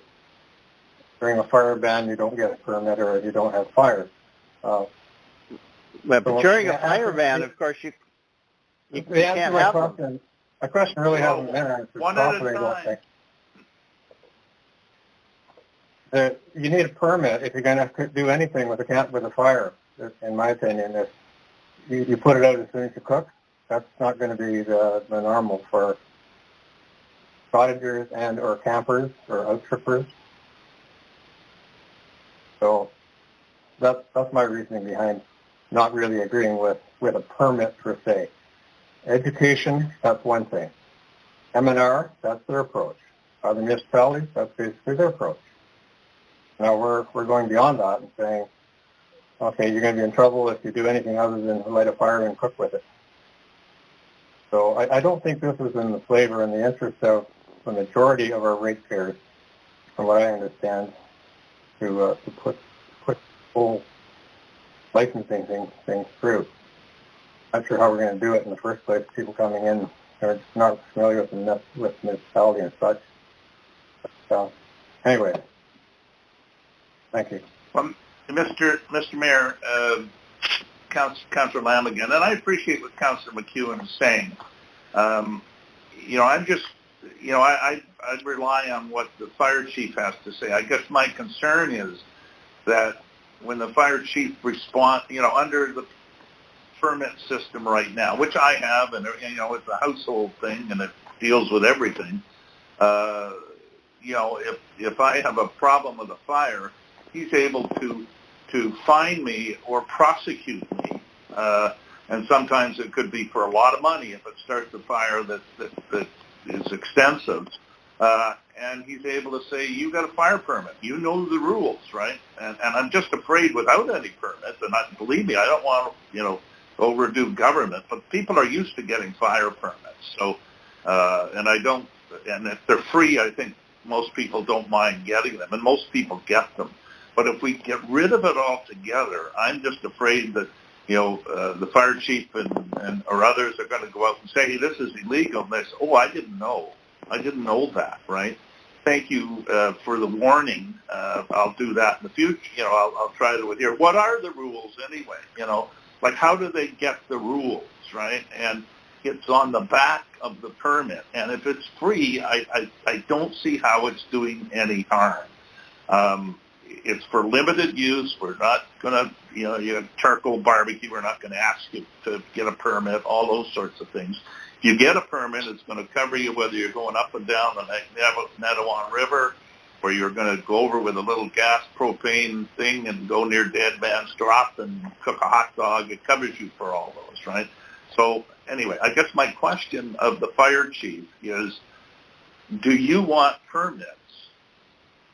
During a fire ban, you don't get a permit, or you don't have fires. But during a fire ban, of course, you can't have them. My question really hasn't been answered properly, I don't think. You need a permit if you're going to do anything with a fire. In my opinion, if you put it out as soon as you cook, that's not going to be the normal for cottagers and or campers or outtrippers. So that's my reasoning behind not really agreeing with a permit per se. Education, that's one thing. MNR, that's their approach. Other municipalities, that's basically their approach. Now we're going beyond that and saying, okay, you're going to be in trouble if you do anything other than light a fire and cook with it. So I don't think this is in the flavor and the interest of the majority of our ratepayers, from what I understand, to put full licensing things through. Not sure how we're going to do it in the first place. People coming in are just not familiar with municipality and such. So, anyway, thank you. Well, Mr. Mayor, Councillor Lamb again, and I appreciate what Councillor McEwen is saying. I rely on what the fire chief has to say. I guess my concern is that when the fire chief responds, under the permit system right now, which I have, and it's a household thing and it deals with everything. If I have a problem with a fire, he's able to fine me or prosecute me, and sometimes it could be for a lot of money if it starts a fire that is extensive. And he's able to say, you got a fire permit. You know the rules, right? And I'm just afraid without any permits, and believe me, I don't want to, overdo government, but people are used to getting fire permits. So, and if they're free, I think most people don't mind getting them, and most people get them. But if we get rid of it altogether, I'm just afraid that, the fire chief and or others are going to go out and say, hey, this is illegal. And they say, oh, I didn't know that, right? Thank you for the warning. I'll do that in the future. I'll try to adhere. What are the rules anyway? Like how do they get the rules, right? And it's on the back of the permit. And if it's free, I don't see how it's doing any harm. It's for limited use. We're not going to, you have charcoal barbecue. We're not going to ask you to get a permit, all those sorts of things. you get a permit, it's going to cover you whether you're going up and down the Nettawan River, or you're going to go over with a little gas propane thing and go near Dead Man's Drop and cook a hot dog. It covers you for all those, right? So anyway, I guess my question of the fire chief is, do you want permits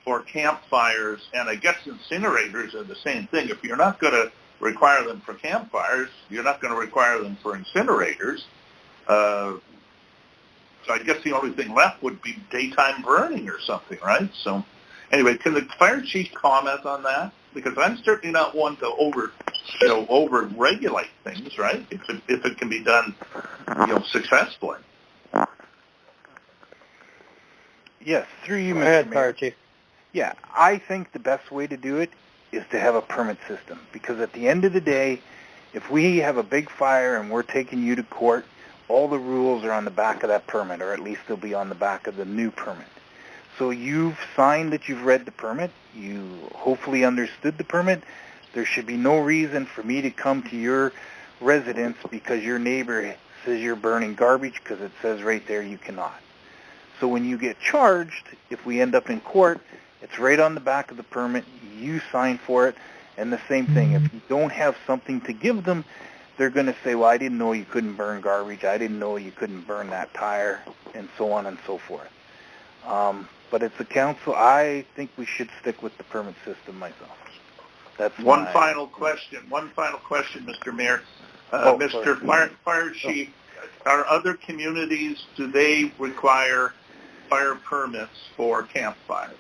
for campfires? And I guess incinerators are the same thing. If you're not going to require them for campfires, you're not going to require them for incinerators. So I guess the only thing left would be daytime burning or something, right? So anyway, can the fire chief comment on that? Because I'm certainly not one to over-regulate things, right? If it can be done, successfully. Yes, through you, Go Mr. ahead, Mayor. Fire Chief. Yeah, I think the best way to do it is to have a permit system, because at the end of the day, if we have a big fire and we're taking you to court, all the rules are on the back of that permit, or at least they'll be on the back of the new permit. So you've signed that you've read the permit, you hopefully understood the permit. There should be no reason for me to come to your residence because your neighbor says you're burning garbage, because it says right there you cannot. So when you get charged, if we end up in court, it's right on the back of the permit, you sign for it, and the same thing, if you don't have something to give them, they're going to say, well, I didn't know you couldn't burn garbage, I didn't know you couldn't burn that tire, and so on and so forth. But it's the council. I think we should stick with the permit system myself. That's One final question, Mr. Mayor. Mr. Fire Chief, are other communities, do they require fire permits for campfires?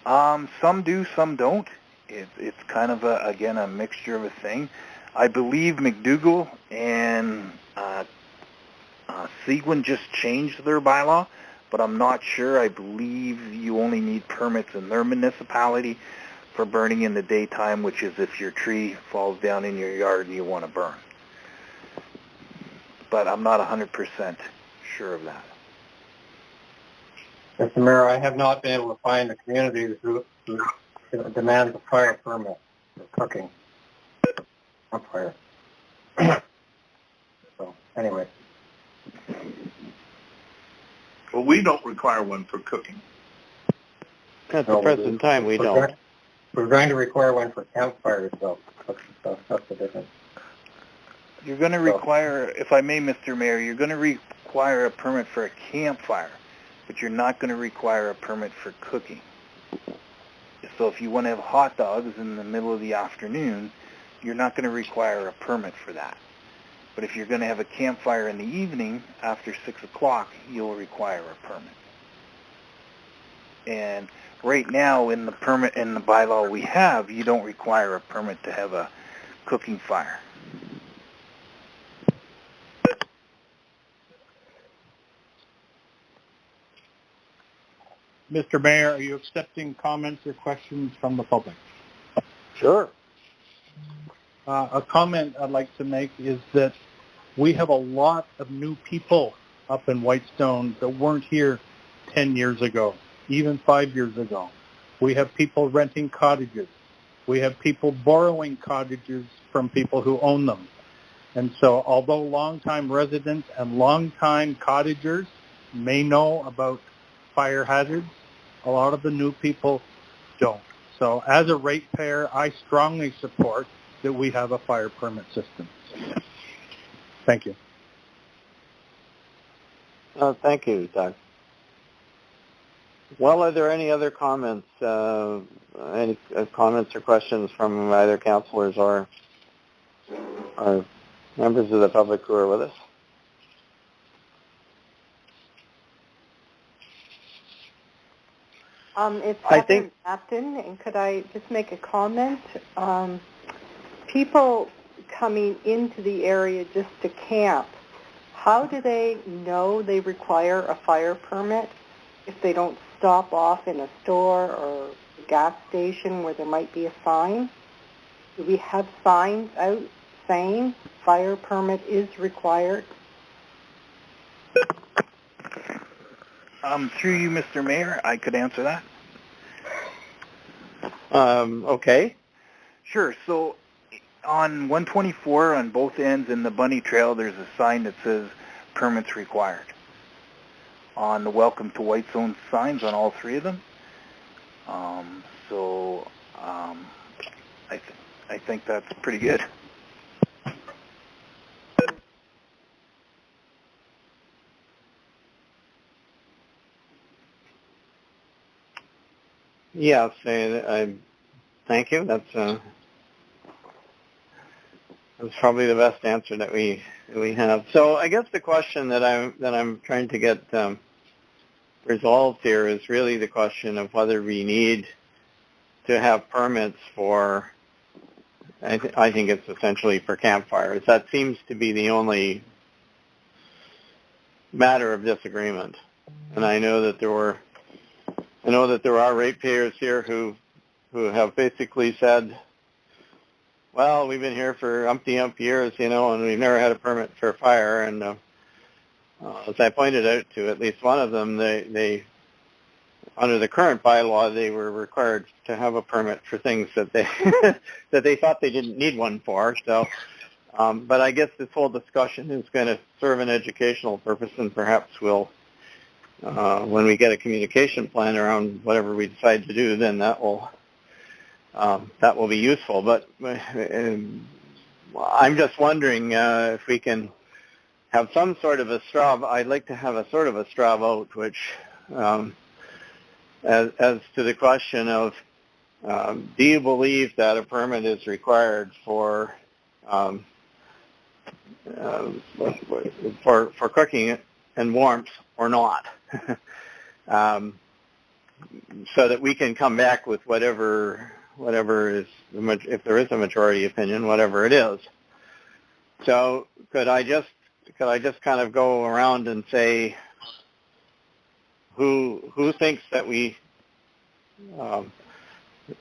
Some do, some don't. It's kind of, a mixture of a thing. I believe McDougall and Seguin just changed their bylaw, but I'm not sure. I believe you only need permits in their municipality for burning in the daytime, which is if your tree falls down in your yard and you want to burn. But I'm not 100% sure of that. Mr. Mayor, I have not been able to find the communities who demand a fire permit for cooking. Not fire. So, anyway. Well, we don't require one for cooking. At the present time, we don't. We're going to require one for campfires, though. That's the difference. You're going to require, if I may, Mr. Mayor, you're going to require a permit for a campfire, but you're not going to require a permit for cooking. So if you want to have hot dogs in the middle of the afternoon, you're not going to require a permit for that. But if you're going to have a campfire in the evening after 6 o'clock, you'll require a permit. And right now in the permit, in the bylaw we have, you don't require a permit to have a cooking fire. Mr. Mayor, are you accepting comments or questions from the public? Sure. A comment I'd like to make is that we have a lot of new people up in Whitestone that weren't here 10 years ago, even 5 years ago. We have people renting cottages. We have people borrowing cottages from people who own them. And so although longtime residents and longtime cottagers may know about fire hazards, a lot of the new people don't. So as a ratepayer, I strongly support that we have a fire permit system. Thank you. Thank you, Doug. Well, are there any other comments? Any comments or questions from either councillors or members of the public who are with us? It's Catherine Afton, and could I just make a comment? People coming into the area just to camp, how do they know they require a fire permit if they don't stop off in a store or a gas station where there might be a sign? Do we have signs out saying fire permit is required? Through you, Mr. Mayor, I could answer that. Okay. Sure. So on 124 on both ends in the Bunny Trail, there's a sign that says permits required on the Welcome to White Zone signs on all three of them. I think that's pretty good. Yes, thank you. That's probably the best answer that we have. So I guess the question that I'm trying to get resolved here is really the question of whether we need to have permits for. I think it's essentially for campfires. That seems to be the only matter of disagreement. And I know that there are ratepayers here who have basically said, well, we've been here for umpty-ump years, and we've never had a permit for a fire. And as I pointed out to at least one of them, they under the current bylaw, they were required to have a permit for things that they that they thought they didn't need one for. So, but I guess this whole discussion is going to serve an educational purpose, and perhaps we'll, when we get a communication plan around whatever we decide to do, then that will be useful. But I'm just wondering if we can have some sort of a straw. I'd like to have a sort of a straw vote, which. As to the question of, do you believe that a permit is required for cooking and warmth or not? So that we can come back with whatever is, if there is a majority opinion, whatever it is. So could I just kind of go around and say, who thinks that we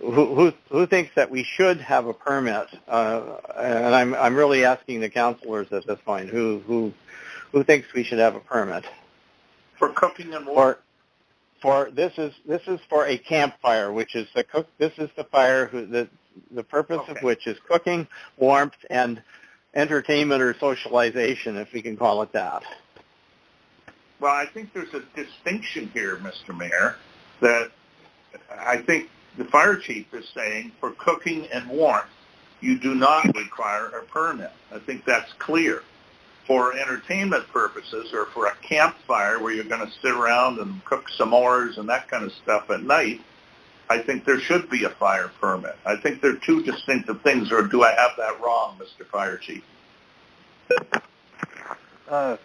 who thinks that we should have a permit? And I'm really asking the councillors at this point. Who thinks we should have a permit for cooking and warmth? For this is for a campfire, which is this is the fire the purpose of which is cooking, warmth, and entertainment or socialization, if we can call it that. Well, I think there's a distinction here, Mr. Mayor, that I think the fire chief is saying for cooking and warmth, you do not require a permit. I think that's clear. For entertainment purposes or for a campfire where you're going to sit around and cook s'mores and that kind of stuff at night, I think there should be a fire permit. I think they're two distinctive things, or do I have that wrong, Mr. Fire Chief?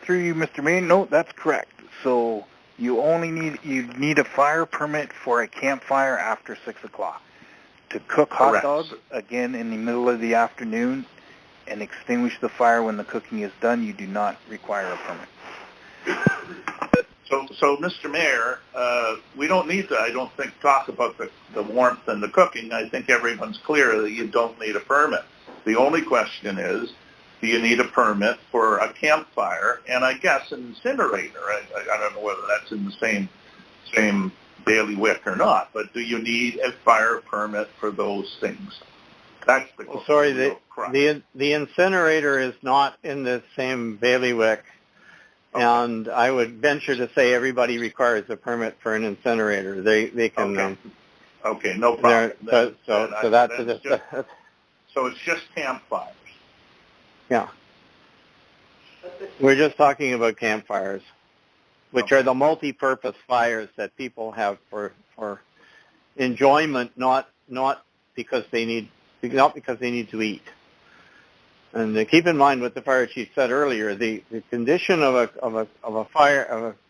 Through you, Mr. Mayor, no, that's correct. So you need a fire permit for a campfire after 6 o'clock. To cook hot dogs, again, in the middle of the afternoon and extinguish the fire when the cooking is done, you do not require a permit. So Mr. Mayor, we don't need to, I don't think, talk about the warmth and the cooking. I think everyone's clear that you don't need a permit. The only question is, do you need a permit for a campfire and I guess an incinerator? I don't know whether that's in the same bailiwick or not, but do you need a fire permit for those things? That's the question. Sorry, the incinerator is not in the same bailiwick, and I would venture to say everybody requires a permit for an incinerator. They can. Okay, no problem. So it's just campfires. Yeah. We're just talking about campfires, which are the multi-purpose fires that people have for enjoyment, not because they need to eat. And keep in mind what the fire chief said earlier: the condition of a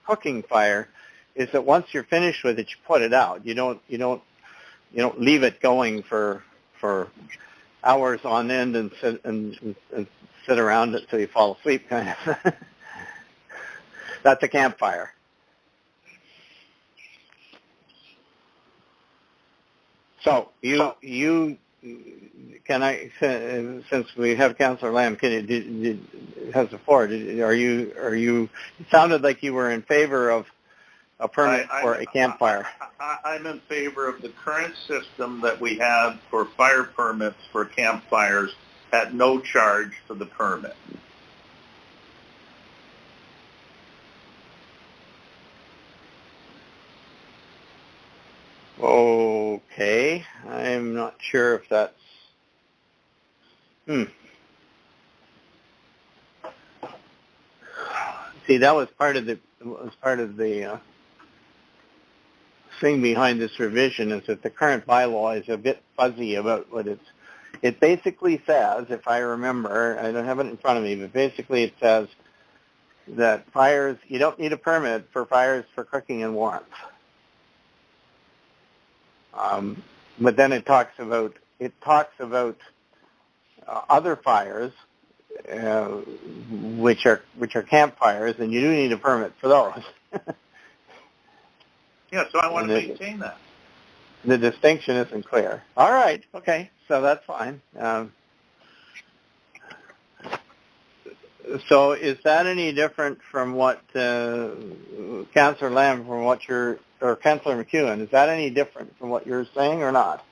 cooking fire is that once you're finished with it, you put it out. You don't leave it going for hours on end and sit around it till you fall asleep, kind of. That's a campfire. So you can I, since we have Councillor Lamb, has the floor. It sounded like you were in favor of a permit for a campfire. I'm in favor of the current system that we have for fire permits for campfires at no charge for the permit. sure if that's. See, that was part of the thing behind this revision, is that the current bylaw is a bit fuzzy about what it's. It basically says, if I remember, I don't have it in front of me, but basically it says that fires, you don't need a permit for fires for cooking and warmth. But then it talks about other fires, which are campfires, and you do need a permit for those. Yeah, so I want to maintain that. The distinction isn't clear. All right, okay, so that's fine. So is that any different from what Councillor Lamb, or Councillor McEwen, is that any different from what you're saying or not?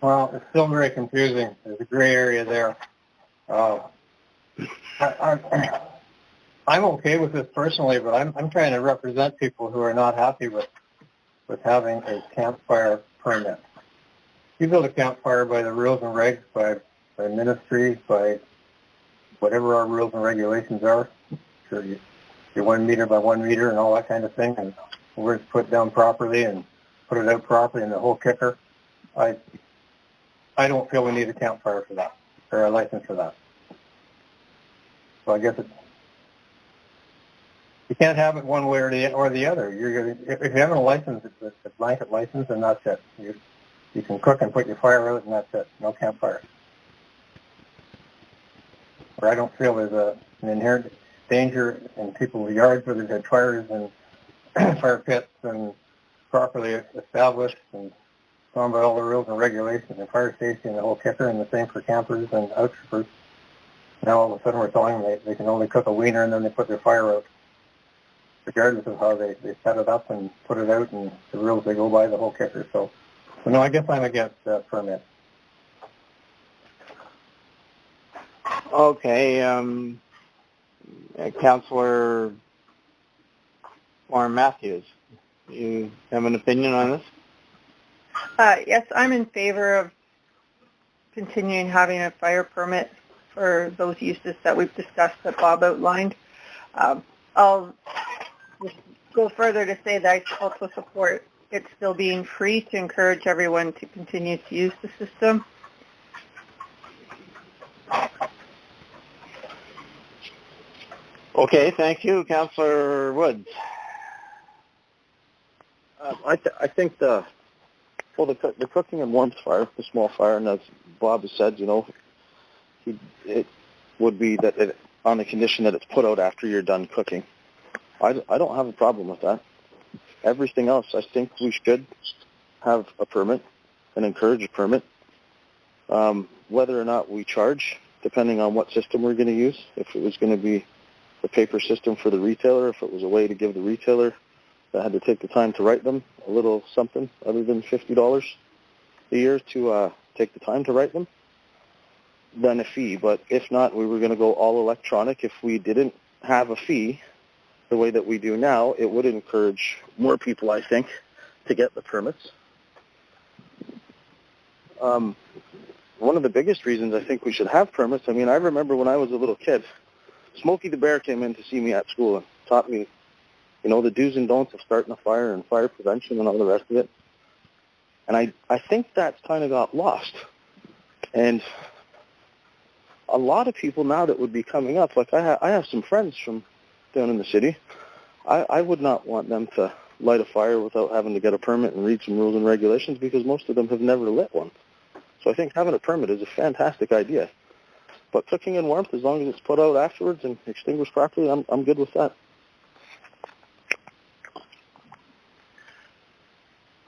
Well, it's still very confusing. There's a gray area there. I'm okay with this personally, but I'm trying to represent people who are not happy with having a campfire permit. You build a campfire by the rules and regs, by ministry, by whatever our rules and regulations are. Sure, you're 1 meter by 1 meter and all that kind of thing, and where it's put down properly and put it out properly and the whole kicker. I don't feel we need a campfire for that, or a license for that. So I guess you can't have it one way or the other. If you have a license, it's a blanket license, and that's it. You can cook and put your fire out, and that's it. No campfire. Or I don't feel there's an inherent danger in people's yards where they've had fires and fire pits and properly established and gone by all the rules and regulations and fire safety and the whole kicker, and the same for campers and outstrippers. Now all of a sudden we're telling them they can only cook a wiener and then they put their fire out, regardless of how they set it up and put it out and the rules they go by, the whole kicker. So no, I guess I'm against permits. Okay, Councillor Warren Matthews, you have an opinion on this? Yes, I'm in favor of continuing having a fire permit for those uses that we've discussed that Bob outlined. I'll just go further to say that I also support it still being free to encourage everyone to continue to use the system. Okay, thank you. Councillor Woods. I think the cooking and warmth fire, the small fire, and as Bob has said, it would be that on the condition that it's put out after you're done cooking. I don't have a problem with that. Everything else, I think we should have a permit and encourage a permit. Whether or not we charge, depending on what system we're going to use, if it was going to be the paper system for the retailer, if it was a way to give the retailer that had to take the time to write them a little something other than $50 a year to take the time to write them, then a fee. But if not, we were going to go all electronic. If we didn't have a fee the way that we do now, it would encourage more people, I think, to get the permits. One of the biggest reasons I think we should have permits, I remember when I was a little kid, Smokey the Bear came in to see me at school and taught me, the do's and don'ts of starting a fire and fire prevention and all the rest of it. And I think that's kind of got lost. And a lot of people now that would be coming up, like I have some friends from down in the city, I would not want them to light a fire without having to get a permit and read some rules and regulations, because most of them have never lit one. So I think having a permit is a fantastic idea. But cooking and warmth, as long as it's put out afterwards and extinguished properly, I'm good with that.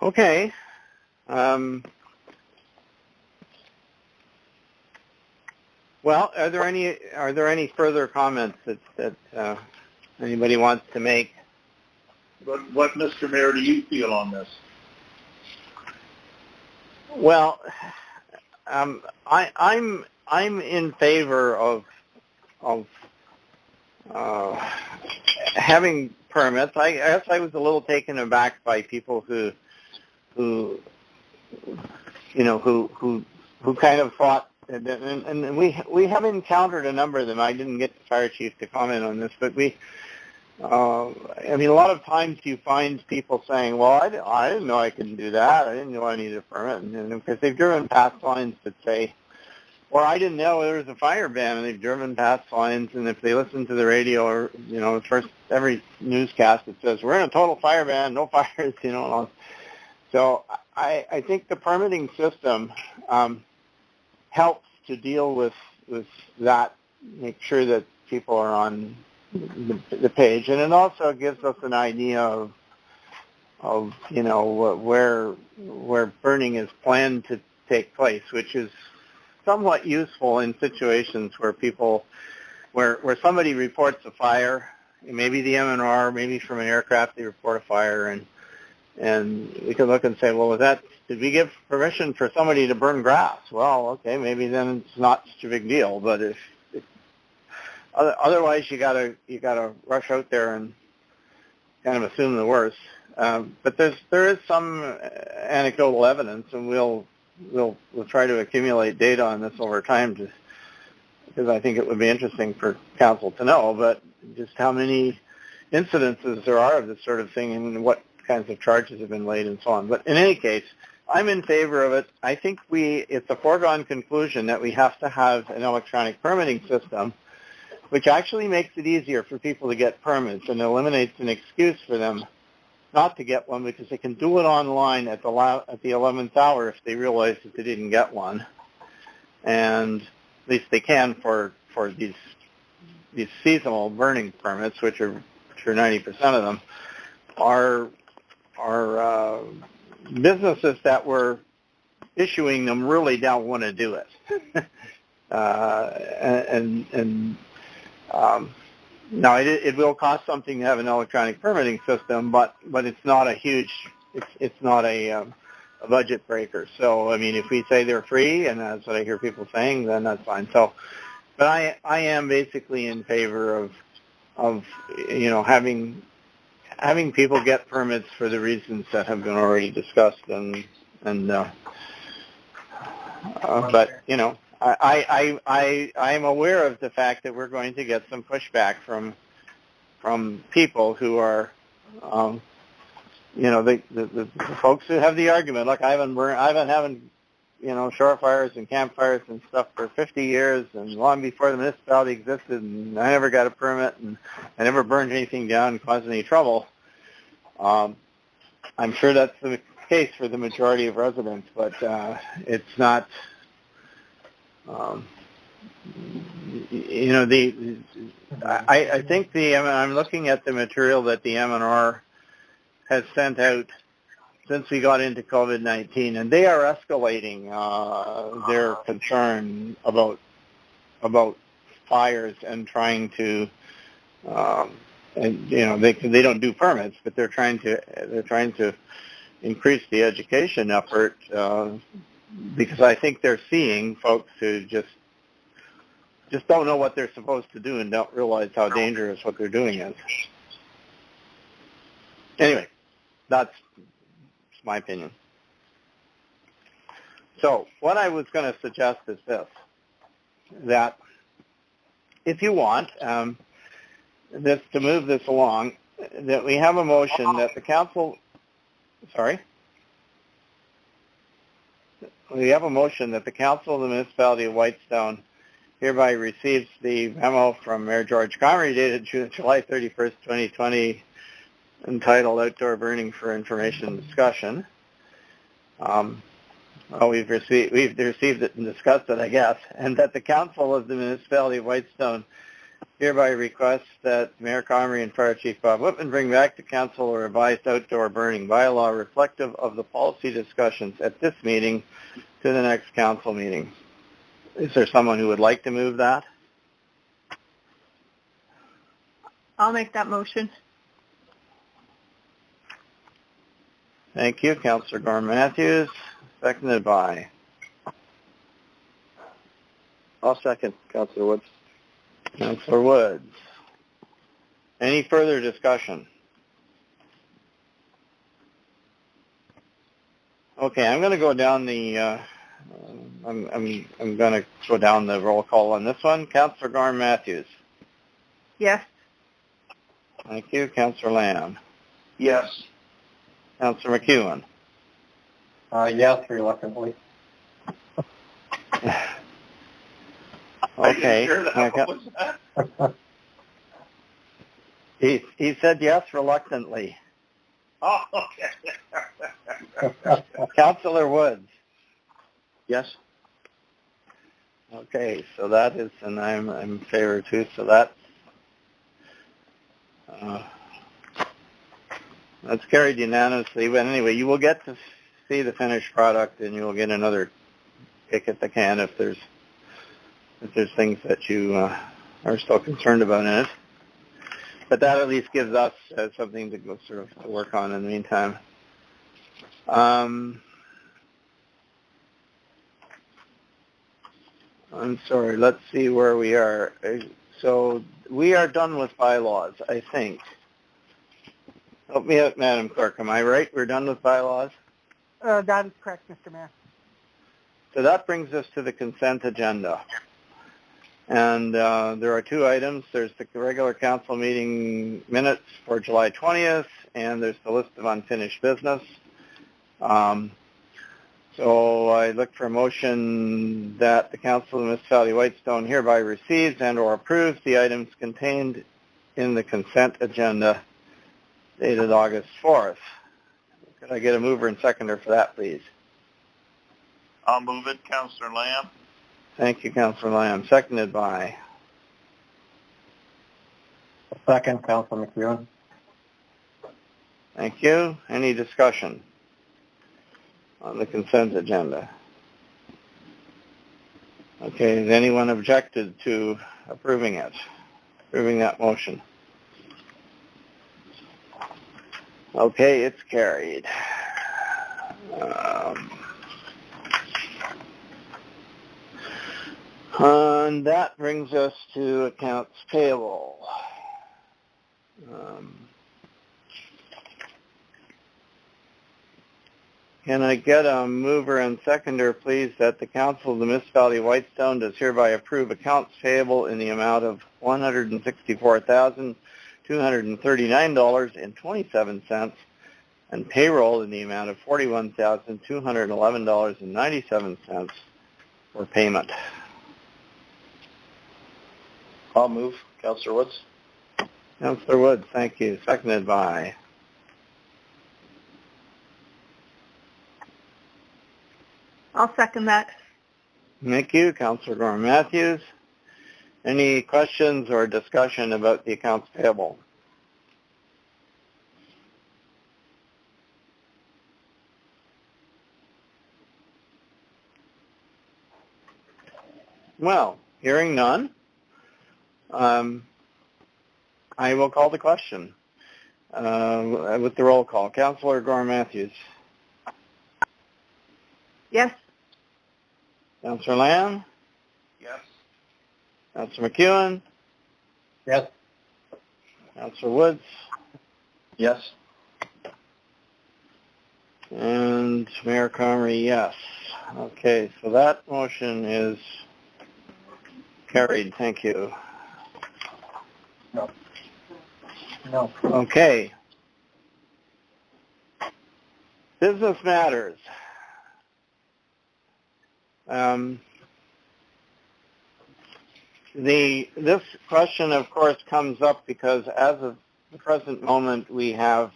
Okay. Well, are there any further comments that anybody wants to make? What, Mr. Mayor, do you feel on this? Well, I'm in favor of having permits. I guess I was a little taken aback by people who who kind of thought, and we have encountered a number of them. I didn't get the fire chief to comment on this, but I mean, a lot of times you find people saying, well, I didn't know I couldn't do that. I didn't know I needed a permit. And because they've driven past signs that say, or I didn't know there was a fire ban, and they've driven past signs, and if they listen to the radio or, first every newscast, it says, we're in a total fire ban, no fires, So I think the permitting system helps to deal with that, make sure that people are on the page, and it also gives us an idea of where burning is planned to take place, which is somewhat useful in situations where somebody reports a fire, maybe the MNR, maybe from an aircraft they report a fire, and we can look and say, well, did we give permission for somebody to burn grass? Well, okay, maybe then it's not such a big deal, but if otherwise you gotta rush out there and kind of assume the worst. But there is some anecdotal evidence, and we'll try to accumulate data on this over time, because I think it would be interesting for council to know, but just how many incidences there are of this sort of thing and what kinds of charges have been laid and so on. But in any case, I'm in favor of it. I think it's a foregone conclusion that we have to have an electronic permitting system, which actually makes it easier for people to get permits and eliminates an excuse for them not to get one, because they can do it online at the 11th hour if they realize that they didn't get one, and at least they can for these seasonal burning permits, which are 90% of them are businesses that were issuing them really don't want to do it, now it will cost something to have an electronic permitting system, but it's not a huge, it's not a budget breaker. So I mean, if we say they're free, and that's what I hear people saying, then that's fine. So, but I am basically in favor of having people get permits for the reasons that have been already discussed, but I'm aware of the fact that we're going to get some pushback from people who are, the folks who have the argument. Look, I've been having, shore fires and campfires and stuff for 50 years, and long before the municipality existed, and I never got a permit, and I never burned anything down and caused any trouble. I'm sure that's the case for the majority of residents, but it's not. I think I'm looking at the material that the MNR has sent out since we got into COVID-19, and they are escalating their concern about fires and trying to, they don't do permits, but they're trying to increase the education effort. Because I think they're seeing folks who just don't know what they're supposed to do and don't realize how dangerous what they're doing is. Anyway, that's my opinion. So what I was going to suggest is this, that if you want to move this along, that we have a motion that the council, we have a motion that the Council of the Municipality of Whitestone hereby receives the memo from Mayor George Comrie dated July 31st, 2020, entitled Outdoor Burning for Information and Discussion. We've received it and discussed it, I guess, and that the Council of the Municipality of Whitestone hereby requests that Mayor Comrie and Fire Chief Bob Whitman bring back to Council a revised outdoor burning bylaw reflective of the policy discussions at this meeting to the next council meeting. Is there someone who would like to move that? I'll make that motion. Thank you, Councillor Gorman-Matthews. Seconded by? I'll second, Councillor Woods. Councillor Woods. Any further discussion? Okay, I'm going to go down the. I'm going to go down the roll call on this one. Councillor Gorham Matthews. Yes. Thank you. Councillor Lamb. Yes. Councillor McEwen. Yes, reluctantly. Okay. What was that? He said yes reluctantly. Oh, okay. Councillor Woods. Yes. Okay, so that is, and I'm in favor too. So that's carried unanimously. But anyway, you will get to see the finished product, and you will get another kick at the can if there's things that you are still concerned about in it. But that at least gives us something to go sort of to work on in the meantime. I'm sorry. Let's see where we are. So we are done with bylaws, I think. Help me out, Madam Clerk. Am I right? We're done with bylaws? That is correct, Mr. Mayor. So that brings us to the consent agenda. And there are two items. There's the regular council meeting minutes for July 20th, and there's the list of unfinished business. So I look for a motion that the Council of the Municipality of Whitestone hereby receives and or approves the items contained in the consent agenda dated August 4th. Could I get a mover and seconder for that, please? I'll move it, Councillor Lamb. Thank you, Councillor Lamb. Seconded by? Second, Councillor McEwen. Thank you. Any discussion on the consent agenda? Okay, has anyone objected to approving that motion? Okay, it's carried. And that brings us to accounts payable. Can I get a mover and seconder, please, that the Council of the Municipality of Whitestone does hereby approve accounts payable in the amount of $164,239.27 and payroll in the amount of $41,211.97 for payment. I'll move. Councillor Woods. Councillor Woods, thank you. Seconded by? I'll second that. Thank you, Councillor Gorham Matthews. Any questions or discussion about the accounts payable? Well, hearing none, I will call the question with the roll call. Councillor Gorham Matthews. Yes. Councillor Lamb. Yes. Councillor McEwen. Yes. Councillor Woods. Yes. And Mayor Comrie, yes. Okay, so that motion is carried. Thank you. No. Okay. Business matters. This question, of course, comes up because as of the present moment, we have,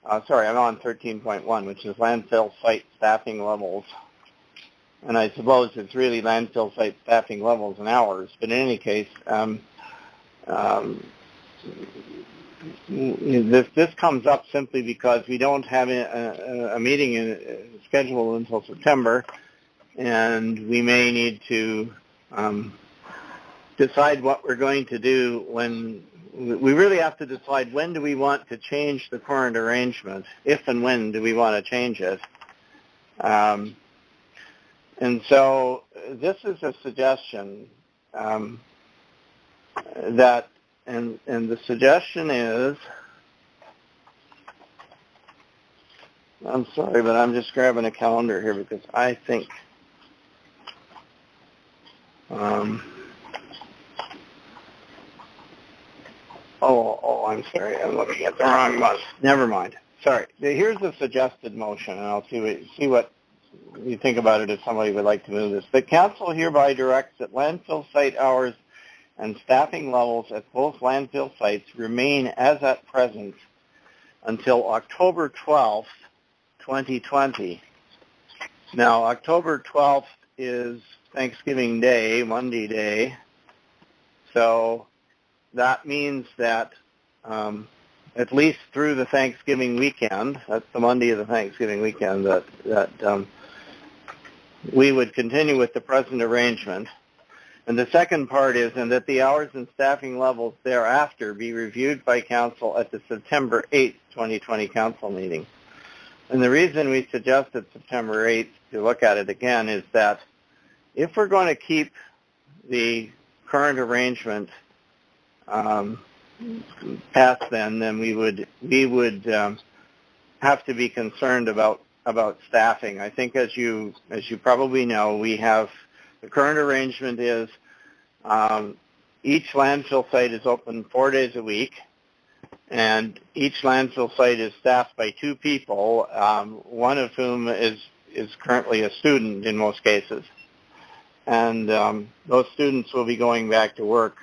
I'm on 13.1, which is landfill site staffing levels. And I suppose it's really landfill site staffing levels in hours. But in any case, this comes up simply because we don't have a meeting scheduled until September, and we may need to decide what we're going to do when we really have to decide when do we want to change the current arrangement, if and when do we want to change it. And so this is a suggestion that, and the suggestion is I'm sorry, but I'm just grabbing a calendar here because I think I'm sorry. I'm looking at the wrong month. Never mind. Sorry. Here's the suggested motion, and I'll see what you think about it if somebody would like to move this. The council hereby directs that landfill site hours and staffing levels at both landfill sites remain as at present until October 12th, 2020. Now, October 12th is Thanksgiving Day, Monday Day. So that means that at least through the Thanksgiving weekend, that's the Monday of the Thanksgiving weekend, that we would continue with the present arrangement. And the second part is, and that the hours and staffing levels thereafter be reviewed by council at the September 8th, 2020 council meeting. And the reason we suggested September 8th to look at it again is that if we're going to keep the current arrangement past then we would have to be concerned about staffing. I think as you probably know, we have the current arrangement is each landfill site is open 4 days a week, and each landfill site is staffed by 2 people, one of whom is currently a student in most cases. And those students will be going back to work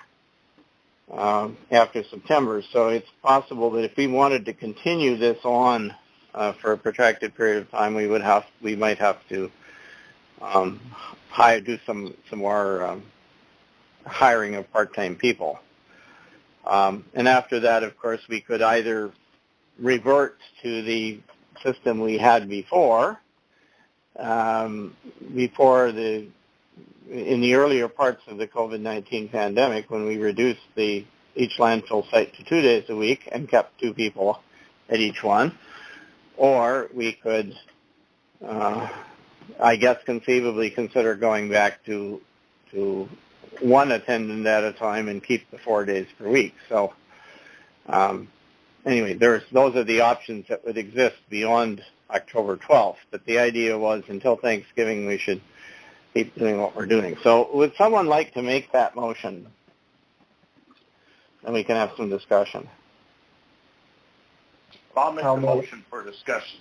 after September. So it's possible that if we wanted to continue this on for a protracted period of time, we might have to do some more hiring of part-time people. And after that, of course, we could either revert to the system we had before in the earlier parts of the COVID-19 pandemic, when we reduced each landfill site to 2 days a week and kept 2 people at each one. Or we could, I guess, conceivably consider going back to 1 attendant at a time and keep the 4 days per week. So anyway, those are the options that would exist beyond October 12th. But the idea was until Thanksgiving we should keep doing what we're doing. So would someone like to make that motion? And we can have some discussion. I'll make the motion for discussion.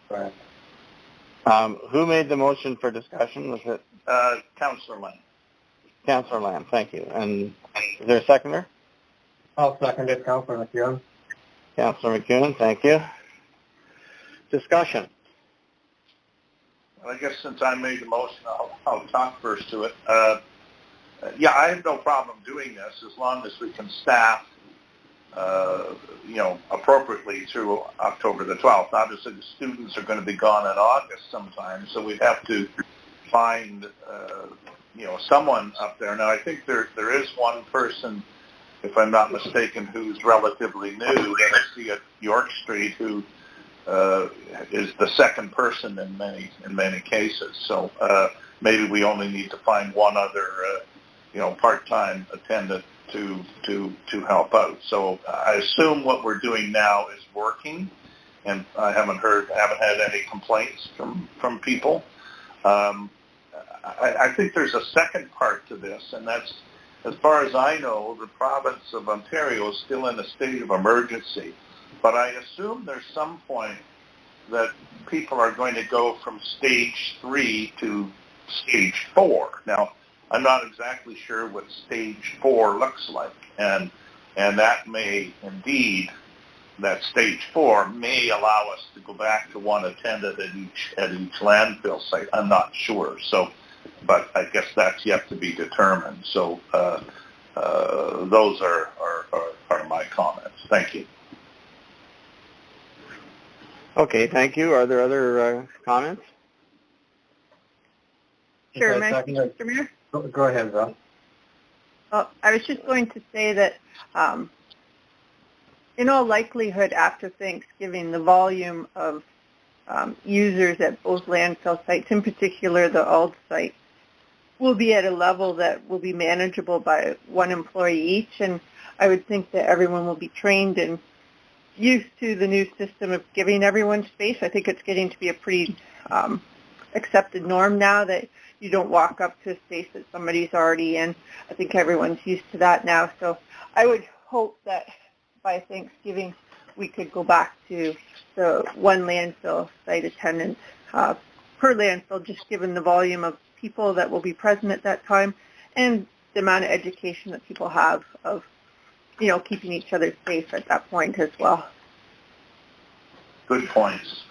Right. Who made the motion for discussion? Was it Councillor Lamb? Councillor Lamb, thank you. And is there a seconder? I'll second it, Councillor McEwen. Councillor McEwen, thank you. Discussion. I guess since I made the motion, I'll talk first to it. Yeah, I have no problem doing this as long as we can staff, appropriately through October the 12th. Obviously, the students are going to be gone in August sometime, so we'd have to find, someone up there. Now, I think there is one person, if I'm not mistaken, who's relatively new that I see at York Street who is the second person in many cases. So maybe we only need to find one other, part-time attendant to help out. So I assume what we're doing now is working, and I haven't had any complaints from people. I think there's a second part to this, and that's, as far as I know, the province of Ontario is still in a state of emergency. But I assume there's some point that people are going to go from stage 3 to stage 4. Now, I'm not exactly sure what stage 4 looks like, and that may indeed, that stage 4 may allow us to go back to one attendant at each landfill site. I'm not sure. So, but I guess that's yet to be determined. So those are my comments. Thank you. Okay, thank you. Are there other comments? Sure, Mr. Mayor? Go ahead, Val. Well, I was just going to say that in all likelihood after Thanksgiving, the volume of users at both landfill sites, in particular the ALD site, will be at a level that will be manageable by one employee each, and I would think that everyone will be trained in used to the new system of giving everyone space. I think it's getting to be a pretty accepted norm now that you don't walk up to a space that somebody's already in. I think everyone's used to that now. So I would hope that by Thanksgiving we could go back to the one landfill site attendance per landfill, just given the volume of people that will be present at that time and the amount of education that people have of, you know, keeping each other safe at that point as well. Good points.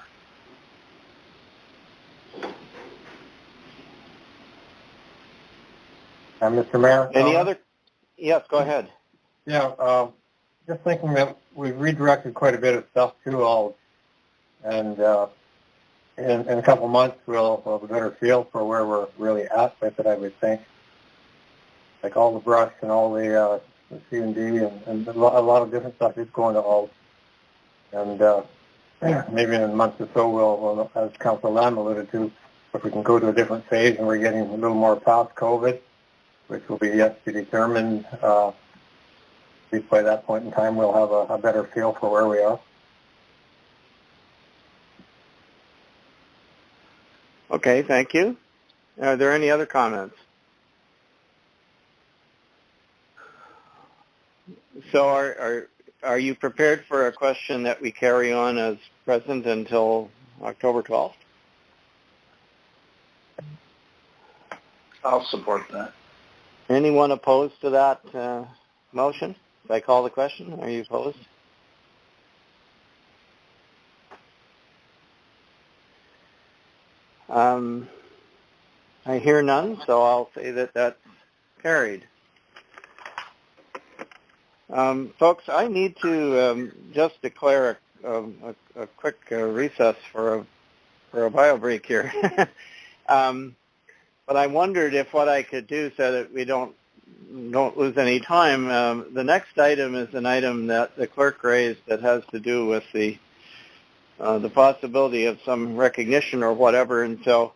Mr. Mayor? Any other? Yes, go ahead. Yeah, just thinking that we've redirected quite a bit of stuff to all, and in a couple months we'll have a better feel for where we're really at with it, I would think. Like all the brush and all the C&D and a lot of different stuff is going to all. And maybe in a month or so we'll, as Councillor Lamb alluded to, if we can go to a different phase and we're getting a little more past COVID, which will be yet to be determined. At least by that point in time, we'll have a better feel for where we are. Okay, thank you. Are there any other comments? So are you prepared for a question that we carry on as present until October 12th? I'll support that. Anyone opposed to that motion? If I call the question, are you opposed? I hear none, so I'll say that that's carried. Folks, I need to just declare a quick recess for a bio break here. But I wondered if what I could do so that we don't lose any time. The next item is an item that the clerk raised that has to do with the possibility of some recognition or whatever. And so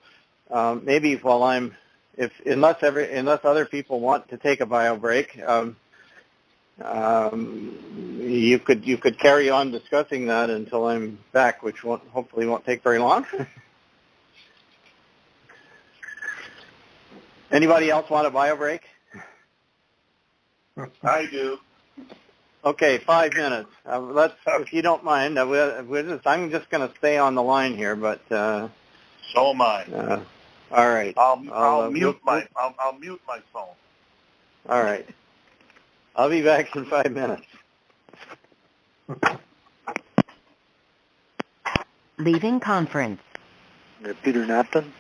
maybe while unless other people want to take a bio break, you could carry on discussing that until I'm back, which hopefully won't take very long. Anybody else want a bio break? I do. Okay, 5 minutes. If you don't mind, I'm just going to stay on the line here, but so am I. All right. I'll mute my phone. All right. I'll be back in 5 minutes. Leaving conference. Peter Napton.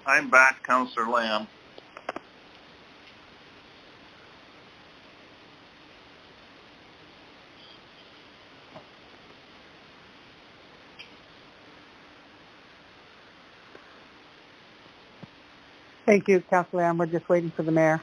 I'm back, Councillor Lamb. Thank you, Councillor Lamb. We're just waiting for the mayor.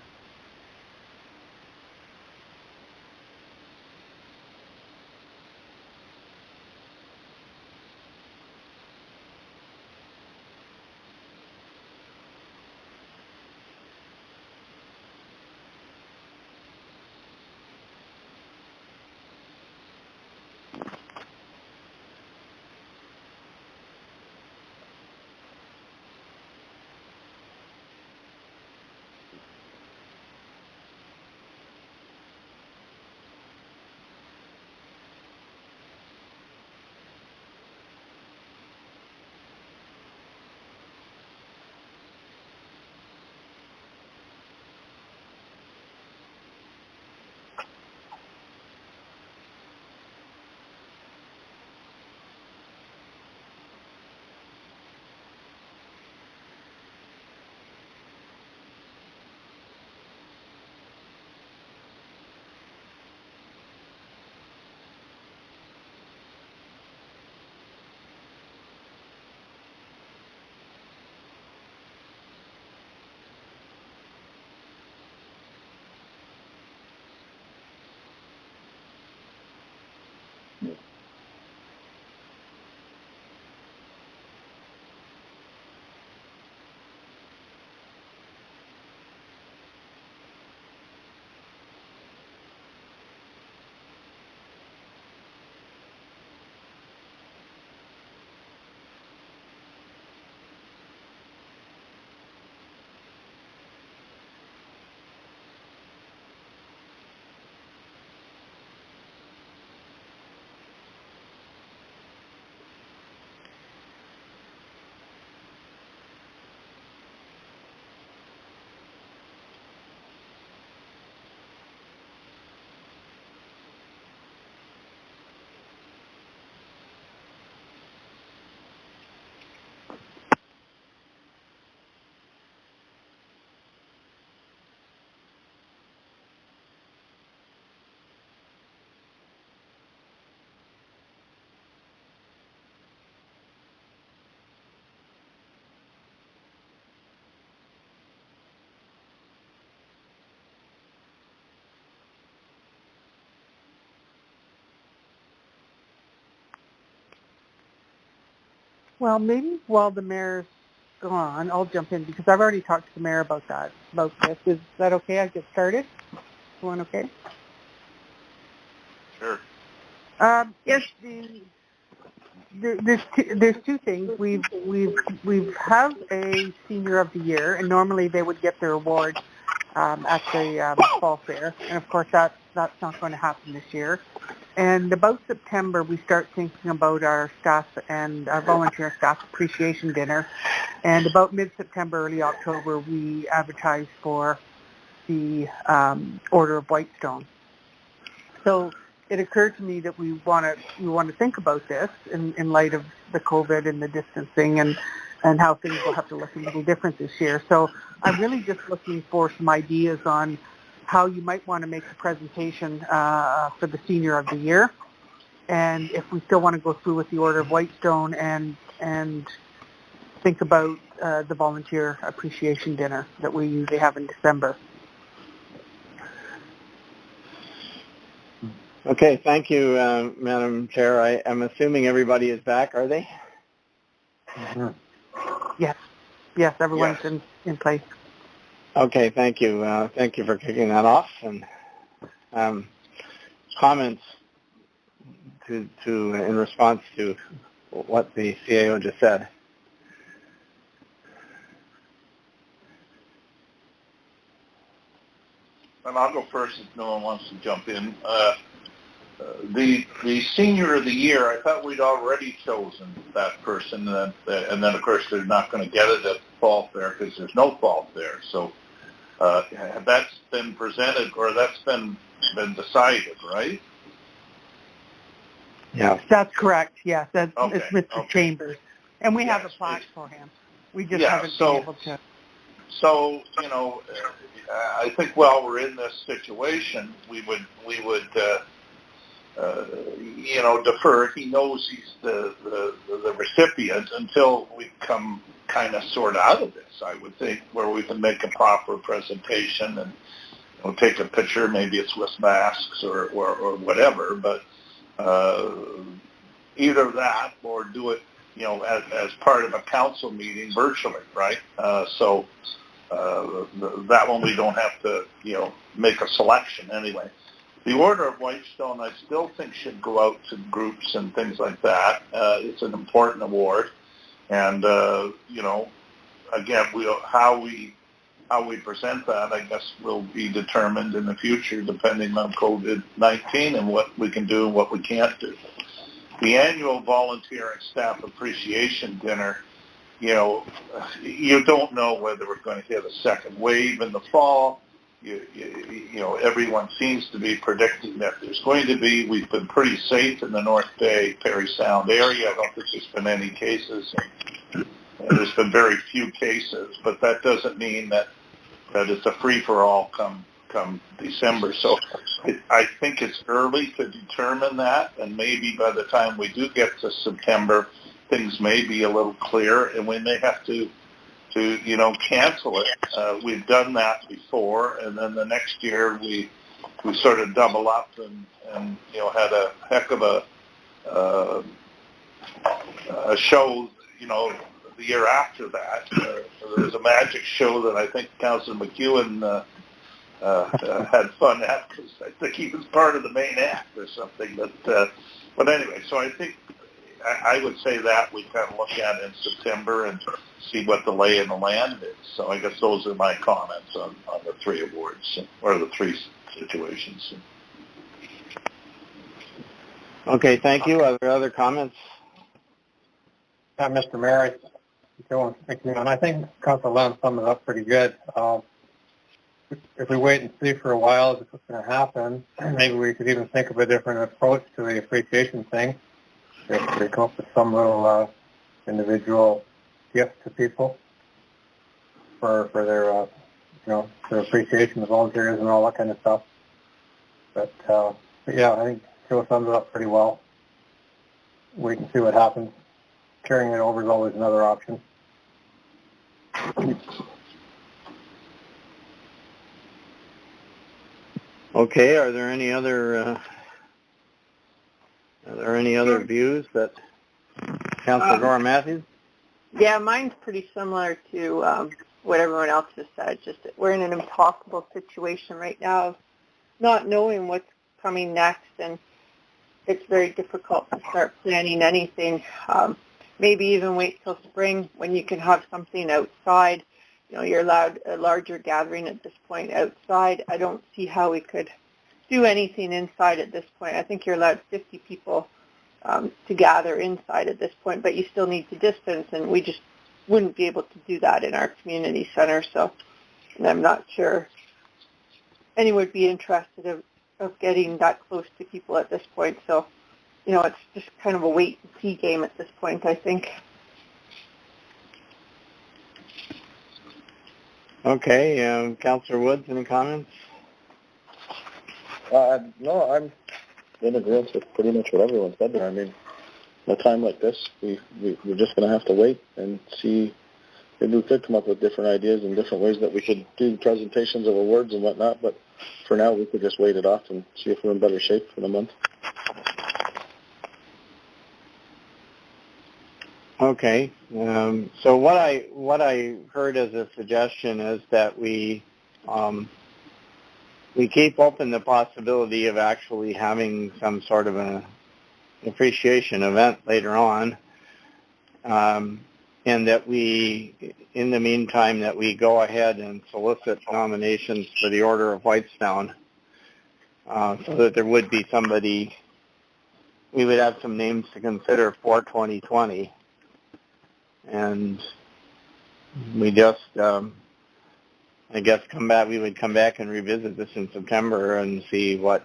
Well, maybe while the mayor's gone, I'll jump in because I've already talked to the mayor about this. Is that okay? I get started? Everyone okay? Sure. Yes. There's two things. We've have a senior of the year, and normally they would get their award at the fall fair, and of course that's not going to happen this year. And about September, we start thinking about our staff and our volunteer staff appreciation dinner. And about mid-September, early October, we advertise for the Order of Whitestone. So it occurred to me that we want to think about this in light of the COVID and the distancing and how things will have to look a little different this year. So I'm really just looking for some ideas on how you might want to make the presentation for the Senior of the Year, and if we still want to go through with the Order of Whitestone and think about the Volunteer Appreciation Dinner that we usually have in December. Okay, thank you, Madam Chair. I am assuming everybody is back, are they? Mm-hmm. Yes, everyone's in place. Okay, thank you. Thank you for kicking that off. And comments to in response to what the CAO just said. And I'll go first if no one wants to jump in. The Senior of the Year, I thought we'd already chosen that person, and then of course they're not going to get it at the fall fair because there's no fall fair. So that's been presented, or that's been decided, right? Yeah, that's correct. Yes, Okay. it's Mr. Chambers, and we have a plaque for him. We just Yeah, haven't so- been able to. So, I think while we're in this situation, we would defer. He knows he's the recipient until we come kind of sort of out of this, I would think, where we can make a proper presentation and take a picture. Maybe it's with masks or whatever, but either that or do it, as part of a council meeting virtually, right? So that one we don't have to, make a selection anyway. The Order of Whitestone, I still think, should go out to groups and things like that. It's an important award, and again, how we present that, I guess, will be determined in the future, depending on COVID-19 and what we can do and what we can't do. The annual Volunteer and Staff Appreciation Dinner, you don't know whether we're going to hit a second wave in the fall. Everyone seems to be predicting that there's going to be. We've been pretty safe in the North Bay, Parry Sound area. I don't think there's been any cases. There's been very few cases, but that doesn't mean that it's a free-for-all come December. So I think it's early to determine that, and maybe by the time we do get to September, things may be a little clearer, and we may have to cancel it. We've done that before, and then the next year we sort of double up and had a heck of a show, the year after that. There was a magic show that I think Councillor McEwen had fun at, because I think he was part of the main act or something. But anyway, so I think I would say that we kind of look at it in September and see what the lay of the land is. So I guess those are my comments on the three awards, or the three situations. Okay, thank you. Are there other comments? Mr. Mayor, and I think Councilor Lamb summed it up pretty good. If we wait and see for a while as what's going to happen, maybe we could even think of a different approach to the appreciation thing. If we come up with some little individual gift to people for their their appreciation of volunteers and all that kind of stuff. But yeah, I think Joe summed it up pretty well. We can see what happens. Carrying it over is always another option. Okay, are there any other views that Councillor Dora Matthews? Yeah, mine's pretty similar to what everyone else has said. Just that we're in an impossible situation right now of not knowing what's coming next, and it's very difficult to start planning anything. Maybe even wait till spring when you can have something outside. You're allowed a larger gathering at this point outside. I don't see how we could do anything inside at this point. I think you're allowed 50 people to gather inside at this point, but you still need to distance, and we just wouldn't be able to do that in our community center. So, and I'm not sure anyone would be interested of getting that close to people at this point. So, it's just kind of a wait-and-see game at this point, I think. Okay, Councillor Woods, any comments? No, I'm in agreement with pretty much what everyone said there. I mean, in a time like this, we're just going to have to wait and see. Maybe we could come up with different ideas and different ways that we could do presentations of awards and whatnot, but for now we could just wait it off and see if we're in better shape for the month. Okay, so what I heard as a suggestion is that we keep open the possibility of actually having some sort of an appreciation event later on, and that we, in the meantime, that we go ahead and solicit nominations for the Order of Whitestone, so that there would be somebody, we would have some names to consider for 2020. And we just, I guess, we would come back and revisit this in September and see what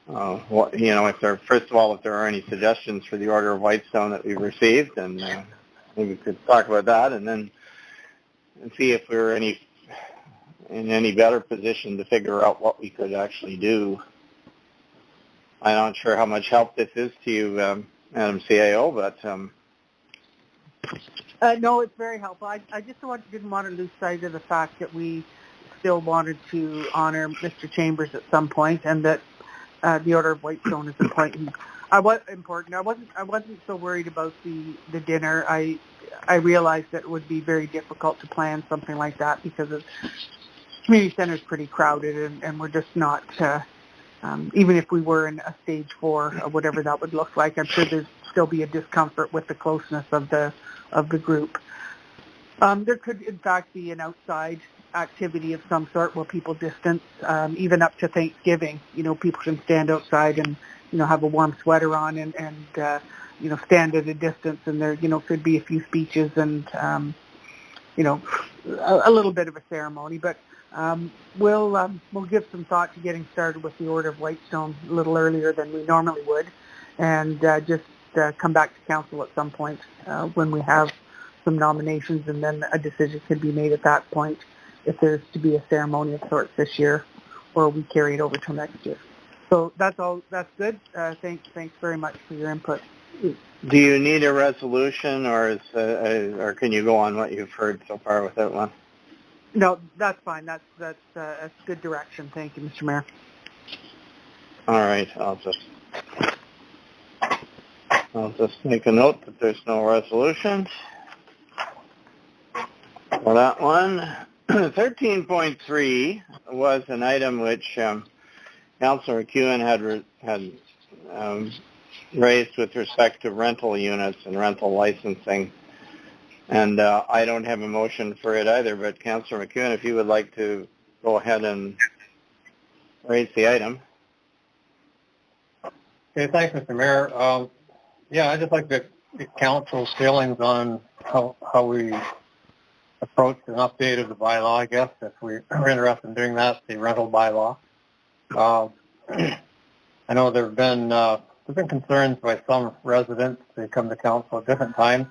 if there are any suggestions for the Order of Whitestone that we've received, and maybe we could talk about that and then see if we're in any better position to figure out what we could actually do. I'm not sure how much help this is to you, Madam CAO, but no, it's very helpful. I just didn't want to lose sight of the fact that we still wanted to honor Mr. Chambers at some point, and that the Order of Whitestone is important. I wasn't so worried about the dinner. I realized that it would be very difficult to plan something like that because the community center is pretty crowded, and we're just not. Even if we were in a stage 4 or whatever that would look like, I'm sure there'd still be a discomfort with the closeness of the group. There could, in fact, be an outside activity of some sort where people distance, even up to Thanksgiving. People can stand outside and, have a warm sweater on and stand at a distance, and there, could be a few speeches and, a little bit of a ceremony. But we'll give some thought to getting started with the Order of Whitestone a little earlier than we normally would, and just come back to council at some point when we have some nominations, and then a decision could be made at that point if there's to be a ceremony of sorts this year, or we carry it over till next year. So that's all. That's good. Thanks very much for your input. Do you need a resolution, or can you go on what you've heard so far without one? No, that's fine. That's good direction. Thank you, Mr. Mayor. All right. I'll just make a note that there's no resolutions for that one. 13.3 was an item which Councillor McEwen had raised with respect to rental units and rental licensing. And I don't have a motion for it either, but Councillor McEwen, if you would like to go ahead and raise the item. Okay, thanks, Mr. Mayor. I'd just like to get council's feelings on how we approach an update of the bylaw, I guess, if we're interested in doing that, the rental bylaw. I know there have been concerns by some residents. They come to council at different times.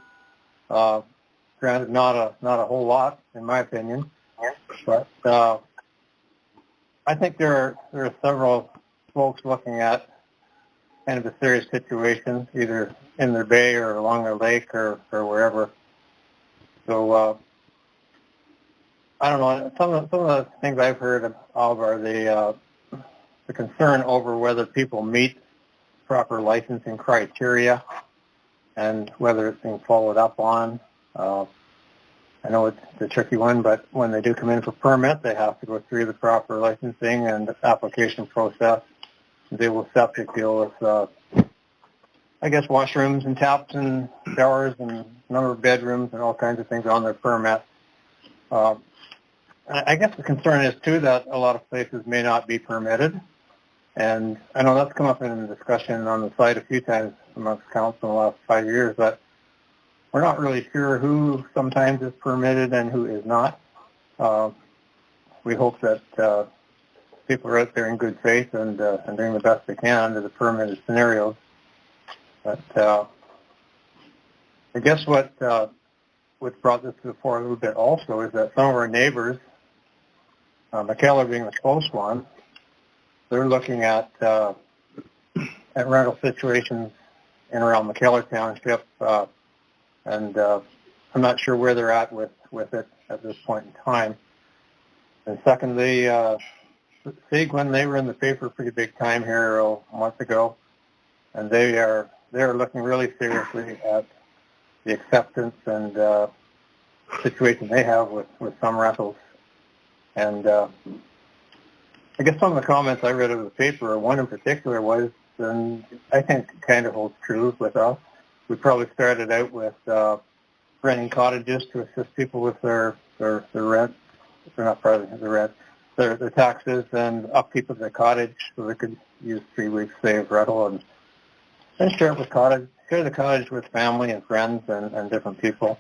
Granted, not a whole lot, in my opinion, but I think there are several folks looking at kind of a serious situation, either in their bay or along their lake or wherever. So I don't know. Some of the things I've heard of are the concern over whether people meet proper licensing criteria and whether it's being followed up on. I know it's a tricky one, but when they do come in for permit, they have to go through the proper licensing and application process. Deal with septic, deal with, washrooms and taps and showers and number of bedrooms and all kinds of things on their permit. I guess the concern is, too, that a lot of places may not be permitted. And I know that's come up in a discussion on the site a few times amongst council in the last 5 years, that we're not really sure who sometimes is permitted and who is not. We hope that people are out there in good faith and doing the best they can under the permitted scenarios. But I guess what brought this to the fore a little bit also is that some of our neighbors, McKellar being the close one, they're looking at rental situations in around McKellar Township, and I'm not sure where they're at with it at this point in time. And secondly, Seguin, they were in the paper pretty big time here a month ago, and they're looking really seriously at the acceptance and situation they have with some rentals. And I guess some of the comments I read of the paper, one in particular was, and I think kind of holds true with us, we probably started out with renting cottages to assist people with their rent. They're not part of the rent. Their taxes and upkeep of their cottage, so they could use 3 weeks say of rental, and then share the cottage with family and friends and different people.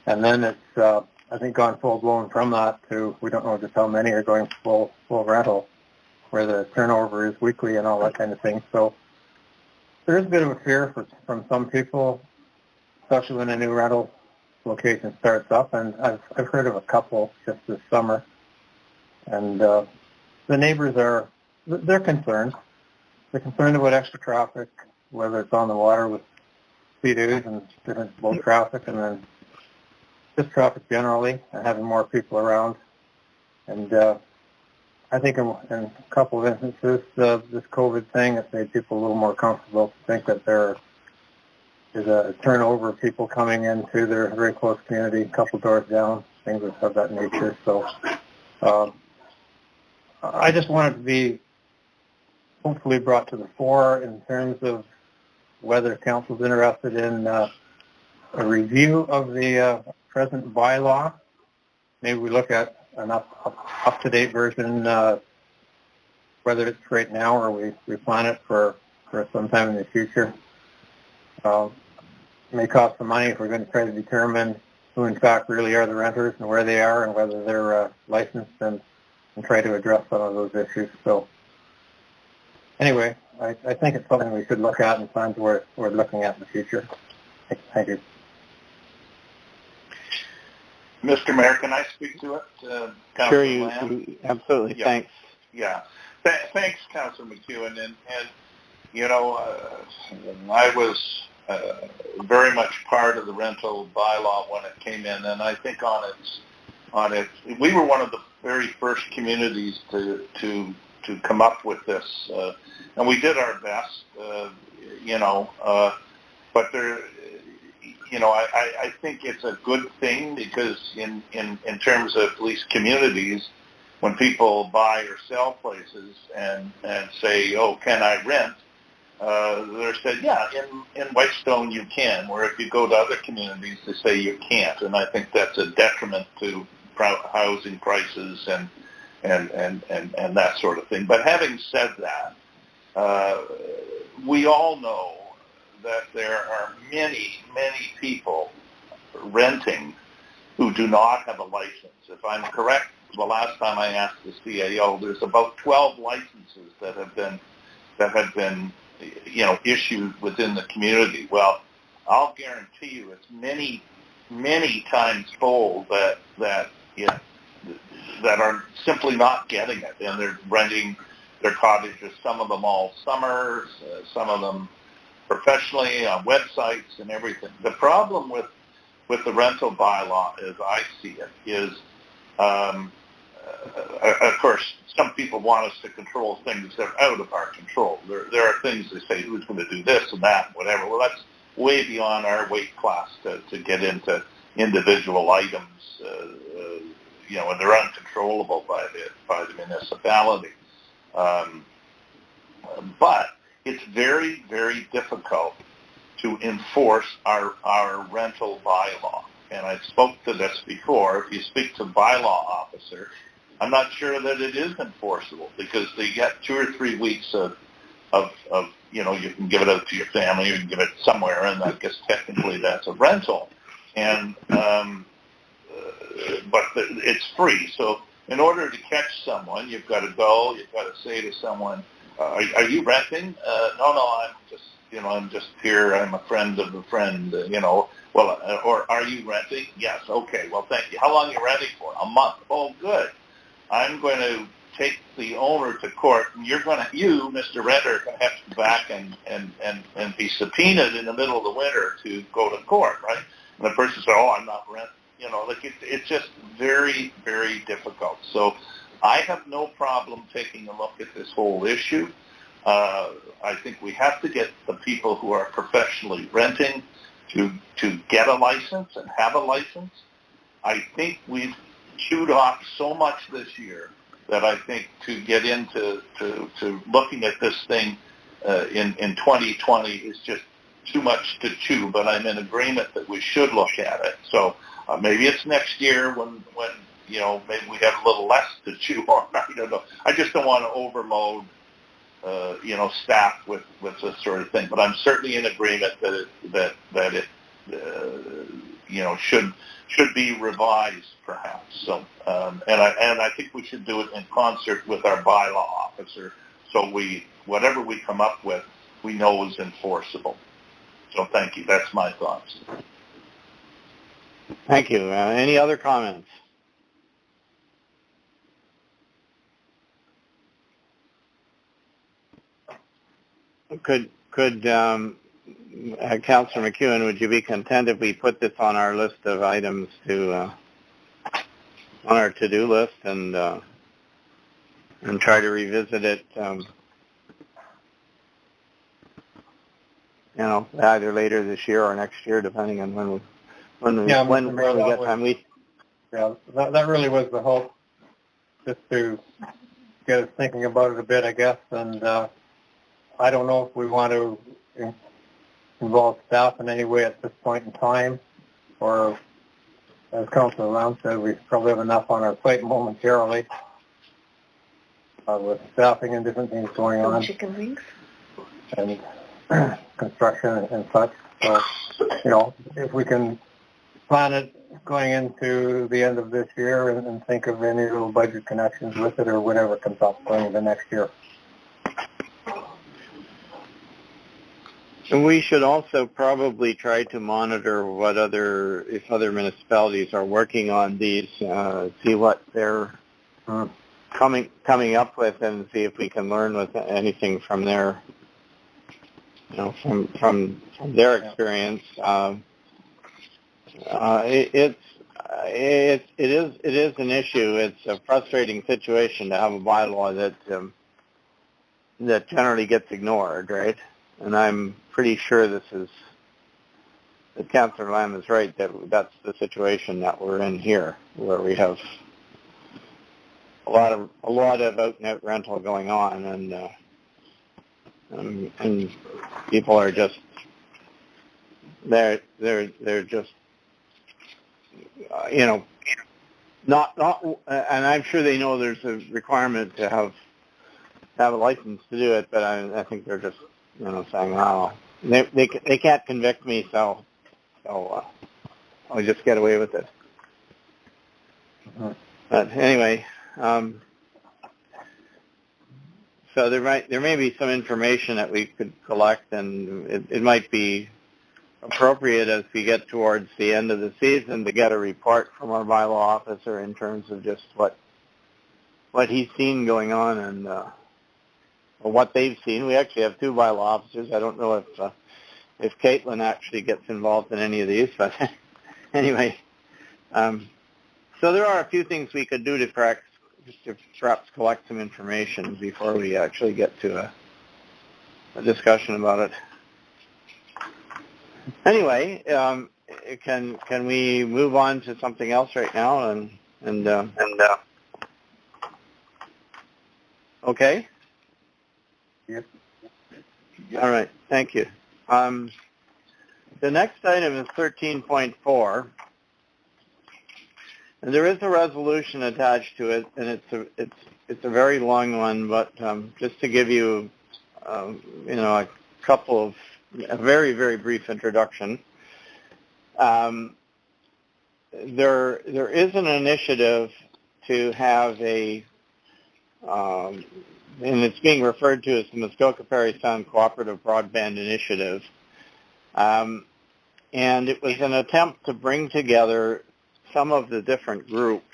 And then it's I think gone full blown from that to we don't know just how many are going full rental, where the turnover is weekly and all that kind of thing. So there is a bit of a fear from some people, especially when a new rental location starts up, and I've heard of a couple just this summer, and the neighbors they're concerned. They're concerned about extra traffic, whether it's on the water with Sea-Doos and different boat traffic, and then just traffic generally, and having more people around. And I think in a couple of instances, this COVID thing has made people a little more comfortable to think that there is a turnover of people coming into their very close community, a couple doors down, things of that nature. So I just wanted to be hopefully brought to the fore in terms of whether council's interested in a review of the present bylaw. Maybe we look at an up-to-date version, whether it's right now or we plan it for sometime in the future. It may cost some money if we're going to try to determine who in fact really are the renters and where they are and whether they're licensed and try to address some of those issues. So anyway, I think it's something we should look at and plan to we're looking at in the future. Thank you. Mr. Mayor, can I speak to it? Sure, you absolutely. Yeah. Thanks. Yeah. Thanks, Councillor McEwen. And you know, I was very much part of the rental bylaw when it came in, and I think on it, we were one of the very first communities to come up with this, and we did our best, but there, I think it's a good thing because in terms of at least communities, when people buy or sell places and say, oh, can I rent? They're said, yeah, in Whitestone you can, where if you go to other communities, they say you can't, and I think that's a detriment to housing prices and that sort of thing. But having said that, we all know that there are many, many people renting who do not have a license. If I'm correct, the last time I asked the CAO, there's about 12 licenses that have been issued within the community. Well, I'll guarantee you it's many, many times full that are simply not getting it, and they're renting their cottages, some of them all summer, some of them professionally on websites and everything. The problem with the rental bylaw, as I see it, is, of course, some people want us to control things that are out of our control. There are things they say, who's going to do this and that, whatever. Well, that's way beyond our weight class to get into individual items, and they're uncontrollable by the municipality. But it's very, very difficult to enforce our rental bylaw. And I spoke to this before. If you speak to bylaw officer, I'm not sure that it is enforceable because they get 2 or 3 weeks of you can give it out to your family, you can give it somewhere, and I guess technically that's a rental. And but it's free. So in order to catch someone, you've got to go. You've got to say to someone, "Are you renting?" No, I'm just here. I'm a friend of a friend. Well, or are you renting? Yes. Okay. Well, thank you. How long are you renting for? A month. Oh, good. I'm going to take the owner to court, and you, Mr. Renter, are going to have to go back and be subpoenaed in the middle of the winter to go to court, right? And the person says, "Oh, I'm not renting." It's just very, very difficult. So I have no problem taking a look at this whole issue. I think we have to get the people who are professionally renting to get a license and have a license. I think we've chewed off so much this year that I think to get into to looking at this thing in 2020 is just too much to chew, but I'm in agreement that we should look at it. So maybe it's next year when maybe we have a little less to chew on. I don't know. I just don't want to overload staff with this sort of thing. But I'm certainly in agreement that it should be revised perhaps. So and I think we should do it in concert with our bylaw officer. So whatever we come up with, we know is enforceable. So thank you. That's my thoughts. Thank you. Any other comments? Could Councillor McEwen, would you be content if we put this on our list of items on our to-do list and try to revisit it, either later this year or next year, depending on when we get time. Yeah, that really was the hope, just to get us thinking about it a bit, I guess. And I don't know if we want to involve staff in any way at this point in time, or, as Councillor Lamb said, we probably have enough on our plate momentarily with staffing and different things going on. Chicken wings. And construction and such. So, if we can plan it going into the end of this year and think of any little budget connections with it or whatever comes up going into next year. And we should also probably try to monitor if other municipalities are working on these, see what they're coming up with, and see if we can learn with anything from their, from their experience. It is an issue. It's a frustrating situation to have a bylaw that generally gets ignored, right? And I'm pretty sure that Councillor Lamb is right, that's the situation that we're in here, where we have a lot of out-and-out rental going on, and people are just they're just not, and I'm sure they know there's a requirement to have a license to do it, but I think they're just saying, "Oh, they can't convict me, so I'll just get away with it." Mm-hmm. But anyway, so there may be some information that we could collect, and it might be appropriate as we get towards the end of the season to get a report from our bylaw officer in terms of just what he's seen going on and or what they've seen. We actually have two bylaw officers. I don't know if Caitlin actually gets involved in any of these, but anyway. So there are a few things we could do to perhaps collect some information before we actually get to a discussion about it. Anyway, can we move on to something else right now? Okay. Yep. All right. Thank you. The next item is 13.4, and there is a resolution attached to it, and it's a very long one. But just to give you, a very, very brief introduction. There is an initiative to have and it's being referred to as the Muskoka Parry Sound Cooperative Broadband Initiative. And it was an attempt to bring together some of the different groups.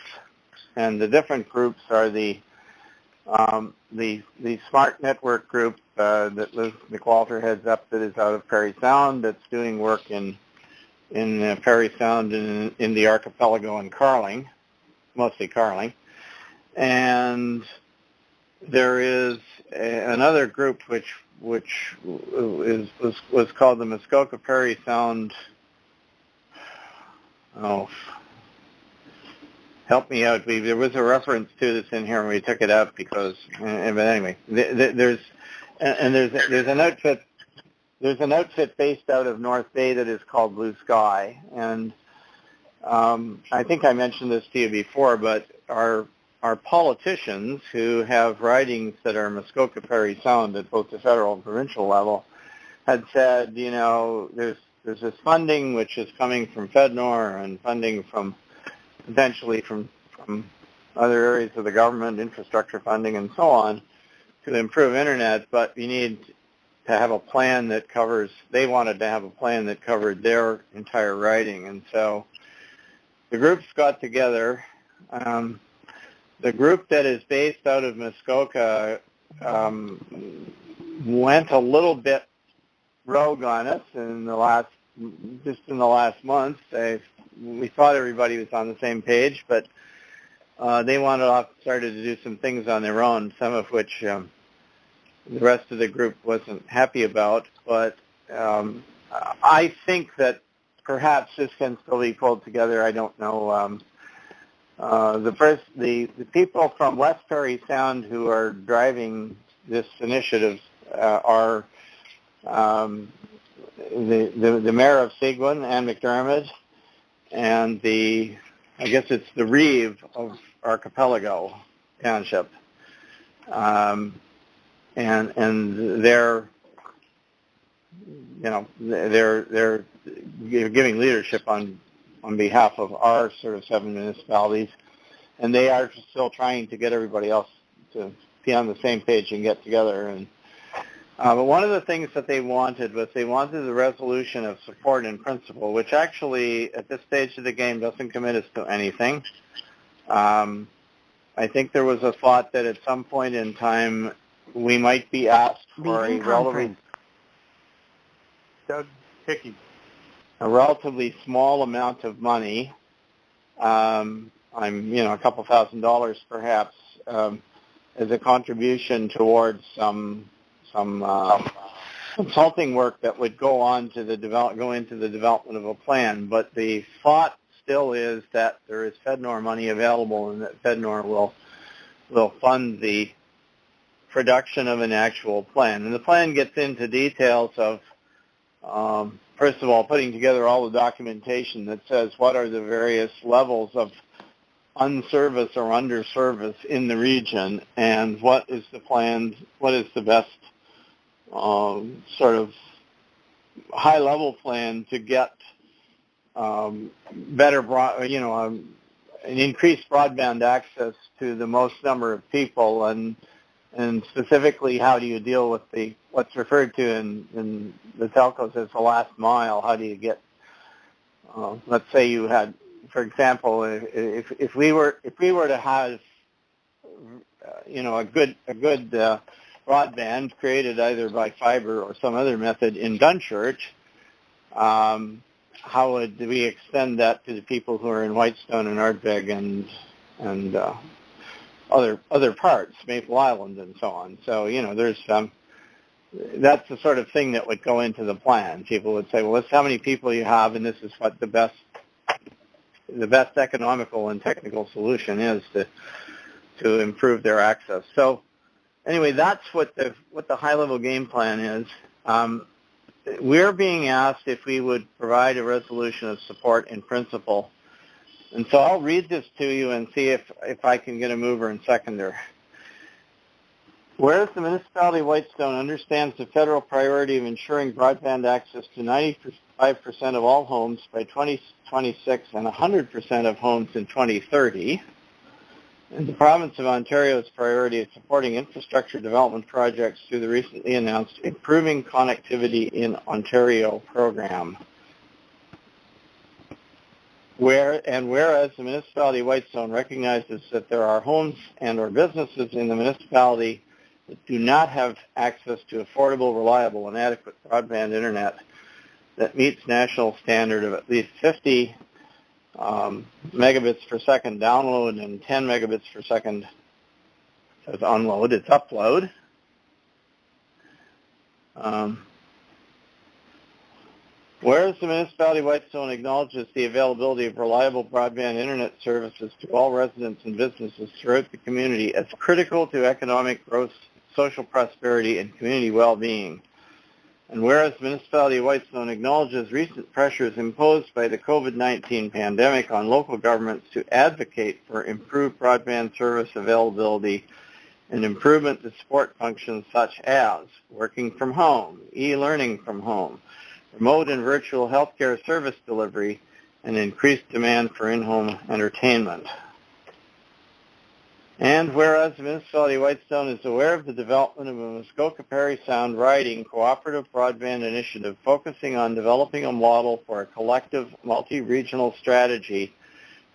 And the different groups are the Smart Network group that Liz McWalter heads up, that is out of Parry Sound, that's doing work in Parry Sound and in the archipelago and Carling, mostly Carling. And there is another group which was called the Muskoka Parry Sound. Oh, help me out. There was a reference to this in here, and we took it out because. But anyway, there's an outfit. There's an outfit based out of North Bay that is called Blue Sky, and I think I mentioned this to you before, but our politicians who have ridings that are Muskoka Parry Sound at both the federal and provincial level had said, there's this funding which is coming from FedNor and funding from potentially from other areas of the government, infrastructure funding and so on, to improve internet, but you need to have a plan they wanted to have a plan that covered their entire riding. And so the groups got together. The group that is based out of Muskoka went a little bit rogue on us in the last month. We thought everybody was on the same page, but they started to do some things on their own, some of which the rest of the group wasn't happy about. But I think that perhaps this can still be pulled together. I don't know. The people from West Parry Sound who are driving this initiative are the mayor of Seguin, Ann McDermott, and I guess it's the Reeve of Archipelago Township, and they're giving leadership on behalf of our sort of 7 municipalities, and they are still trying to get everybody else to be on the same page and get together. And but one of the things that they wanted was the resolution of support in principle, which actually at this stage of the game doesn't commit us to anything. I think there was a thought that at some point in time we might be asked for a relatively small amount of money. A couple $1,000 perhaps as a contribution towards some consulting work that would go into the development of a plan. But the thought still is that there is FedNor money available, and that FedNor will fund the production of an actual plan. And the plan gets into details of, first of all, putting together all the documentation that says what are the various levels of unservice or underservice in the region, and what is the best sort of high-level plan to get better, an increased broadband access to the most number of people, and specifically, how do you deal with what's referred to in the telcos as the last mile? How do you get? Let's say you had, for example, if we were to have, a good broadband created either by fiber or some other method in Dunchurch, how would we extend that to the people who are in Whitestone and Ardbeg and other parts, Maple Island and so on? So, there's that's the sort of thing that would go into the plan. People would say, well, this is how many people you have, and this is what the best economical and technical solution is to improve their access. So anyway, that's what the high-level game plan is. We're being asked if we would provide a resolution of support in principle. And so I'll read this to you and see if I can get a mover and seconder. Whereas the municipality of Whitestone understands the federal priority of ensuring broadband access to 95% of all homes by 2026 and 100% of homes in 2030, and the province of Ontario's priority of supporting infrastructure development projects through the recently announced Improving Connectivity in Ontario program. Whereas the municipality of Whitestone recognizes that there are homes and or businesses in the municipality that do not have access to affordable, reliable, and adequate broadband internet that meets national standard of at least 50 megabits per second download and 10 megabits per second says unload, it's upload. Whereas the municipality of Whitestone acknowledges the availability of reliable broadband internet services to all residents and businesses throughout the community as critical to economic growth, social prosperity, and community well-being. And whereas the municipality of Whitestone acknowledges recent pressures imposed by the COVID-19 pandemic on local governments to advocate for improved broadband service availability and improvement to support functions such as working from home, e-learning from home, remote and virtual healthcare service delivery, and increased demand for in-home entertainment. And whereas the municipality of Whitestone is aware of the development of a Muskoka Parry Sound riding cooperative broadband initiative focusing on developing a model for a collective multi-regional strategy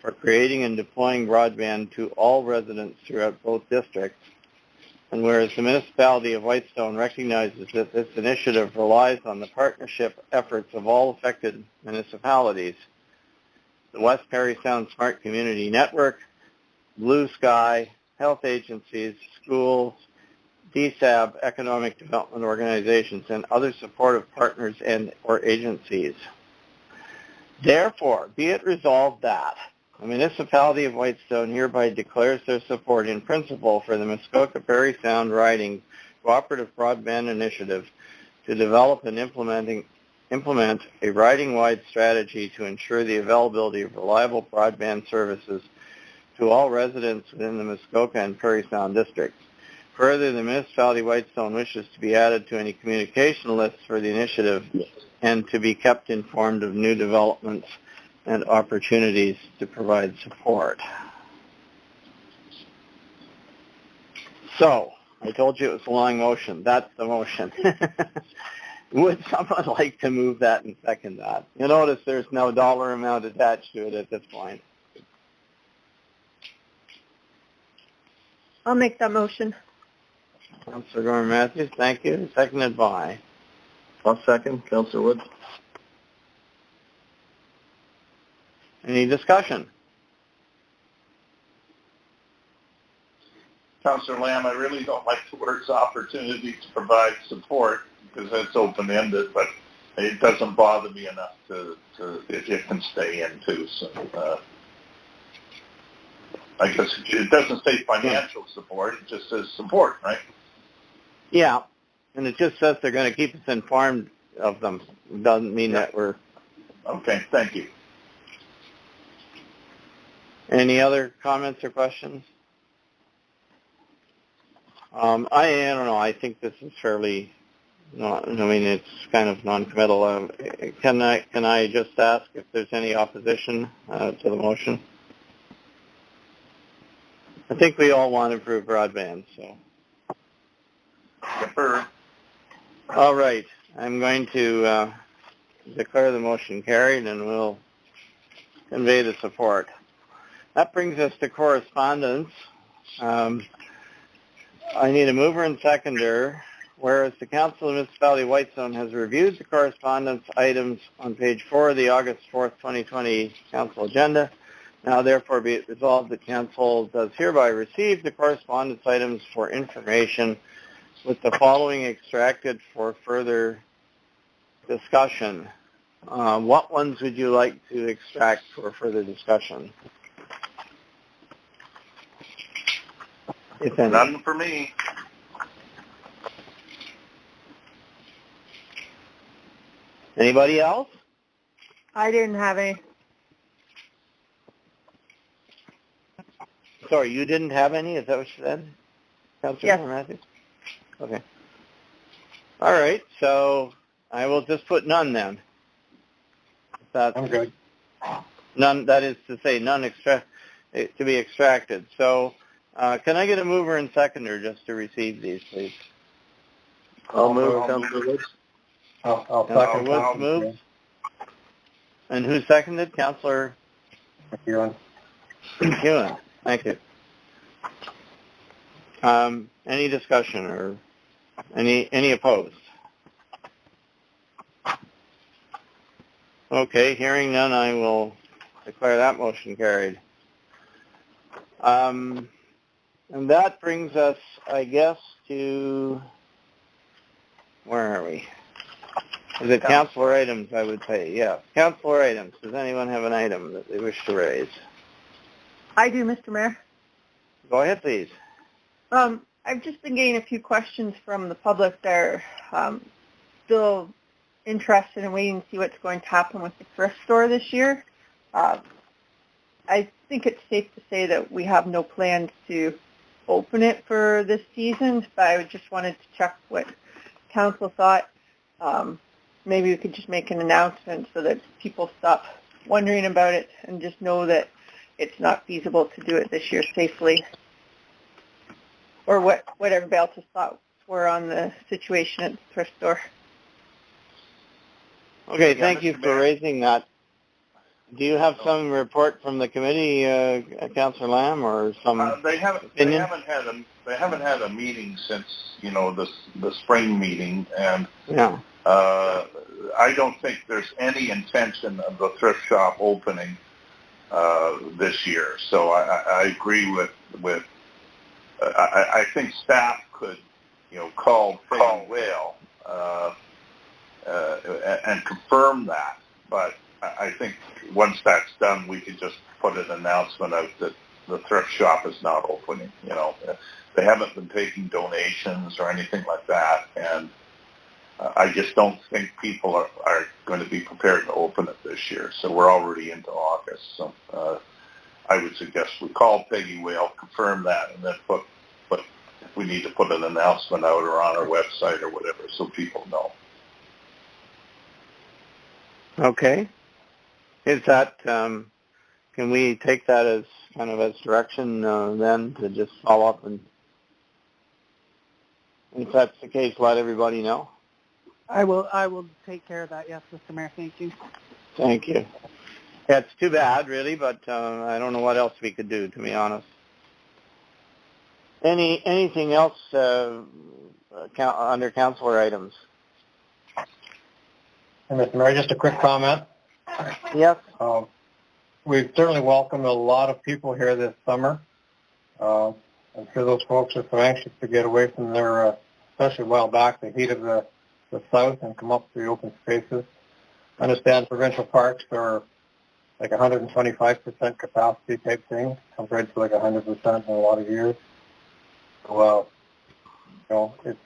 for creating and deploying broadband to all residents throughout both districts. And whereas the municipality of Whitestone recognizes that this initiative relies on the partnership efforts of all affected municipalities, the West Parry Sound Smart Community Network, Blue Sky, health agencies, schools, DSAB, economic development organizations, and other supportive partners and or agencies. Therefore, be it resolved that the municipality of Whitestone hereby declares their support in principle for the Muskoka Parry Sound Riding Cooperative Broadband Initiative to develop and implement a riding-wide strategy to ensure the availability of reliable broadband services to all residents within the Muskoka and Parry Sound districts. Further, the municipality of Whitestone wishes to be added to any communication lists for the initiative and to be kept informed of new developments and opportunities to provide support. So, I told you it was a long motion. That's the motion. Would someone like to move that and second that? You'll notice there's no dollar amount attached to it at this point. I'll make that motion. Councillor Gorman-Matthews, thank you. Seconded by? I'll second. Councillor Wood. Any discussion? Councillor Lamb, I really don't like the words opportunity to provide support because that's open-ended, but it doesn't bother me enough to it can stay in too. So I guess it doesn't say financial support, it just says support, right? Yeah, and it just says they're going to keep us informed of them. It doesn't mean that we're... Okay, thank you. Any other comments or questions? I don't know. I think this is fairly, it's kind of non-committal. Can I just ask if there's any opposition to the motion? I think we all want improved broadband, so. Defer. All right. I'm going to declare the motion carried, and we'll convey the support. That brings us to correspondence. I need a mover and seconder, whereas the Council of the Municipality of Whitestone has reviewed the correspondence items on page 4 of the August 4th, 2020 Council agenda. Now, therefore, be it resolved that Council does hereby receive the correspondence items for information with the following extracted for further discussion. What ones would you like to extract for further discussion? If any. None for me. Anybody else? I didn't have any. Sorry, you didn't have any? Is that what you said, Councilor Yes. Matthews? Okay. All right, so I will just put none then. I'm good. None, that is to say, none to be extracted. So can I get a mover and seconder just to receive these, please? I'll move, Councillor Woods. I'll Councillor second. Woods moves. And who seconded? Councillor McEwen. McEwen. Thank you. Any discussion or any opposed? Okay, hearing none, I will declare that motion carried. And that brings us, I guess, to, where are we? Is it councillor items, I would say? Yeah, councillor items. Does anyone have an item that they wish to raise? I do, Mr. Mayor. Go ahead, please. I've just been getting a few questions from the public. They're still interested in waiting to see what's going to happen with the thrift store this year. I think it's safe to say that we have no plans to open it for this season, but I just wanted to check what council thought. Maybe we could just make an announcement so that people stop wondering about it and just know that it's not feasible to do it this year safely. Or what everybody else's thoughts were on the situation at the thrift store. Okay, thank you for raising that. Do you have some report from the committee, Councillor Lamb, or some They haven't had a meeting since the spring meeting, and yeah. I don't think there's any intention of the thrift shop opening this year. So I agree with. I think staff could call Peggy Whale and confirm that, but I think once that's done, we could just put an announcement out that the thrift shop is not opening. They haven't been taking donations or anything like that, and I just don't think people are going to be prepared to open it this year. So we're already into August. So I would suggest we call Peggy Whale, confirm that, and then put if we need to put an announcement out or on our website or whatever, so people know. Okay. Is that, can we take that as kind of as direction then to just follow up, and if that's the case, let everybody know? I will take care of that, yes, Mr. Mayor. Thank you. Thank you. Yeah, it's too bad, really, but I don't know what else we could do, to be honest. Anything else under councillor items? Mr. Mayor, just a quick comment. Yes. We've certainly welcomed a lot of people here this summer. I'm sure those folks are so anxious to get away from their, especially a while back, the heat of the south and come up to the open spaces. I understand provincial parks are like 125% capacity type thing compared to like 100% in a lot of years. So, it's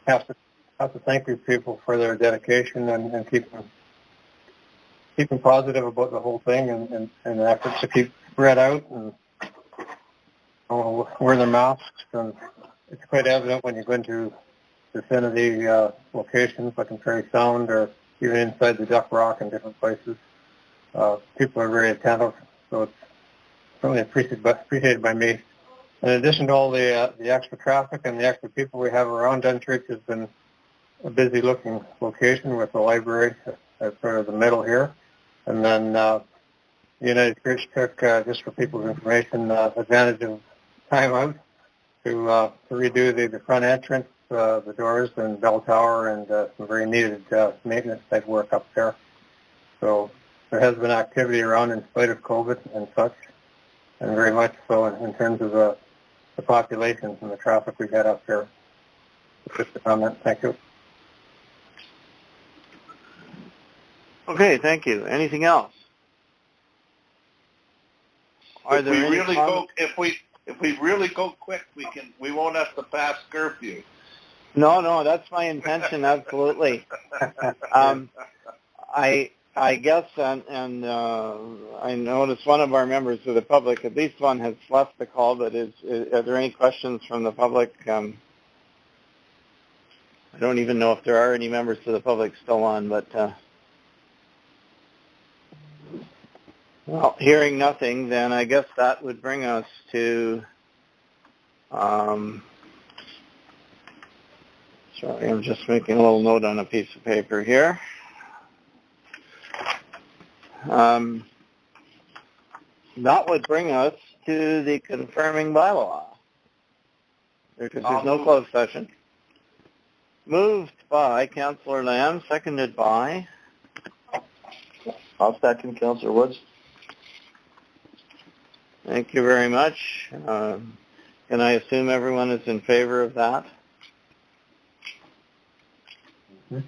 have to thank these people for their dedication and keeping positive about the whole thing and the efforts to keep spread out and wear their masks. And it's quite evident when you go into vicinity locations like in Prairie Sound or even inside the Duck Rock and different places. People are very attentive, so it's really appreciated by me. In addition to all the extra traffic and the extra people we have around, Dunchurch has been a busy-looking location with the library at sort of the middle here. And then the United Church took, just for people's information, advantage of time out to redo the front entrance, the doors and bell tower, and some very needed maintenance type work up there. So there has been activity around in spite of COVID and such, and very much so in terms of the populations and the traffic we've had up there. Just a comment. Thank you. Okay, thank you. Anything else? If we really go quick, we won't have to pass curfew. No, that's my intention, absolutely. I guess, and I noticed one of our members of the public, at least one, has left the call, but are there any questions from the public? I don't even know if there are any members of the public still on, but well, hearing nothing, then I guess that would bring us to, sorry, I'm just making a little note on a piece of paper here. That would bring us to the confirming bylaw, because there's no closed session. Moved by Councillor Lamb, seconded by? I'll second Councillor Woods. Thank you very much. Can I assume everyone is in favor of that? Mm-hmm.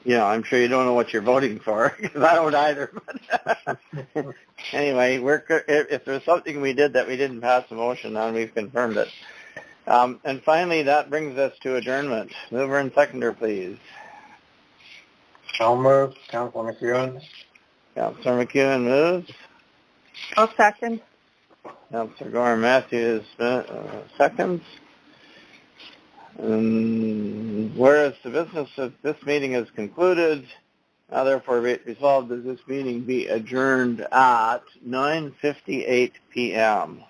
Yeah, I'm sure you don't know what you're voting for, because I don't either. But anyway, if there's something we did that we didn't pass a motion on, we've confirmed it. And finally, that brings us to adjournment. Mover and seconder, please. I'll move. Councillor McEwen. Councillor McEwen moves. I'll second. Councillor Gorham Matthews seconds. Whereas the business of this meeting is concluded, now therefore resolved that this meeting be adjourned at 9:58 p.m.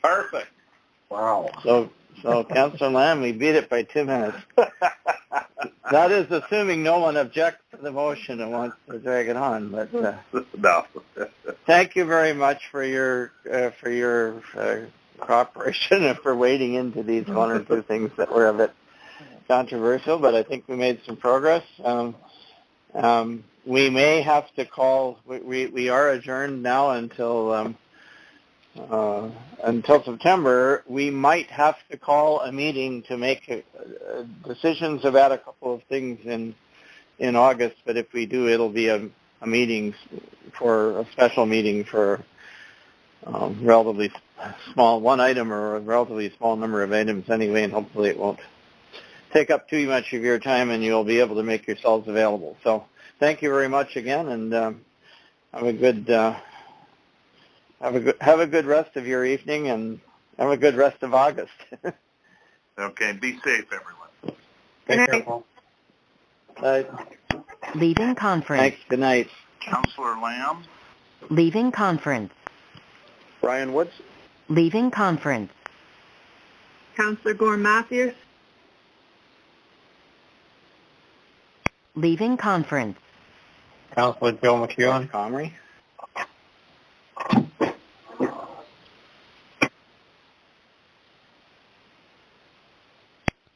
Perfect. Wow. So Councillor Lamb, we beat it by 2 minutes. That is assuming no one objects to the motion and wants to drag it on. But No. thank you very much for your cooperation and for wading into these one or two things that were a bit controversial. But I think we made some progress. We may have to call. We are adjourned now until September. We might have to call a meeting to make decisions about a couple of things in August. But if we do, it'll be a meeting for a special meeting for relatively small one item or a relatively small number of items anyway, and hopefully it won't take up too much of your time, and you'll be able to make yourselves available. So thank you very much again, and have a good rest of your evening, and have a good rest of August. Okay, be safe, everyone. Be Good night. careful. Bye. Leaving conference. Thanks. Good night. Councillor Lamb? Leaving conference. Brian Woods? Leaving conference. Councillor Gore Matthews. Leaving conference. Councillor Joe McEwen. Comrie.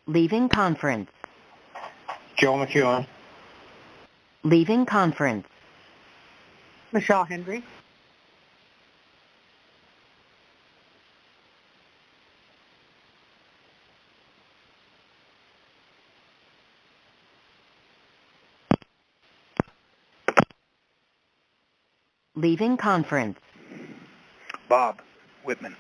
Leaving conference. Joe McEwen. Leaving conference. Michelle Hendry. Leaving conference. Bob Whitman.